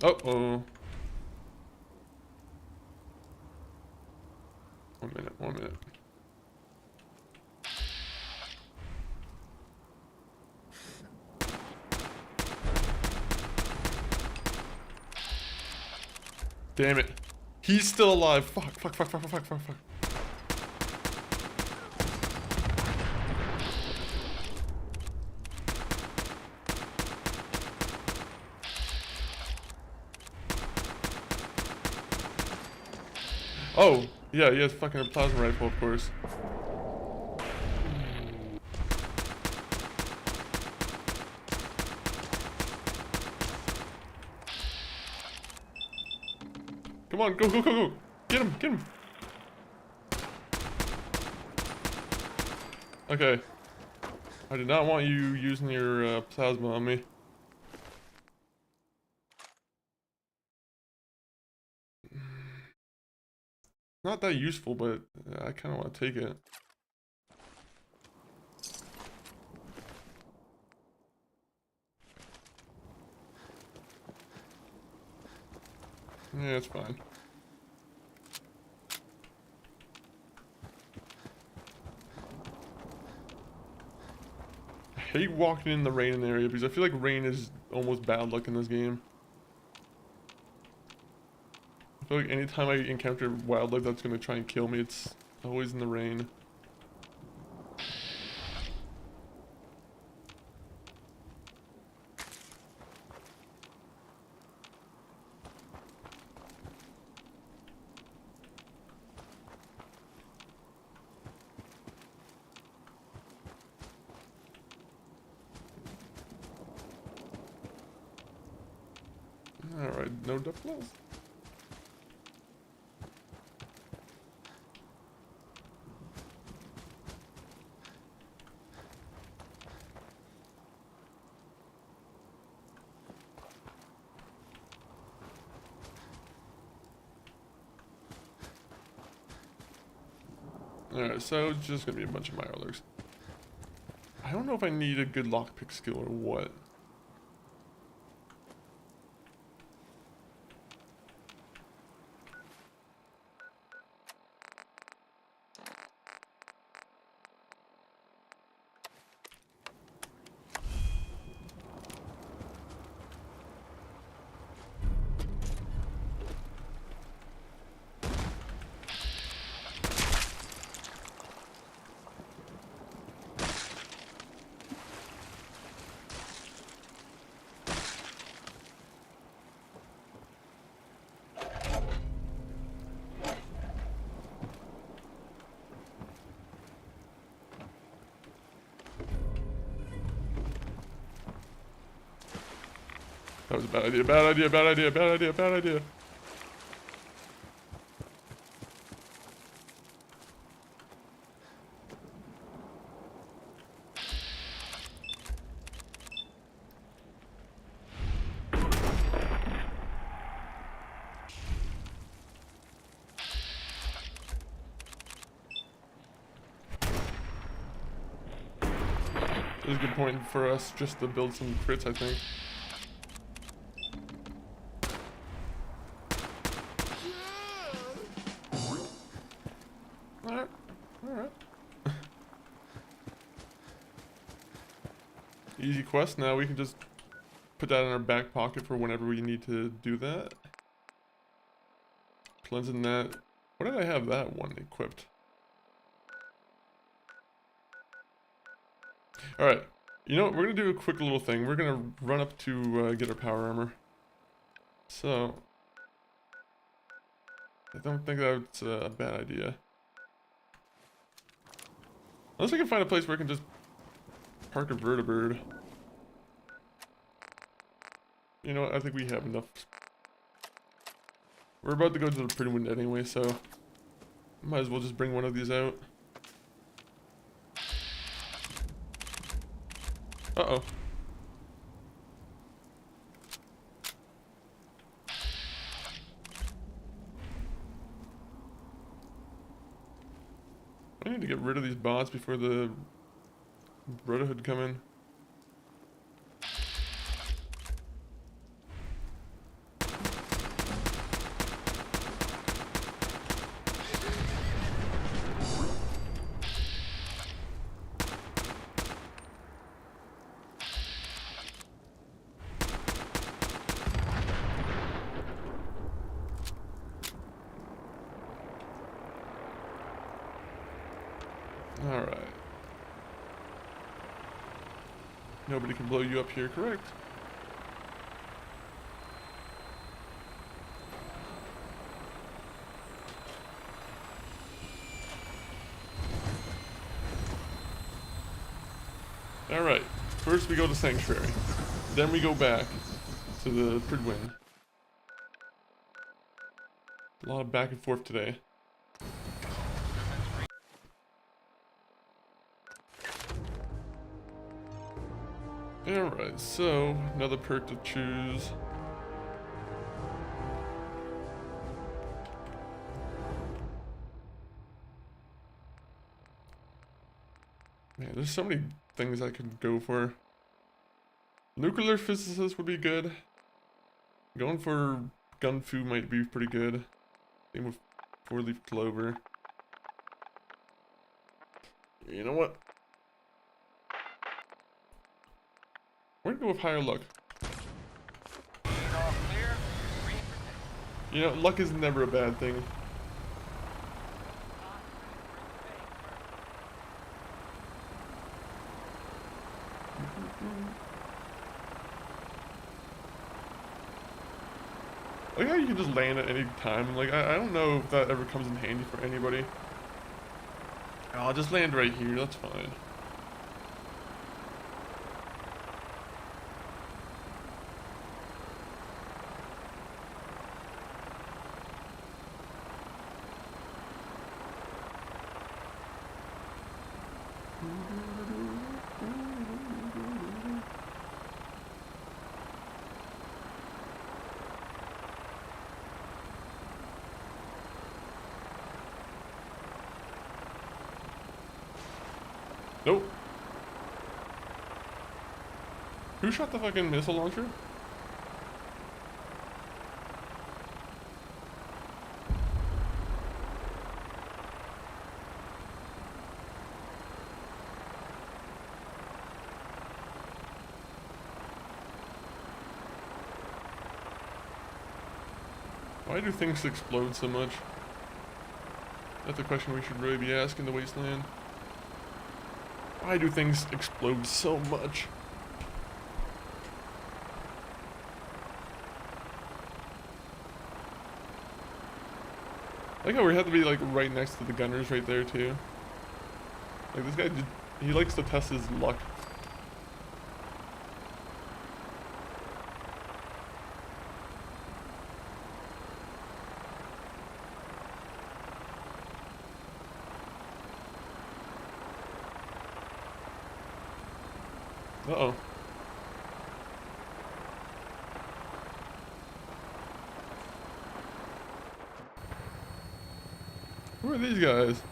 Uh-oh. 1 minute, 1 minute. Damn it. He's still alive. Fuck, fuck, fuck, fuck, fuck, fuck, fuck. Oh, yeah, he has fucking a plasma rifle, of course. Come on, go, go, go, go. Get him, get him. Okay. I did not want you using your plasma on me. Not that useful, but I kind of want to take it. Yeah, it's fine. I hate walking in the rain in the area because I feel like rain is almost bad luck in this game. I feel like anytime I encounter wildlife that's gonna try and kill me, it's always in the rain. Alright, no duck close. Alright, so it's just gonna be a bunch of mirelurks. I don't know if I need a good lockpick skill or what. That was a bad idea, bad idea, bad idea, bad idea, bad idea. This is a good point for us just to build some crits, I think. Alright, alright. Easy quest, now we can just put that in our back pocket for whenever we need to do that. Cleansing that. What did I have that one equipped? Alright, you know what, we're gonna do a quick little thing. We're gonna run up to get our power armor. So, I don't think that's a bad idea. Unless I can find a place where I can just park a vertibird. You know what, I think we have enough. We're about to go to the pretty wind anyway, so might as well just bring one of these out. Uh-oh. I need to get rid of these bots before the Brotherhood come in. Alright. Nobody can blow you up here, correct? Alright. First we go to Sanctuary. Then we go back to the Pridwin. A lot of back and forth today. Alright, so another perk to choose. Man, there's so many things I could go for. Nuclear physicist would be good. Going for gunfu might be pretty good. Same with 4-leaf clover. You know what? We're gonna go with higher luck. You know, luck is never a bad thing. Like how you can just land at any time. Like I don't know if that ever comes in handy for anybody. I'll just land right here, that's fine. Nope. Who shot the fucking missile launcher? Why do things explode so much? That's a question we should really be asking the Wasteland. Why do things explode so much? I like how we have to be like right next to the gunners right there too. Like this guy, he likes to test his luck. Uh-oh. Who are these guys? Is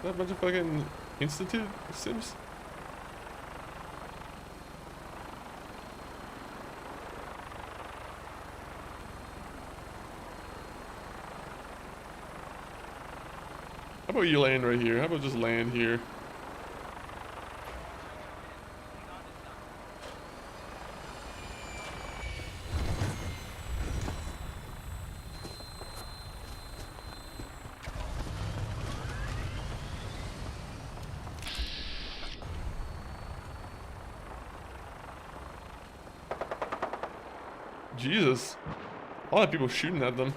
that a bunch of fucking Institute Sims? How about you land right here? How about just land here? Jesus. A lot of people shooting at them.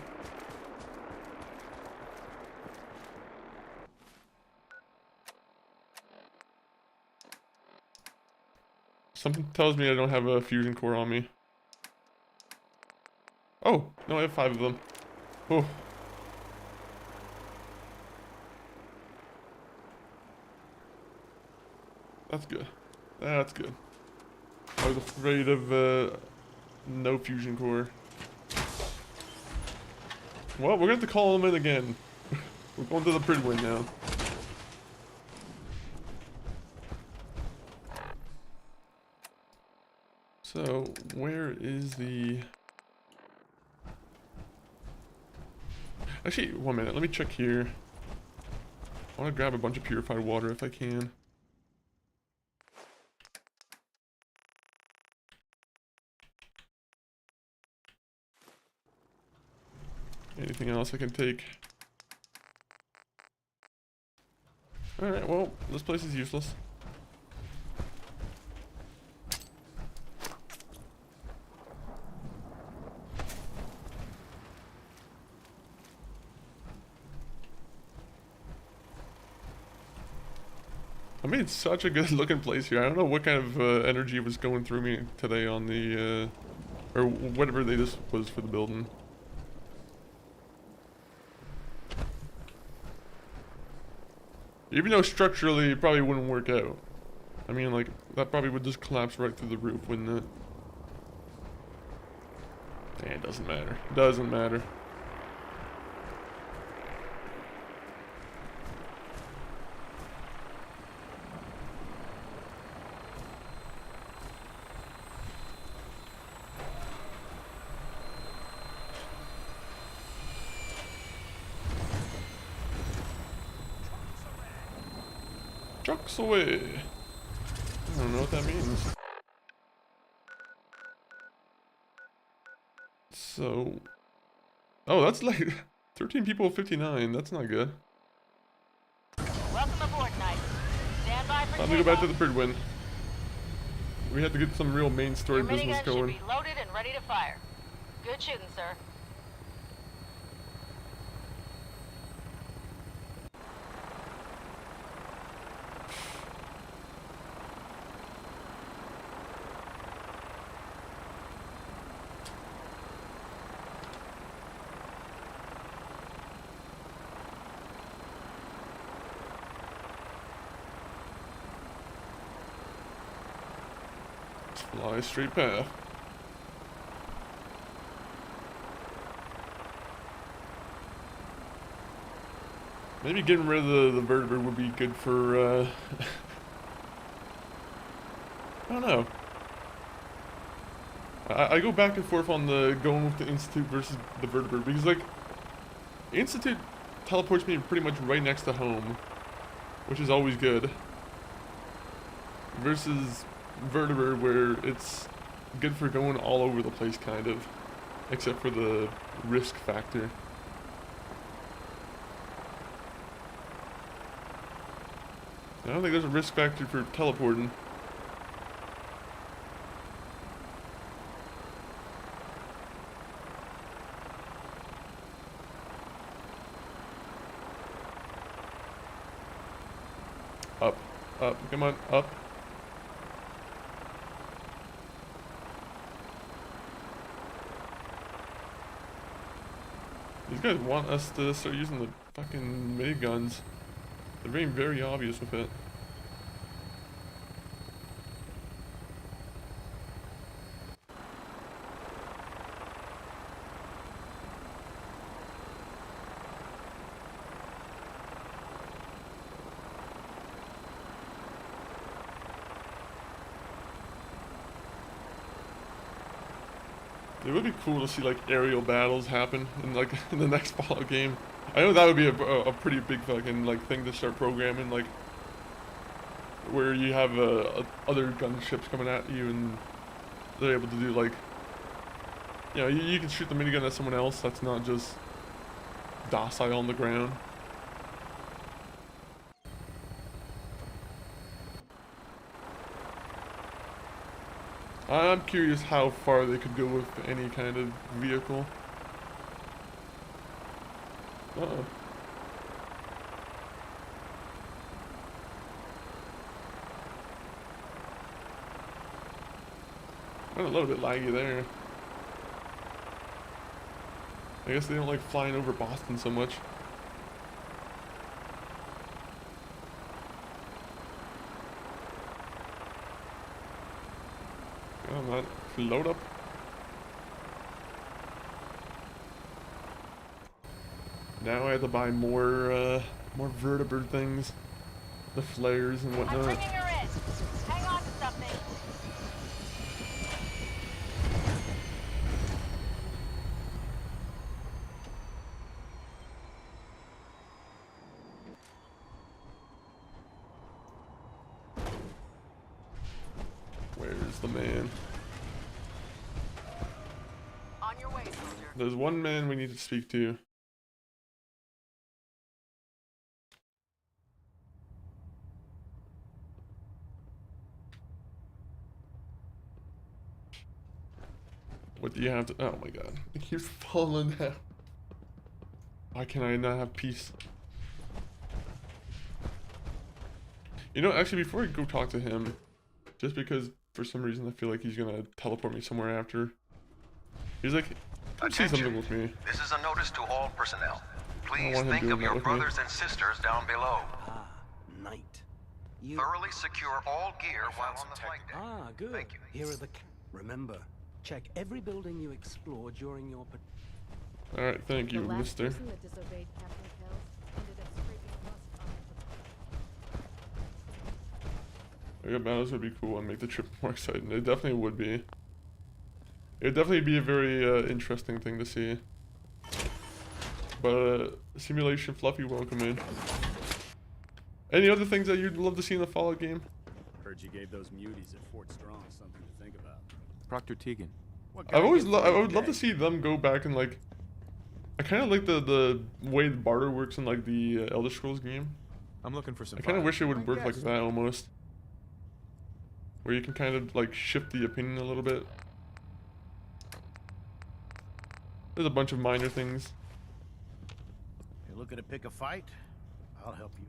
Something tells me I don't have a fusion core on me. Oh, no, I have 5 of them. Oh. That's good. That's good. I was afraid of no fusion core. Well, we're gonna have to call them in again. We're going to the Pridwin now. So, where is the... Actually, 1 minute, let me check here. I want to grab a bunch of purified water if I can. Anything else I can take? Alright, well, this place is useless. I made such a good looking place here. I don't know what kind of energy was going through me today on the, or whatever they just was for the building. Even though structurally it probably wouldn't work out. I mean, like, that probably would just collapse right through the roof, wouldn't it? Eh, it doesn't matter. Doesn't matter. Trucks away. I don't know what that means. So... Oh, that's like 13 people, 59. That's not good. Welcome aboard, Knight. Stand by for Time to go back to the Pridwin. We have to get some real main story Your business minigun going. should be loaded and ready to fire. Good shooting, sir. Fly straight path. Maybe getting rid of the vertebrate would be good for, I don't know. I go back and forth on the going with the Institute versus the vertebrate, because, like, Institute teleports me pretty much right next to home, which is always good. Versus vertebrate, where it's good for going all over the place, kind of. Except for the risk factor. I don't think there's a risk factor for teleporting. Up, up, come on, up. These guys want us to start using the fucking miniguns. They're being very obvious with it. It would be cool to see like aerial battles happen in like in the next Fallout game. I know that would be a pretty big fucking like thing to start programming, like where you have other gunships coming at you and they're able to do like, you know, you can shoot the minigun at someone else that's not just docile on the ground. I'm curious how far they could go with any kind of vehicle. Uh-oh. Went a little bit laggy there. I guess they don't like flying over Boston so much. Come on, float up. Now I have to buy more vertebrate things, the flares and whatnot. I'm bringing her in. Hang on to something. Where's the man? On your way, soldier. There's one man we need to speak to. What do you have to? Oh my god. It keeps falling down. Why can I not have peace? You know, actually, before I go talk to him, just because for some reason I feel like he's gonna teleport me somewhere after. He's like, come see something with me. This is a notice to all personnel. Please want him think doing of that your with me. brothers and sisters down below. Ah, Knight. You... Thoroughly secure all gear while on the flight deck. Ah, good. Thank you. Here are the... Remember, check every building you explore during your... Alright, thank you, The last mister. person that disobeyed Captain Kells ended up scraping rust off Mega battles would be cool and make the trip more exciting. It definitely would be. It would definitely be a very interesting thing to see. But simulation fluffy, welcome in. Any other things that you'd love to see in the Fallout game? Heard you gave those muties at Fort Strong something to think about. Proctor Tegan. I would love to see them go back and like. I kind of like the way the barter works in like the Elder Scrolls game. I'm looking for some. I kind of wish it would work like that almost. Where you can kind of like shift the opinion a little bit. There's a bunch of minor things. You're looking to pick a fight? I'll help you.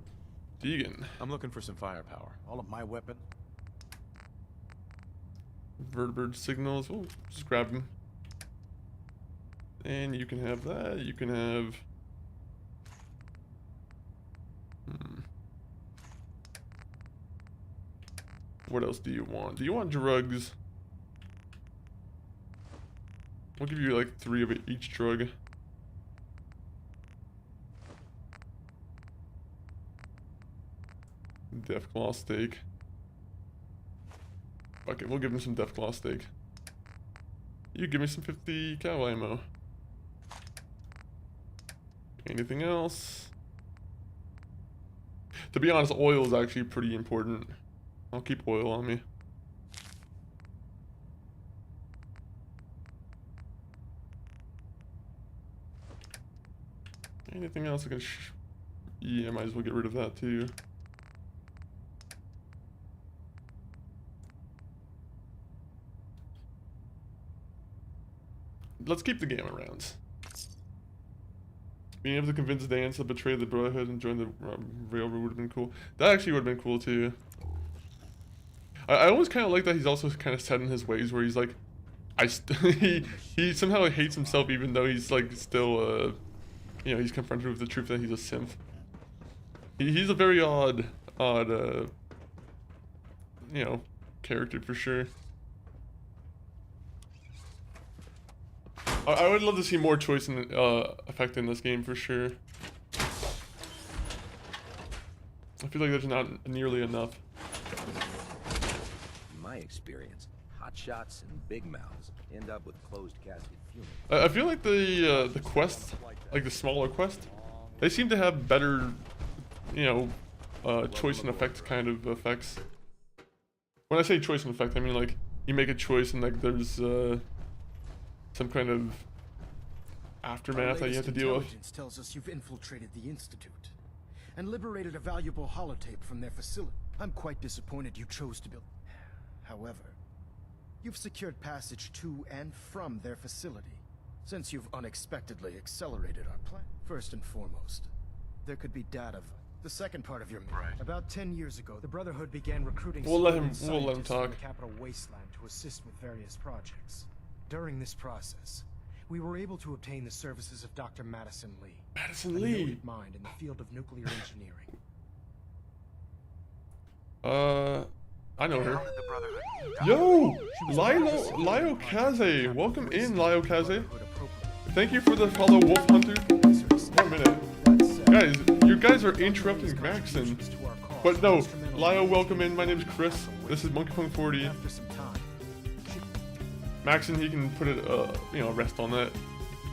Deegan. I'm looking for some firepower. All of my weapon. Vertebrate signals. Oh, just grab them. And you can have that. You can have. What else do you want? Do you want drugs? We'll give you like 3 of each drug. Deathclaw steak. Okay, we'll give him some Deathclaw steak. You give me some 50 cal ammo. Anything else? To be honest, oil is actually pretty important. I'll keep oil on me. Anything else I can yeah, might as well get rid of that too. Let's keep the gamma rounds. Being able to convince Dan to betray the Brotherhood and join the Railroad would have been cool. That actually would have been cool too. I always kind of like that he's also kind of set in his ways where he's like, he somehow hates himself even though he's like still, you know, he's confronted with the truth that he's a synth. He's a very odd, you know, character for sure. I would love to see more choice and effect in this game for sure. I feel like there's not nearly enough. In my experience, hot shots and big mouths end up with closed casket fumes. I feel like the quests, like the smaller quests, they seem to have better, you know, choice and effect kind of effects. When I say choice and effect, I mean like you make a choice and like there's some kind of aftermath that you have to deal with. Intelligence tells us you've infiltrated the Institute and liberated a valuable holotape from their facility. I'm quite disappointed you chose to build. However, you've secured passage to and from their facility, since you've unexpectedly accelerated our plan. First and foremost, there could be data. The second part of your mission. Right. About 10 years ago, the Brotherhood began recruiting We'll let him scientists talk. from the capital wasteland to assist with various projects. During this process, we were able to obtain the services of Dr. Madison Lee. Madison a Lee. noted mind in the field of nuclear engineering. I know her. Yo, Lio Kaze, welcome in, Lio Kaze. Thank you for the follow, Wolf Hunter. 1 minute, guys. You guys are interrupting Maxon. But no, Lio, welcome in. My name's Chris. This is Monkey Kong 40. Maxon, he can put it, you know, rest on that.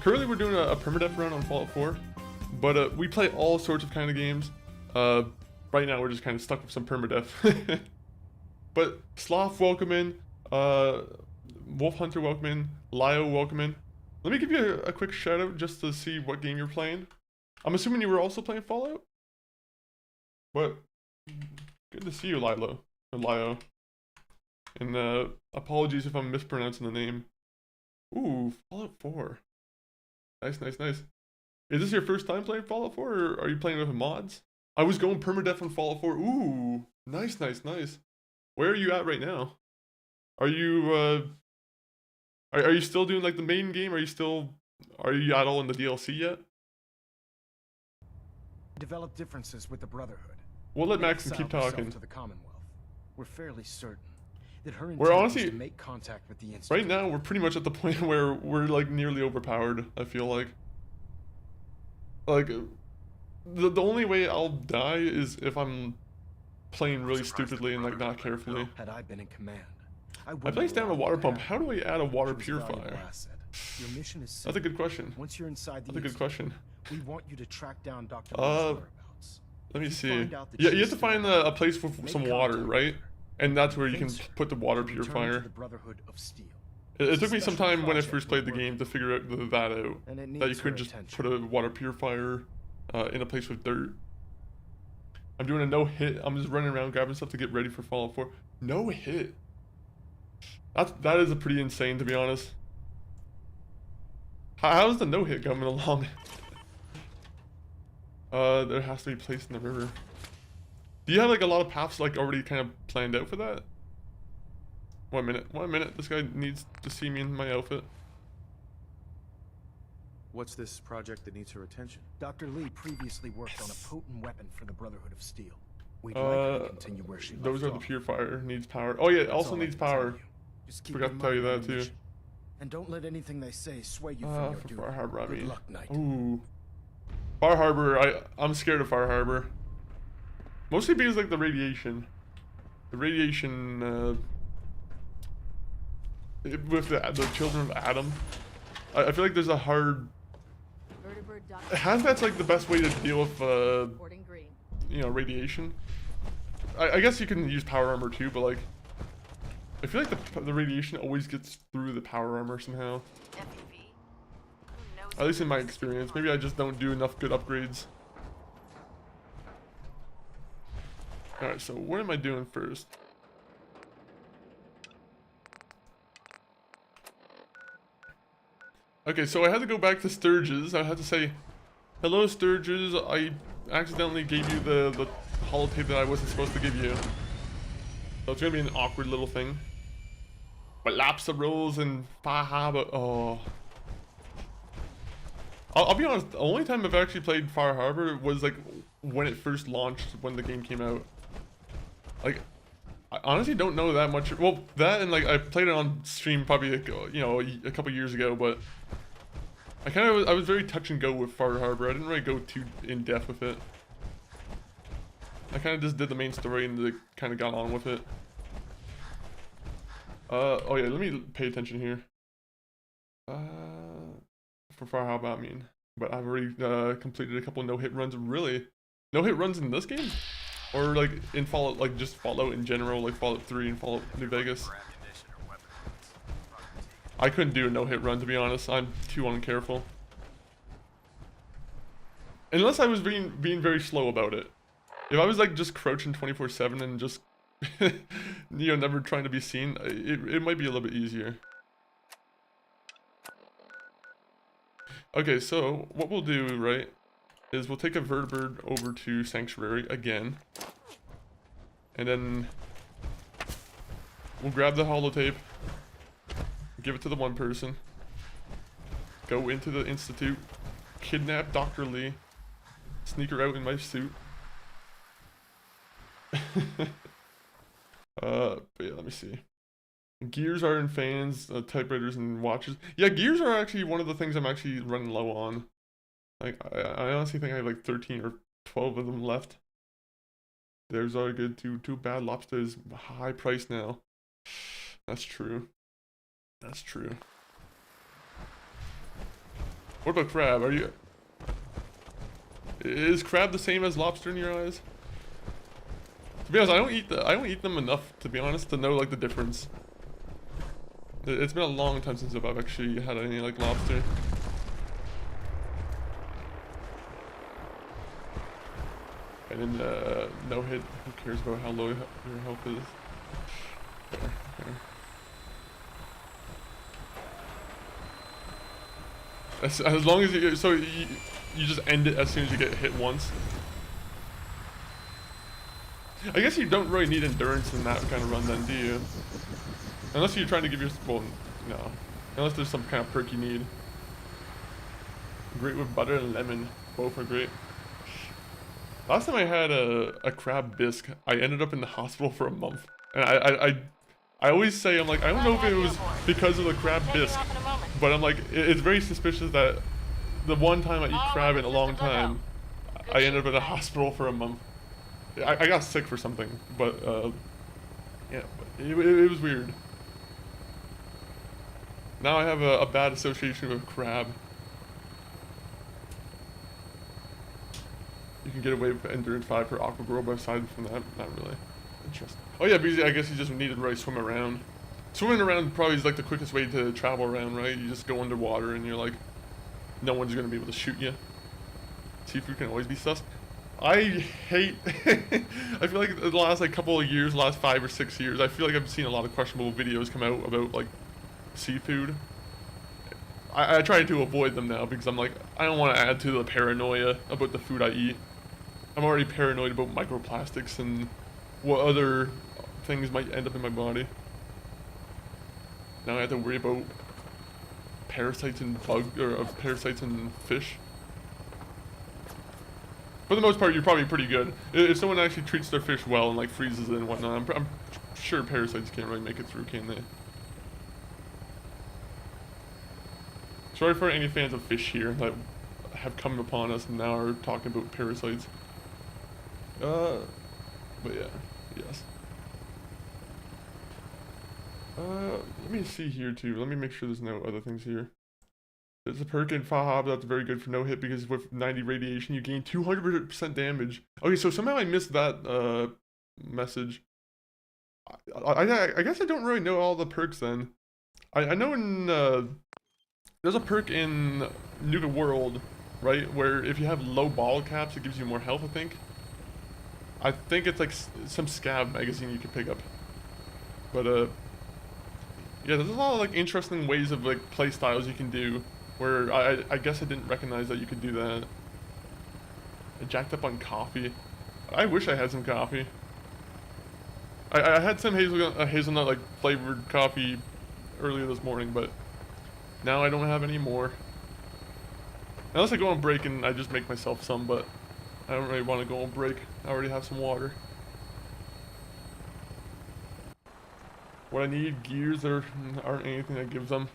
Currently, we're doing a permadeath run on Fallout 4, but we play all sorts of kind of games. Right now, we're just kind of stuck with some permadeath. But Sloth, welcome in. Wolf Hunter, welcome in. Lio, welcome in. Let me give you a quick shout out just to see what game you're playing. I'm assuming you were also playing Fallout. But good to see you, Lilo or Lio. And apologies if I'm mispronouncing the name. Ooh, Fallout 4. Nice, nice, nice. Is this your first time playing Fallout 4, or are you playing with mods? I was going permadeath on Fallout 4. Ooh, nice, nice, nice. Where are you at right now? Are you are you still doing like the main game? Are you at all in the DLC yet? Develop differences with the Brotherhood. We'll let Maxon keep talking. To the Commonwealth. We're fairly certain that her We're honestly to make contact with the Institute. Right now we're pretty much at the point where we're like nearly overpowered, I feel like. Like the only way I'll die is if I'm playing really stupidly and like not carefully. Had I been in command, I placed down a water pump. How do I add a water purifier? Your mission is That's a good question. Once you're inside the That's a good question. We want you to track down Dr. whereabouts. Let me see. Yeah, you have to find a place for some water, right? And that's where you can put the water purifier. It took me some time when I first played the game to figure out that out. That you couldn't just put a water purifier in a place with dirt. I'm doing a no-hit. I'm just running around grabbing stuff to get ready for Fallout 4. No-hit. That is a pretty insane, to be honest. How's the no-hit coming along? There has to be a place in the river. Do you have like a lot of paths like already kind of planned out for that? 1 minute. 1 minute. This guy needs to see me in my outfit. What's this project that needs her attention? Dr. Lee previously worked on a potent weapon for the Brotherhood of Steel. We'd like her to continue where she those are the purifier. Needs power. Oh yeah, it also needs power. Forgot to tell you that too. And don't let anything they say sway you from your duty. Far Harbor, I mean. Good luck, Knight. Ooh. Far Harbor, I'm scared of Far Harbor. Mostly because like the radiation. With the children of Adam. I feel like there's a hard... Hazmat's like the best way to deal with, you know, radiation. I guess you can use power armor too, but like... I feel like the radiation always gets through the power armor somehow. At least in my experience. Maybe I just don't do enough good upgrades. Alright, so what am I doing first? Okay, so I had to go back to Sturges. I had to say, hello Sturges, I accidentally gave you the holotape that I wasn't supposed to give you. So it's gonna be an awkward little thing. But Lapsa Rose and Fahaba, oh. I'll be honest, the only time I've actually played Far Harbor was like when it first launched, when the game came out. Like, I honestly don't know that much. Well, that and like I played it on stream probably like, you know, a couple years ago, but I was very touch and go with Far Harbor. I didn't really go too in depth with it. I kind of just did the main story and kind of got on with it. Oh yeah, let me pay attention here. For Far Harbor, I mean, but I've already completed a couple no-hit runs. Really, no-hit runs in this game, or like in Fallout, like just Fallout in general, like Fallout 3 and Fallout New Vegas. I couldn't do a no-hit run, to be honest. I'm too uncareful. Unless I was being very slow about it. If I was like just crouching 24/7 and just you know, never trying to be seen, it might be a little bit easier. Okay, so what we'll do, right, is we'll take a vertibird over to Sanctuary again. And then we'll grab the holotape, give it to the one person, go into the Institute, kidnap Dr. Lee, sneak her out in my suit. But yeah, let me see. Gears are in fans, typewriters and watches. Yeah, gears are actually one of the things I'm actually running low on. Like, I honestly think I have like 13 or 12 of them left. Theirs are good too. Too bad lobster is high price now. That's true. That's true. What about crab? Is crab the same as lobster in your eyes? To be honest, I don't eat them enough, to be honest, to know like the difference. It's been a long time since I've actually had any like lobster. And then no hit. Who cares about how low your health is? There, there. As long as you just end it as soon as you get hit once. I guess you don't really need endurance in that kind of run then, do you? Unless you're trying to give yourself, well, no. Unless there's some kind of perk you need. Great with butter and lemon. Both are great. Last time I had a crab bisque, I ended up in the hospital for a month. And I always say, I'm like, I don't know if it was because of the crab bisque, but I'm like, it's very suspicious that the one time I eat crab in a long time, I ended up in a hospital for a month. I got sick for something, but yeah, it was weird. Now I have a bad association with crab. You can get away with Endurance 5 for Aqua Girl, but aside from that, not really. Interesting. Oh yeah, because I guess you just need to really swim around. Swimming around probably is like the quickest way to travel around, right? You just go underwater and you're like, no one's gonna be able to shoot you. Seafood can always be sus. I hate, I feel like the last like couple of years, last 5 or 6 years, I feel like I've seen a lot of questionable videos come out about like seafood. I try to avoid them now because I'm like, I don't want to add to the paranoia about the food I eat. I'm already paranoid about microplastics and what other things might end up in my body. Now I have to worry about parasites and parasites and fish. For the most part, you're probably pretty good. If someone actually treats their fish well and like freezes it and whatnot, I'm sure parasites can't really make it through, can they? Sorry for any fans of fish here that have come upon us and now are talking about parasites. But yeah, yes. Let me see here too. Let me make sure there's no other things here. There's a perk in Fahab that's very good for no hit because with 90 radiation you gain 200% damage. Okay, so somehow I missed that message. I guess I don't really know all the perks then. I know in there's a perk in Nuka World, right, where if you have low ball caps it gives you more health, I think. I think it's like some scab magazine you can pick up. But yeah, there's a lot of like interesting ways of like play styles you can do where I guess I didn't recognize that you could do that. I jacked up on coffee. I wish I had some coffee. I had some hazelnut like flavored coffee earlier this morning, but now I don't have any more. Unless I go on break and I just make myself some, but I don't really want to go on break. I already have some water. What I need, gears there aren't anything that gives them.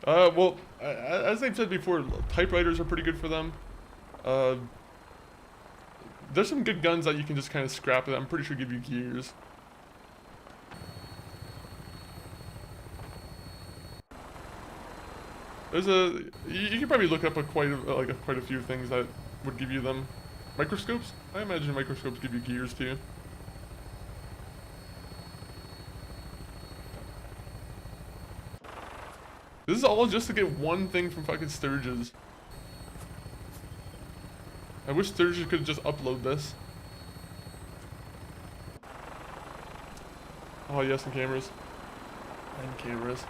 Well, as I've said before, typewriters are pretty good for them. There's some good guns that you can just kind of scrap that I'm pretty sure give you gears. There's you can probably look up quite a few things that would give you them. Microscopes? I imagine microscopes give you gears too. This is all just to get one thing from fucking Sturges. I wish Sturges could just upload this. Oh yes, and cameras. And cameras.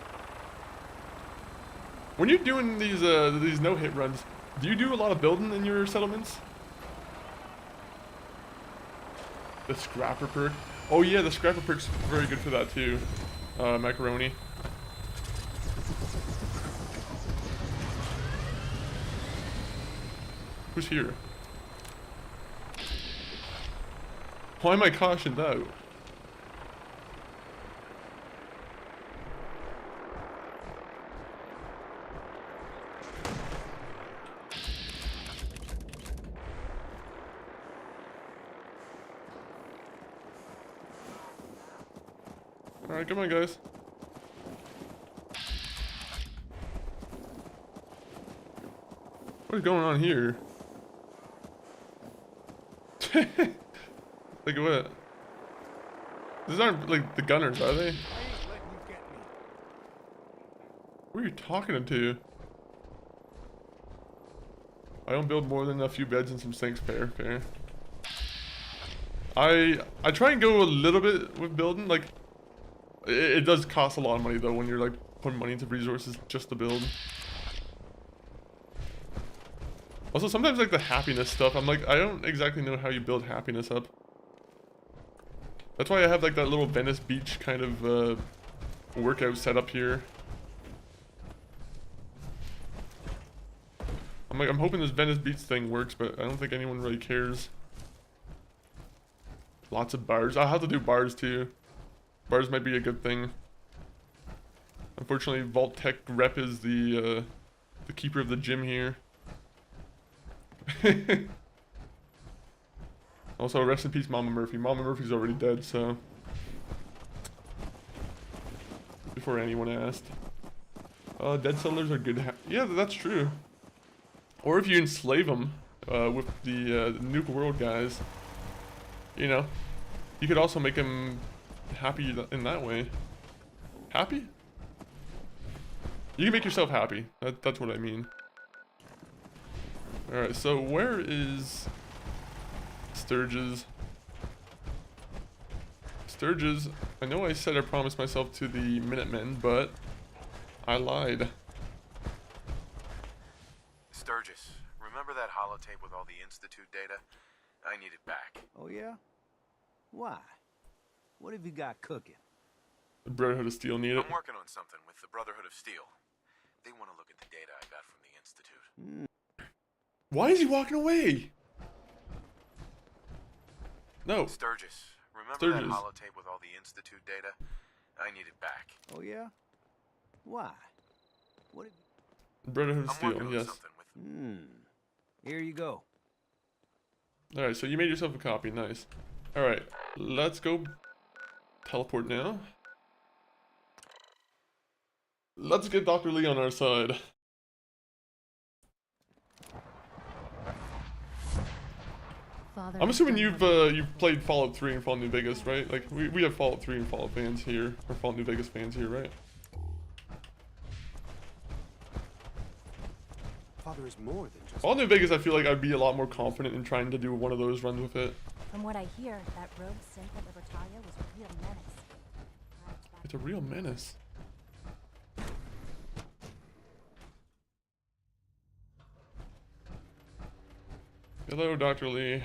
When you're doing these no-hit runs, do you do a lot of building in your settlements? The scrapper perk. Oh yeah, the scrapper perk's very good for that too. Macaroni. Who's here? Why am I cautioned out? Alright, come on guys. What is going on here? Like what? These aren't like the gunners, are they? Who are you talking to? I don't build more than a few beds and some sinks. Fair. I try and go a little bit with building. Like it does cost a lot of money though when you're like putting money into resources just to build. Also, sometimes like the happiness stuff, I'm like, I don't exactly know how you build happiness up. That's why I have like that little Venice Beach kind of workout set up here. I'm hoping this Venice Beach thing works, but I don't think anyone really cares. Lots of bars. I'll have to do bars too. Bars might be a good thing. Unfortunately, Vault Tech Rep is the keeper of the gym here. Also, rest in peace, Mama Murphy. Mama Murphy's already dead, so before anyone asked. Dead settlers are good. Yeah, that's true. Or if you enslave them with the Nuke World guys, you know, you could also make them happy in that way. Happy? You can make yourself happy. That's what I mean. Alright, so where is Sturges? Sturges, I know I said I promised myself to the Minutemen, but I lied. Sturgis, remember that holotape with all the Institute data? I need it back. Oh yeah? Why? What have you got cooking? The Brotherhood of Steel need it. I'm working on something with the Brotherhood of Steel. They want to look at the data I got from the Institute. Why is he walking away? No. Sturgis, remember Sturgis. that holotape with all the Institute data? I need it back. Oh yeah? Why? What have you... Brotherhood of I'm Steel, working on yes. something with... Here you go. Alright, so you made yourself a copy, nice. Alright, let's go teleport now. Let's get Dr. Lee on our side. Father, I'm assuming you've played Fallout 3 and Fallout New Vegas, right? Like we have Fallout 3 and Fallout fans here, or Fallout New Vegas fans here, right? Father is more than just... Fallout New Vegas, I feel like I'd be a lot more confident in trying to do one of those runs with it. From what I hear, that rogue synth at Libertalia was a real menace. It's a real menace. Hello, Dr. Lee.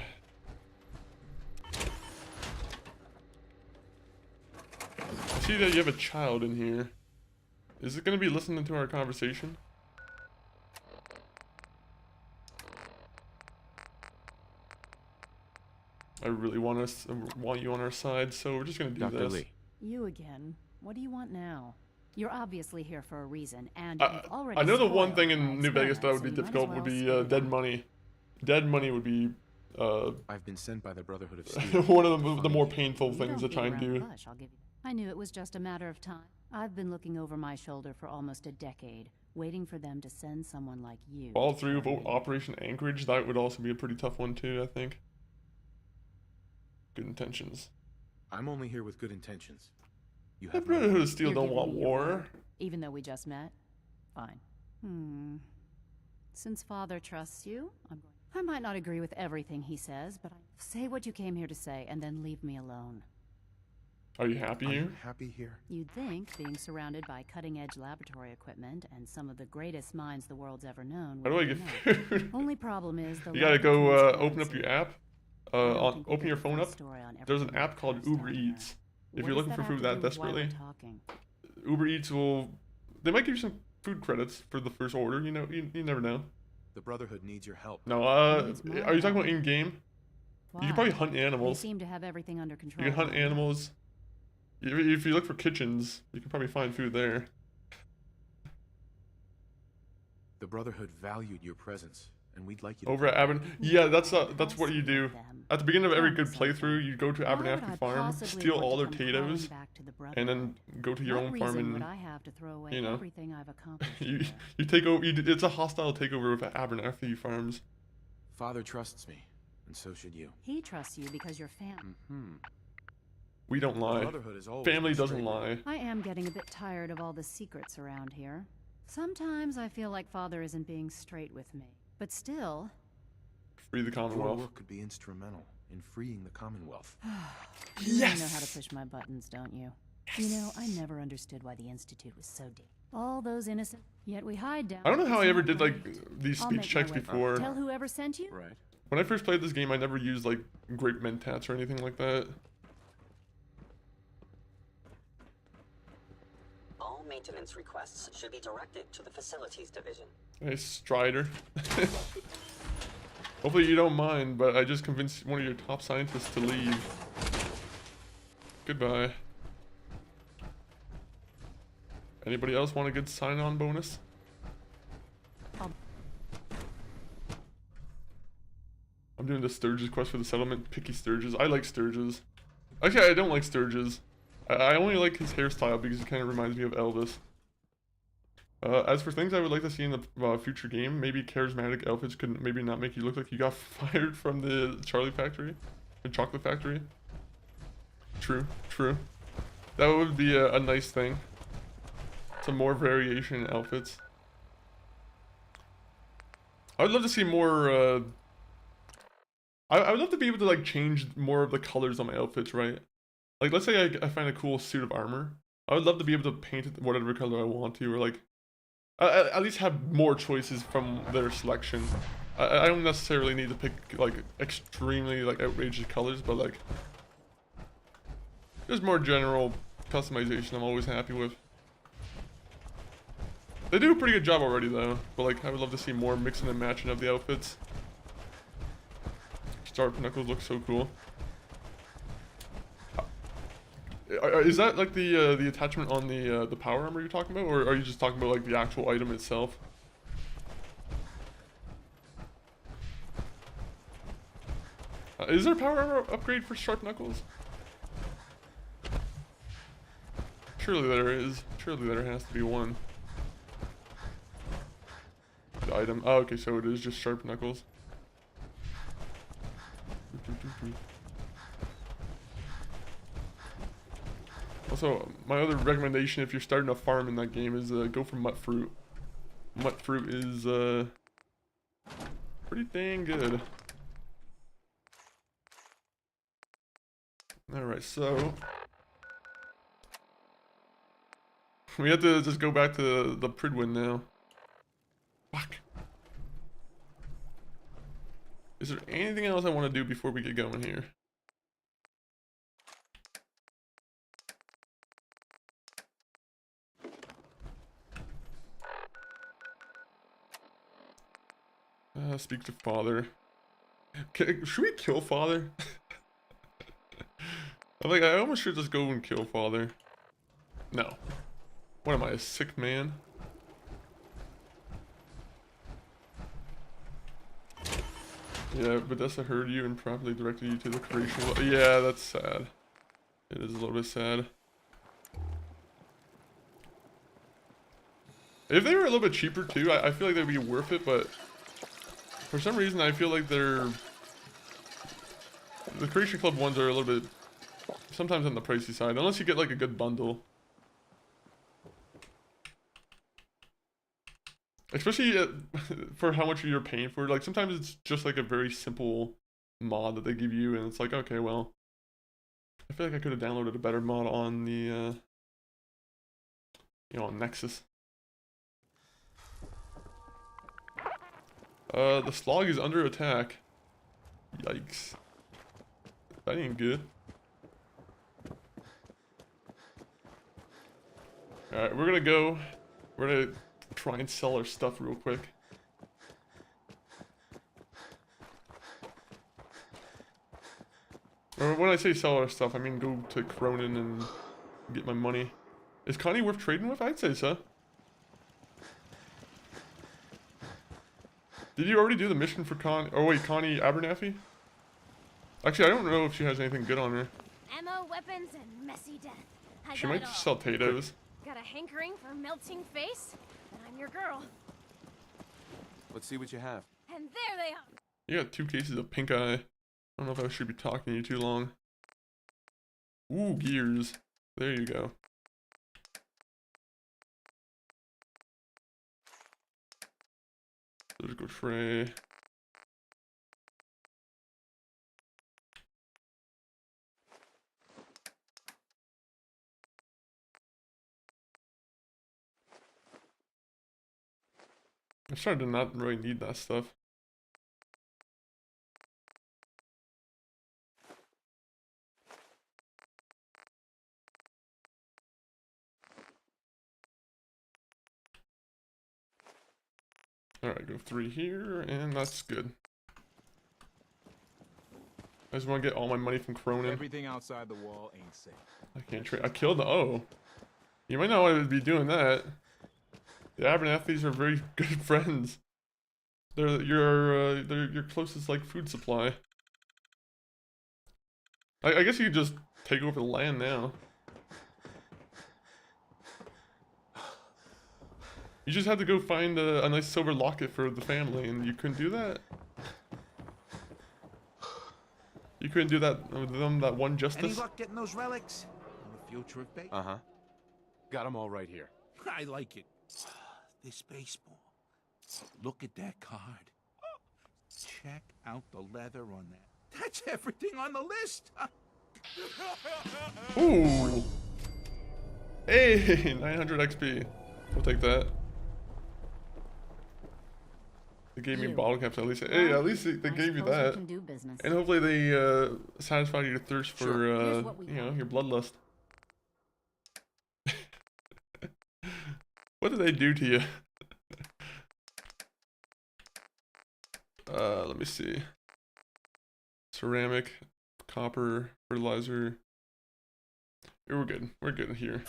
I see that you have a child in here. Is it going to be listening to our conversation? I really want you on our side, so we're just going to do Dr. this. Lee. You again. What do you want now? You're obviously here for a reason, and I you've already know the one spoiled thing my in New Vegas that would be experiment, difficult so you might as would well be speed it dead up. money. Dead money would be I've been sent by the Brotherhood of Steel. one of the more painful You things don't to try and beat around the do. bush, I'll give you that. I knew it was just a matter of time. I've been looking over my shoulder for almost a decade, waiting for them to send someone like you. All three of Operation Anchorage, that would also be a pretty tough one too, I think. Good intentions. I'm only here with good intentions. You The have my Brotherhood word. of Steel You're don't giving want me your war. word, even though we just met? Fine. Since Father trusts you, I might not agree with everything he says, but say what you came here to say and then leave me alone. Are you happy Are here? you happy here? You'd think being surrounded by cutting-edge laboratory equipment and some of the greatest minds the world's ever known How do I would get be enough. food? Only problem is the You gotta lack of go open up transparency. your app. I don't think we Open your get the phone full up. story on There's an everything app that called goes Uber down Eats. If What you're does looking for that have food to that do with why we're desperately, talking? Uber Eats will. They might give you some food credits for the first order. You know, you never know. The Brotherhood needs your help. No, Needs my are you talking help? about in-game? You Why? can probably hunt You animals. seem to have everything under control. You can hunt animals. If you look for kitchens, you can probably find food there. The Brotherhood valued your presence, and we'd like you Over at come back. Yeah, that's what you do. At the beginning of every good playthrough, you go to Why would Abernathy I Farm, possibly steal want all to their come crawling potatoes, back to the and then go to your What own farm reason would and I have to throw away you know, everything I've accomplished you here? you take over. It's a hostile takeover of Abernathy Farms. Father trusts me, and so should you. He trusts you because you're family. We don't lie. Brotherhood is always Family been doesn't straight. lie. I am getting a bit tired of all the secrets around here. Sometimes I feel like Father isn't being straight with me. But still... Free the Your Commonwealth. work could be instrumental in freeing the Commonwealth. You really know how to push my buttons, don't you? You know, I never understood why the Institute was so deep. All those innocent... Yet we hide down... I don't know how I Isn't ever that did like right? these I'll speech make my checks way. before. Tell whoever sent you? Right. When I first played this game, I never used like grape mentats or anything like that. All maintenance requests should be directed to the Facilities Division. Nice Strider. Hopefully you don't mind, but I just convinced one of your top scientists to leave. Goodbye. Anybody else want a good sign-on bonus? I'm doing the Sturges quest for the settlement. Picky Sturges. I like Sturges. Actually, I don't like Sturges. I only like his hairstyle because it kind of reminds me of Elvis. As for things I would like to see in the future game, maybe charismatic outfits could maybe not make you look like you got fired from the Charlie factory, the chocolate factory. True, true. That would be a nice thing. Some more variation in outfits. I would love to see more, I would love to be able to like change more of the colors on my outfits, right? Like let's say I find a cool suit of armor. I would love to be able to paint it whatever color I want to, or like at least have more choices from their selection. I don't necessarily need to pick like extremely like outrageous colors, but like just more general customization I'm always happy with. They do a pretty good job already though, but like I would love to see more mixing and matching of the outfits. Star Pinnacles look so cool. Is that like the attachment on the power armor you're talking about, or are you just talking about like the actual item itself? Is there a power upgrade for sharp knuckles? Surely there is. Surely there has to be one. The item. Oh, okay, so it is just sharp knuckles. Also, my other recommendation if you're starting a farm in that game is go for mutt fruit. Mutt fruit is pretty dang good. Alright, so we have to just go back to the Pridwin now. Fuck. Is there anything else I want to do before we get going here? Speak to father. Should we kill father? I almost should just go and kill father. No. What am I, a sick man? Yeah, Bethesda heard you and properly directed you to the creation. Yeah, that's sad. It is a little bit sad. If they were a little bit cheaper too, I feel like they'd be worth it, but for some reason I feel like the Creation Club ones are a little bit sometimes on the pricey side, unless you get like a good bundle. Especially for how much you're paying for. Like sometimes it's just like a very simple mod that they give you, and it's like, okay, well, I feel like I could have downloaded a better mod on the, you know, on Nexus. The slog is under attack. Yikes. That ain't good. Alright, we're gonna try and sell our stuff real quick. Or when I say sell our stuff, I mean go to Cronin and get my money. Is Connie worth trading with? I'd say so. Did you already do the mission for Connie Abernathy? Actually, I don't know if she has anything good on her. Ammo, weapons, and messy death. She might just sell potatoes. Got a hankering for melting face? And I'm your girl. Let's see what you have. And there they are. You got 2 cases of pink eye. I don't know if I should be talking to you too long. Ooh, gears. There you go. Surgical tray. I'm starting to not really need that stuff. Alright, go 3 here, and that's good. I just want to get all my money from Cronin. Everything outside the wall ain't safe. I can't trade. I killed the O. You might not want to be doing that. The Abernathys are very good friends. They're your closest like food supply. I guess you could just take over the land now. You just had to go find a nice silver locket for the family, and you couldn't do that? You couldn't do that with them, that one justice? Any luck getting those relics? On a field trip, babe? Uh-huh. Got them all right here. I like it. This baseball. Look at that card. Check out the leather on that. That's everything on the list. Ooh. Hey, 900 XP. We'll take that. They gave me bottle caps at least. Hey, at least they gave you that. And hopefully they satisfy your thirst for, you know, your bloodlust. What did they do to you? Let me see. Ceramic, copper, fertilizer. Yeah, we're good. We're good here.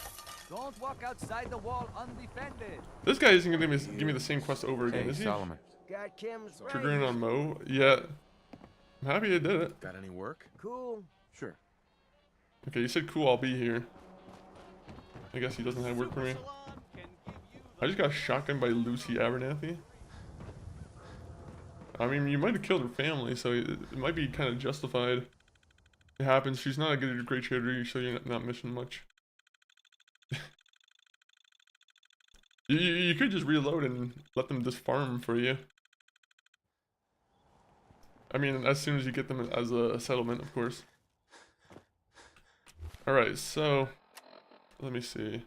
Don't walk outside the wall undefended. This guy isn't gonna give me the same quest over again, Hey, is he? Solomon. Got Kim's Triggering on Mo? Yeah. I'm happy I did it. Got any work? Cool. Sure. Okay, you said cool, I'll be here. I guess he doesn't have work for me. I just got shotgunned by Lucy Abernathy. I mean, you might have killed her family, so it might be kind of justified. It happens. She's not a great trader, so you're not missing much. you could just reload and let them just farm for you. I mean, as soon as you get them as a settlement, of course. Alright, so let me see.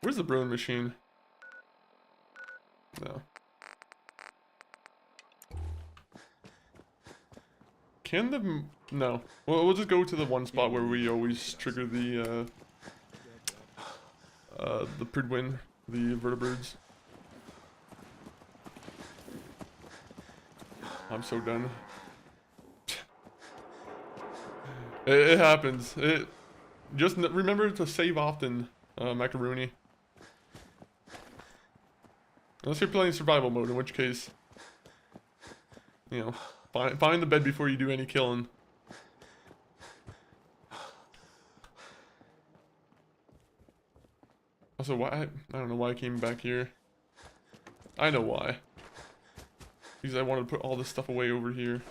Where's the brewing machine? No. Can the... No. Well, we'll just go to the one spot where we always trigger the Pridwin, the vertebrates. I'm so done. It happens. Just remember to save often, macaroni. Unless you're playing survival mode, in which case, you know, find the bed before you do any killing. Also, why? I don't know why I came back here. I know why. Because I wanted to put all this stuff away over here.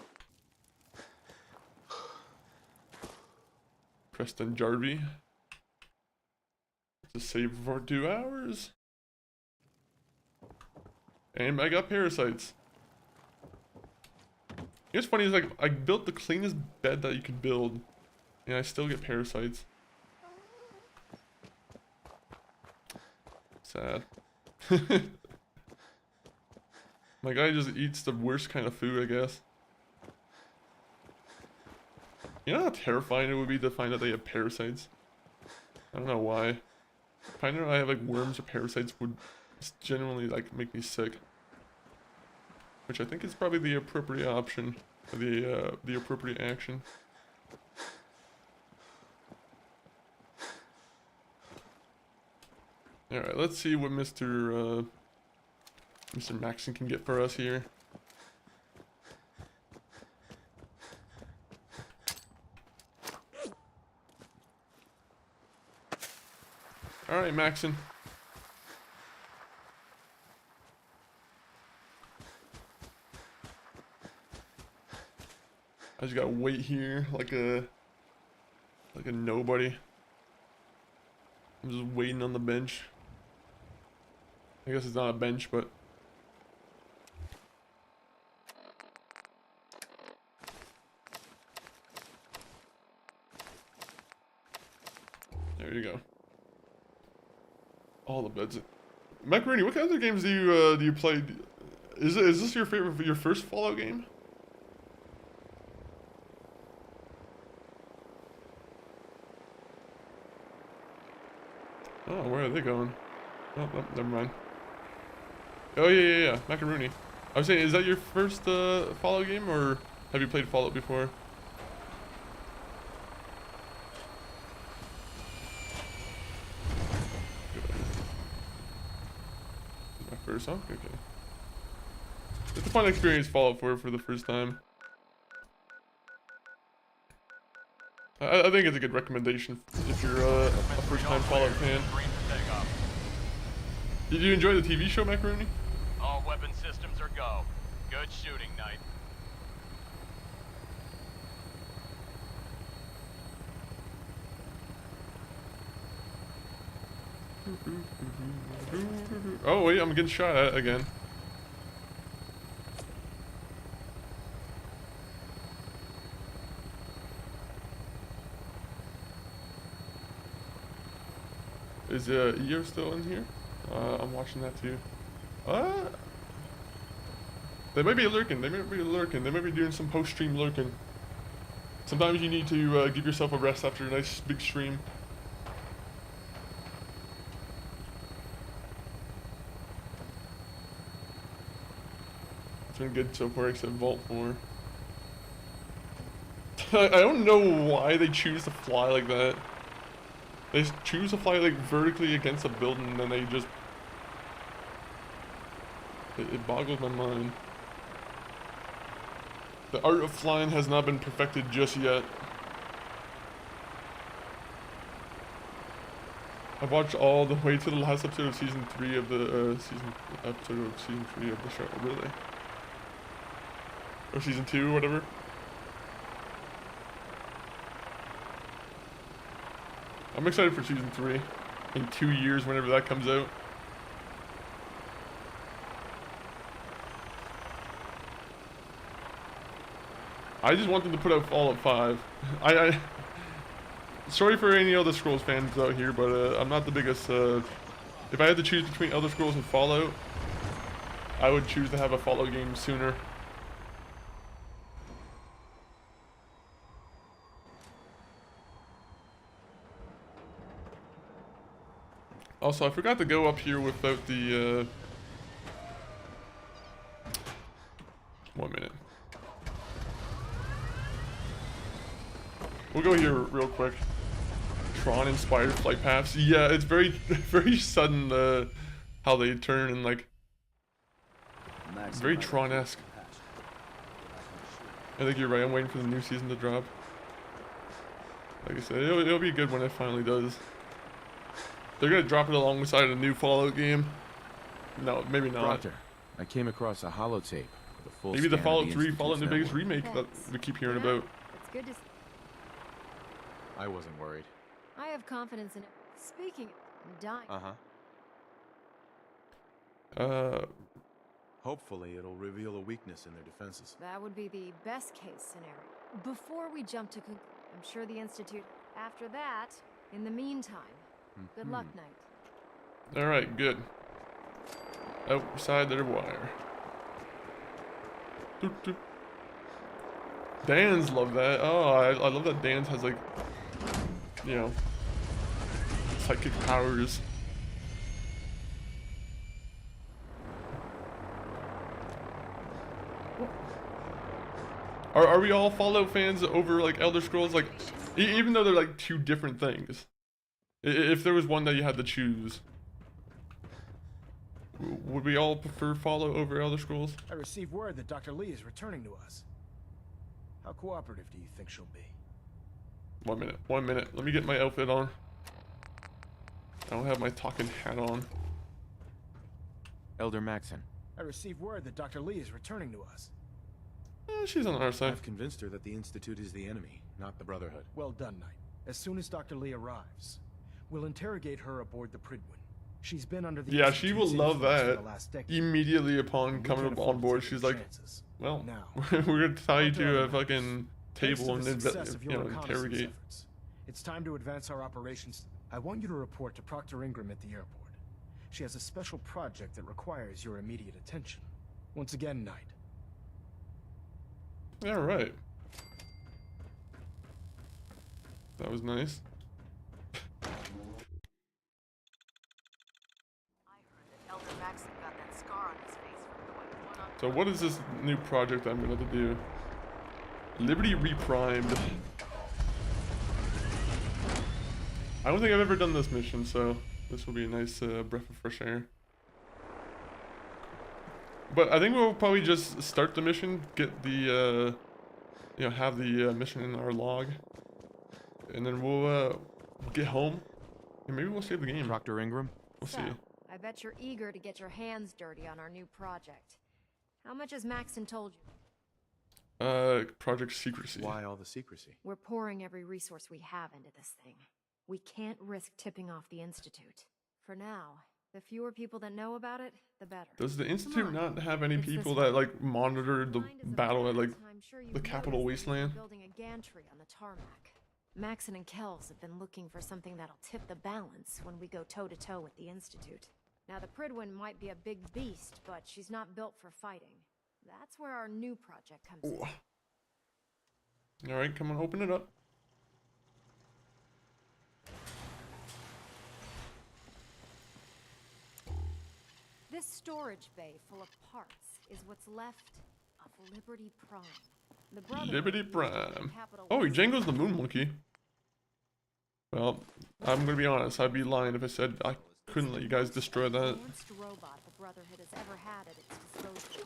Preston Jarvie. To save for 2 hours. And I got parasites. You know what's funny is, like, I built the cleanest bed that you could build, and I still get parasites. Sad. My guy just eats the worst kind of food, I guess. You know how terrifying it would be to find out they have parasites? I don't know why. Finding out I have, like, worms or parasites would genuinely, like, make me sick. Which I think is probably the appropriate option. The appropriate action. Alright, let's see what Mr. Maxon can get for us here. Alright, Maxon. I just gotta wait here like a nobody. I'm just waiting on the bench. I guess it's not a bench, but there you go. All the beds. Macaroni, what kind of games do you play? Is this your favorite, your first Fallout game? Oh, where are they going? Oh, never mind. Oh yeah, Macaroni. I was saying, is that your first Fallout game, or have you played Fallout before? My first, huh? Okay. It's a fun experience Fallout 4 for the first time. I think it's a good recommendation if you're a first-time Fallout fan. Did you enjoy the TV show, Macaroni? All weapon systems are go. Good shooting, Knight. Oh wait, I'm getting shot at again. Is EO still in here? I'm watching that too. They might be lurking. They might be lurking. They might be doing some post-stream lurking. Sometimes you need to give yourself a rest after a nice big stream. It's been good so far, except Vault 4. I don't know why they choose to fly like that. They choose to fly like vertically against a building and then they just... It boggles my mind. The art of flying has not been perfected just yet. I've watched all the way to the last episode of season 3 of the season 3 of the show, really, or season 2, or whatever. I'm excited for season 3 in 2 years, whenever that comes out. I just want them to put out Fallout 5. Sorry for any Elder Scrolls fans out here, but I'm not the biggest. If I had to choose between Elder Scrolls and Fallout, I would choose to have a Fallout game sooner. Also, I forgot to go up here without the. 1 minute. We'll go here real quick. Tron inspired flight paths. Yeah, it's very, very sudden how they turn and like very Tron-esque. I think you're right. I'm waiting for the new season to drop. Like I said, it'll be good when it finally does. They're gonna drop it alongside a new Fallout game. No, maybe not. Proctor, I came across a holotape with a full Maybe the scan of Fallout 3 Institute's Fallout New Vegas network. remake that we keep hearing about. It's good to see. I wasn't worried. I have confidence in it. Speaking of dying. Hopefully it'll reveal a weakness in their defenses. That would be the best case scenario. Before we jump to I'm sure the Institute. After that, in the meantime, good luck, Knight. Alright, good. Outside their wire. Doop, doop. Dan's love that. Oh, I love that Dan's has like, you know, psychic powers. Are we all Fallout fans over like Elder Scrolls? Like, even though they're like two different things. If there was one that you had to choose, would we all prefer Fallout over Elder Scrolls? I received word that Dr. Lee is returning to us. How cooperative do you think she'll be? 1 minute, 1 minute. Let me get my outfit on. I don't have my talking hat on. Elder Maxon. I received word that Dr. Lee is returning to us. She's on our side. I've convinced her that the Institute is the enemy, not the Brotherhood. Well done, Knight. As soon as Dr. Lee arrives, we'll interrogate her aboard the Pridwin. She's been under the Yeah, she will love that. decade. Immediately upon coming on board, she's like, well, we're gonna tie you to a fucking table and interrogate. It's time to advance our operations. I want you to report to Proctor Ingram at the airport. She has a special project that requires your immediate attention. Once again, Knight. Yeah, right. That was nice. So what is this new project I'm gonna do? Liberty Reprimed. I don't think I've ever done this mission, so this will be a nice breath of fresh air. But I think we'll probably just start the mission, get the, you know, have the mission in our log, and then we'll get home, and maybe we'll save the game. Proctor Ingram? We'll see. I bet you're eager to get your hands dirty on our new project. How much has Maxon told you? Project Secrecy. Why all the secrecy? We're pouring every resource we have into this thing. We can't risk tipping off the Institute. For now, the fewer people that know about it, the better. Does the Institute not have any people that like monitor the battle at like the Capital Wasteland? Building a gantry on the tarmac. Maxon and Kells have been looking for something that'll tip the balance when we go toe-to-toe with the Institute. Now the Pridwin might be a big beast, but she's not built for fighting. That's where our new project comes in. Alright, come on, open it up. This storage bay full of parts is what's left of Liberty Prime. The Liberty Prime. Oh, Django's the moon monkey. Well, I'm gonna be honest, I'd be lying if I said I couldn't let you guys destroy that. Robot the Brotherhood has ever had at its disposal.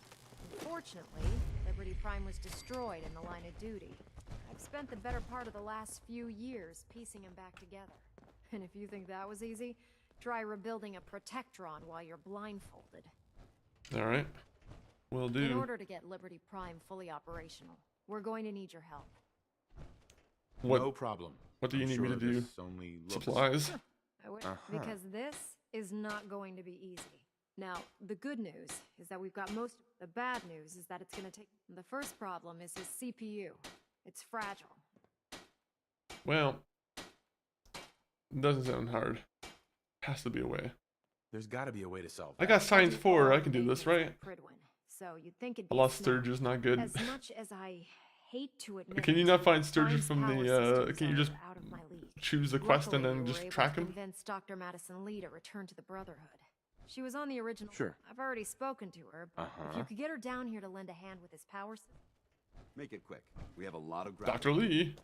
In Unfortunately, Liberty Prime was destroyed in the line of duty. I've spent the better part of the last few years piecing him back together. And if you think that was easy, try rebuilding a Protectron while you're blindfolded. Alright. Will do. In order to get Liberty Prime fully operational, we're going to need your help. What, no problem. What do you need me to do? Supplies? I wish, because this is not going to be easy. Now, the good news is that we've got most. The bad news is that it's going to take. The first problem is his CPU. It's fragile. Well, doesn't sound hard. Has to be a way. There's got to be a way to solve I got Science 4. I can do this, right? So you'd think I lost Sturgis, not good. As much as I hate to admit, Can you not find Sturgis from the, can you just choose the quest and then just track him? Convince Dr. Madison Lee to return to the Brotherhood. She was on the original. Sure. I've already spoken to her, but if you could get her down here to lend a hand with his power system. Make it quick. We have a lot of Dr. Lee,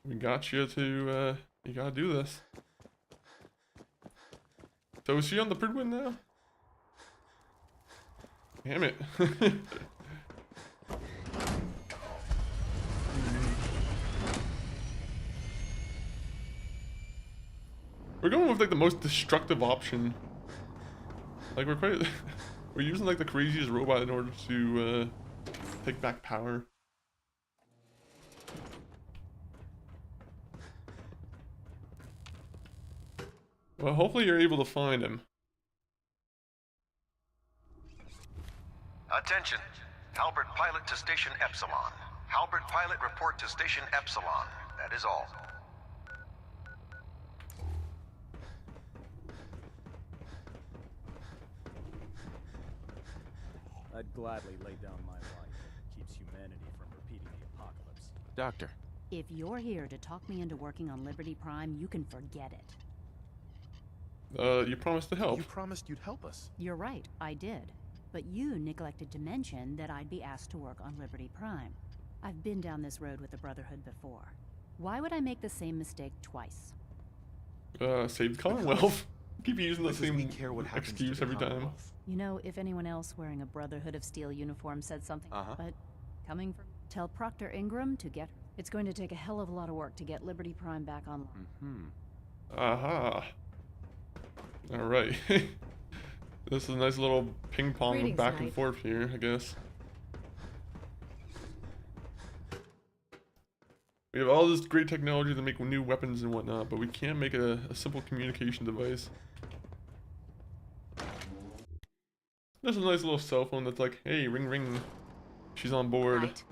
we got you to, you gotta do this. So is she on the Pridwin now? Damn it. We're going with like the most destructive option. Like we're quite we're using like the craziest robot in order to take back power. Well, hopefully you're able to find him. Attention. Halbert pilot to station Epsilon. Halbert pilot report to station Epsilon. That is all. I'd gladly lay down my life if it keeps humanity from repeating the apocalypse. Doctor. If you're here to talk me into working on Liberty Prime, you can forget it. You promised to help. You promised you'd help us. You're right, I did. But you neglected to mention that I'd be asked to work on Liberty Prime. I've been down this road with the Brotherhood before. Why would I make the same mistake twice? Save the Commonwealth. Keep using the Because same we care what happens excuse to the every time. Commonwealth. You know, if anyone else wearing a Brotherhood of Steel uniform said something, but coming from... Tell Proctor Ingram to get... It's going to take a hell of a lot of work to get Liberty Prime back online. Aha. Alright. This is a nice little ping pong of back and forth here, I guess. We have all this great technology to make new weapons and whatnot, but we can't make a simple communication device. There's a nice little cell phone that's like, hey, ring ring, she's on board. Right.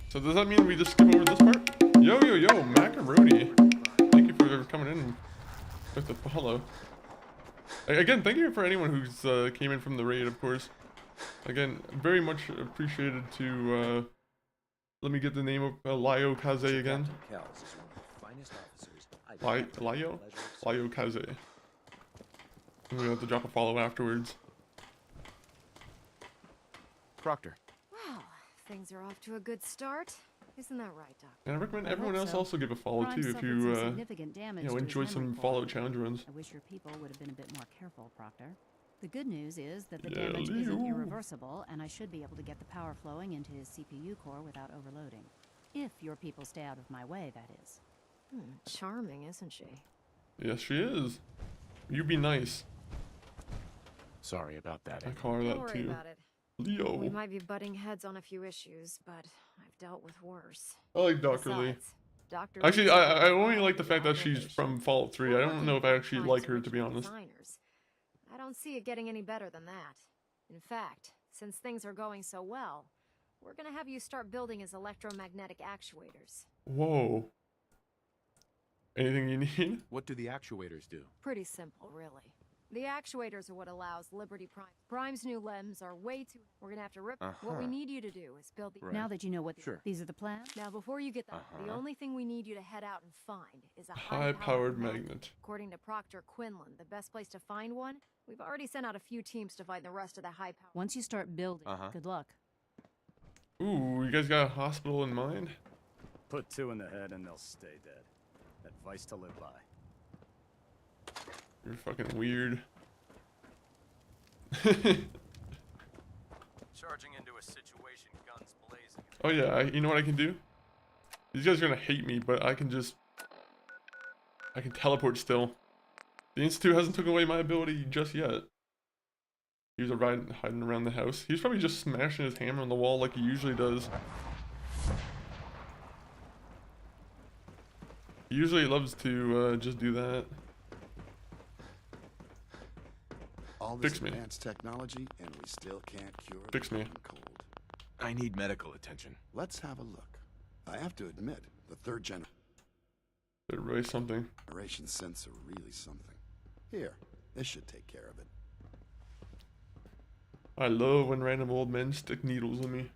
So does that mean we just skip over this part? Yo, yo, yo, Macaroni. Thank you for coming in with the follow. Again, thank you for anyone who's came in from the raid, of course. Again, very much appreciated to, let me get the name of Lyo Kaze again. Lyo Kaze. I'm gonna have to drop a follow afterwards. Proctor. Wow, things are off to a good start. Isn't that right, Doc? And I recommend everyone else also give a follow too if you, enjoyed some follow challenge runs. I wish your people would have been a bit more careful, Proctor. The good news is that the damage isn't irreversible, and I should be able to get the power flowing into his CPU core without overloading. If your people stay out of my way, that is. Charming, isn't she? Yes, she is. You be nice. Sorry about that. I call her that Don't worry too. about it. Leo. We might be butting heads on a few issues, but I've dealt with worse. I like Dr. Lee. Besides, Dr. Actually, Lee's I only like the fact that she's from Fallout 3. I don't know if I actually like her, to be honest. I don't see it getting any better than that. In fact, since things are going so well, we're gonna have you start building his electromagnetic actuators. Whoa. Anything you need? What do the actuators do? Pretty simple, really. The actuators are what allows Liberty Prime. Prime's new limbs are way too... We're gonna have to rip... What we need you to do is build the... Now that you know what these are the plans? Now, before you get that, the only thing we need you to head out and find is a high-powered magnet. According to Proctor Quinlan, the best place to find one, we've already sent out a few teams to find the rest of the high-powered... Once you start building, good luck. Ooh, you guys got a hospital in mind? Put 2 in the head and they'll stay dead. Advice to live by. You're fucking weird. Charging into a situation, guns blazing. Oh yeah, you know what I can do? These guys are gonna hate me, but I can teleport still. The Institute hasn't taken away my ability just yet. He was hiding around the house. He's probably just smashing his hammer on the wall like he usually does. He usually loves to just do that. All this Fix me. advanced technology, and we still can't cure Fix the me. common cold. I need medical attention. Let's have a look. I have to admit, the third They're really something. generation synths are really something. Here, this should take care of it. I love when random old men stick needles in me.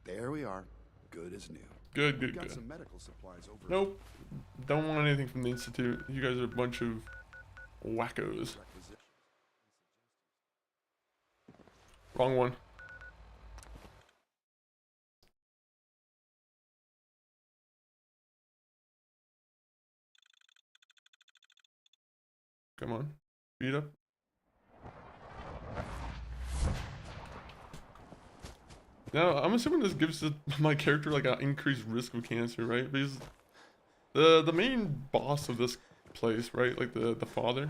There we are. Good as new. Good, We've good, got good. some medical supplies over. Nope. Don't want anything from the Institute. You guys are a bunch of wackos. Wrong one. Come on. Beat up. Now, I'm assuming this gives my character like an increased risk of cancer, right? Because the main boss of this place, right? Like the father.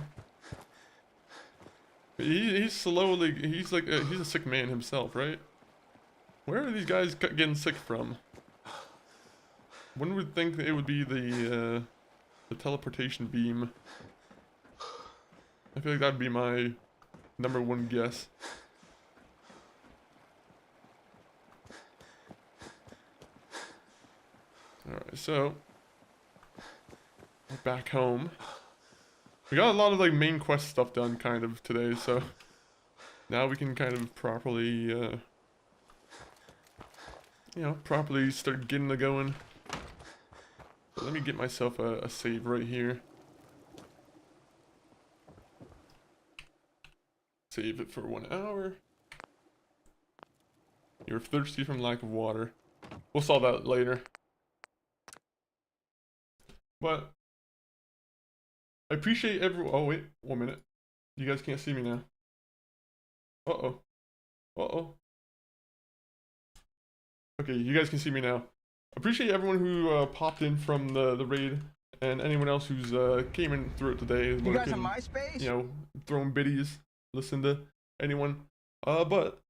He's like he's a sick man himself, right? Where are these guys getting sick from? One would think it would be the teleportation beam. I feel like that'd be my #1 guess. Alright, so we're back home. We got a lot of like main quest stuff done kind of today, so now we can kind of properly you know, properly start getting it going. So let me get myself a save right here. Save it for 1 hour. You're thirsty from lack of water. We'll solve that later. But I appreciate oh wait, 1 minute. You guys can't see me now. Uh-oh. Uh-oh. Okay, you guys can see me now. Appreciate everyone who popped in from the raid, and anyone else who's came in through it today. You guys on MySpace? You know, throwing biddies, listen to anyone. But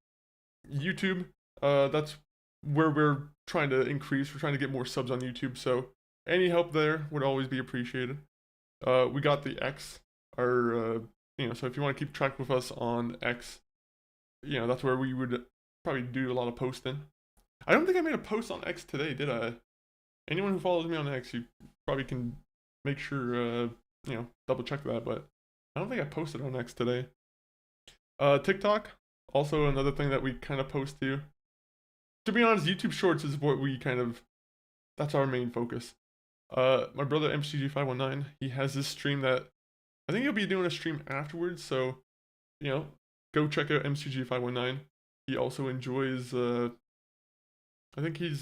YouTube, that's where we're trying to increase. We're trying to get more subs on YouTube, so any help there would always be appreciated. We got the X, our, you know, so if you want to keep track with us on X, you know, that's where we would probably do a lot of posting. I don't think I made a post on X today, did I? Anyone who follows me on X, you probably can make sure, you know, double check that, but I don't think I posted on X today. TikTok, also another thing that we kind of post to. To be honest, YouTube Shorts is what we kind of, that's our main focus. My brother MCG519, he has this stream that I think he'll be doing a stream afterwards, so you know, go check out MCG519. He also enjoys I think he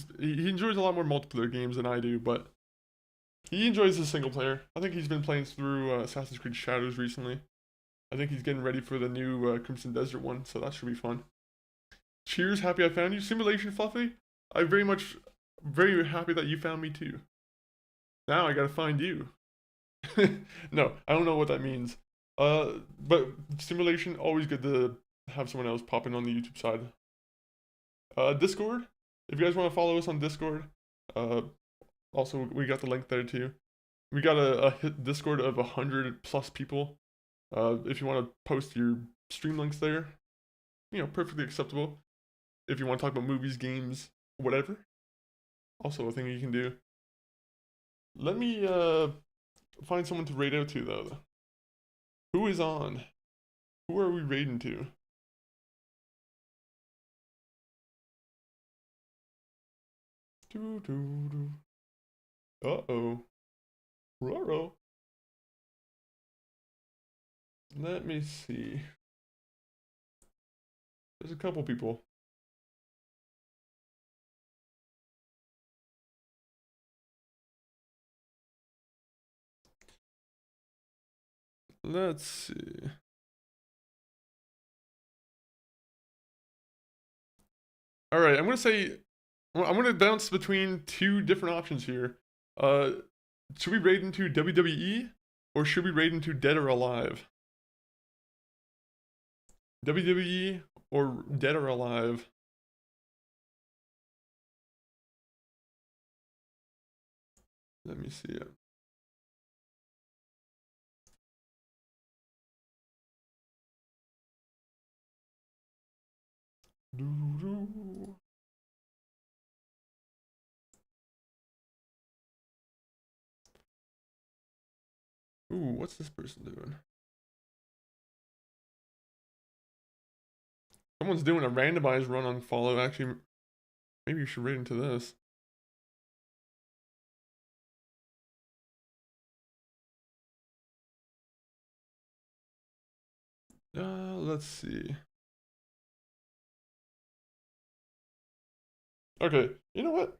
enjoys a lot more multiplayer games than I do, but he enjoys the single player. I think he's been playing through Assassin's Creed Shadows recently. I think he's getting ready for the new Crimson Desert one, so that should be fun. Cheers, happy I found you. Simulation Fluffy, I'm very happy that you found me too. Now I gotta find you. No, I don't know what that means. But Simulation, always good to have someone else pop in on the YouTube side. Discord, if you guys want to follow us on Discord, also we got the link there too. We got a hit Discord of 100+ people. If you want to post your stream links there, you know, perfectly acceptable. If you want to talk about movies, games, whatever, also a thing you can do. Let me find someone to raid out to though. Who is on? Who are we raiding to? Uh-oh. Ruh-roh. Let me see. There's a couple people. Let's see. All right, I'm gonna bounce between two different options here. Should we raid into WWE or should we raid into Dead or Alive? WWE or Dead or Alive? Let me see it. Ooh, what's this person doing? Someone's doing a randomized run on follow. Actually, maybe you should raid into this. Let's see. Okay, you know what?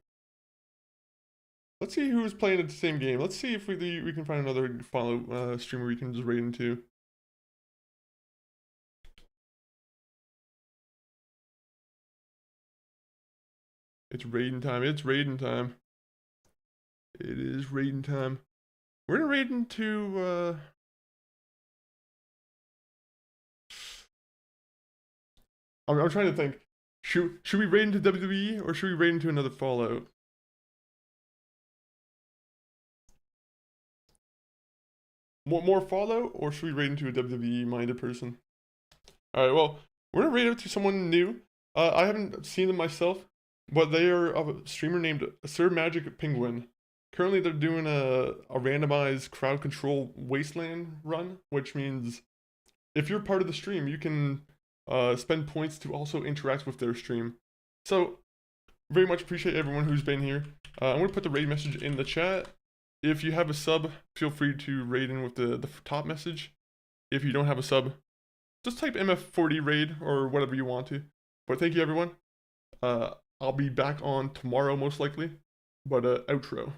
Let's see who's playing at the same game. Let's see if we can find another follow streamer we can just raid into. It's raiding time. It's raiding time. It is raiding time. We're gonna raid into I'm trying to think. Should we raid into WWE or should we raid into another Fallout? More Fallout or should we raid into a WWE minded person? Alright, well, we're gonna raid out to someone new. I haven't seen them myself, but they are of a streamer named Sir Magic Penguin. Currently they're doing a randomized crowd control wasteland run, which means if you're part of the stream, you can spend points to also interact with their stream. So, very much appreciate everyone who's been here. I'm going to put the raid message in the chat. If you have a sub, feel free to raid in with the top message. If you don't have a sub, just type MF40 raid or whatever you want to. But thank you everyone. I'll be back on tomorrow most likely. But outro.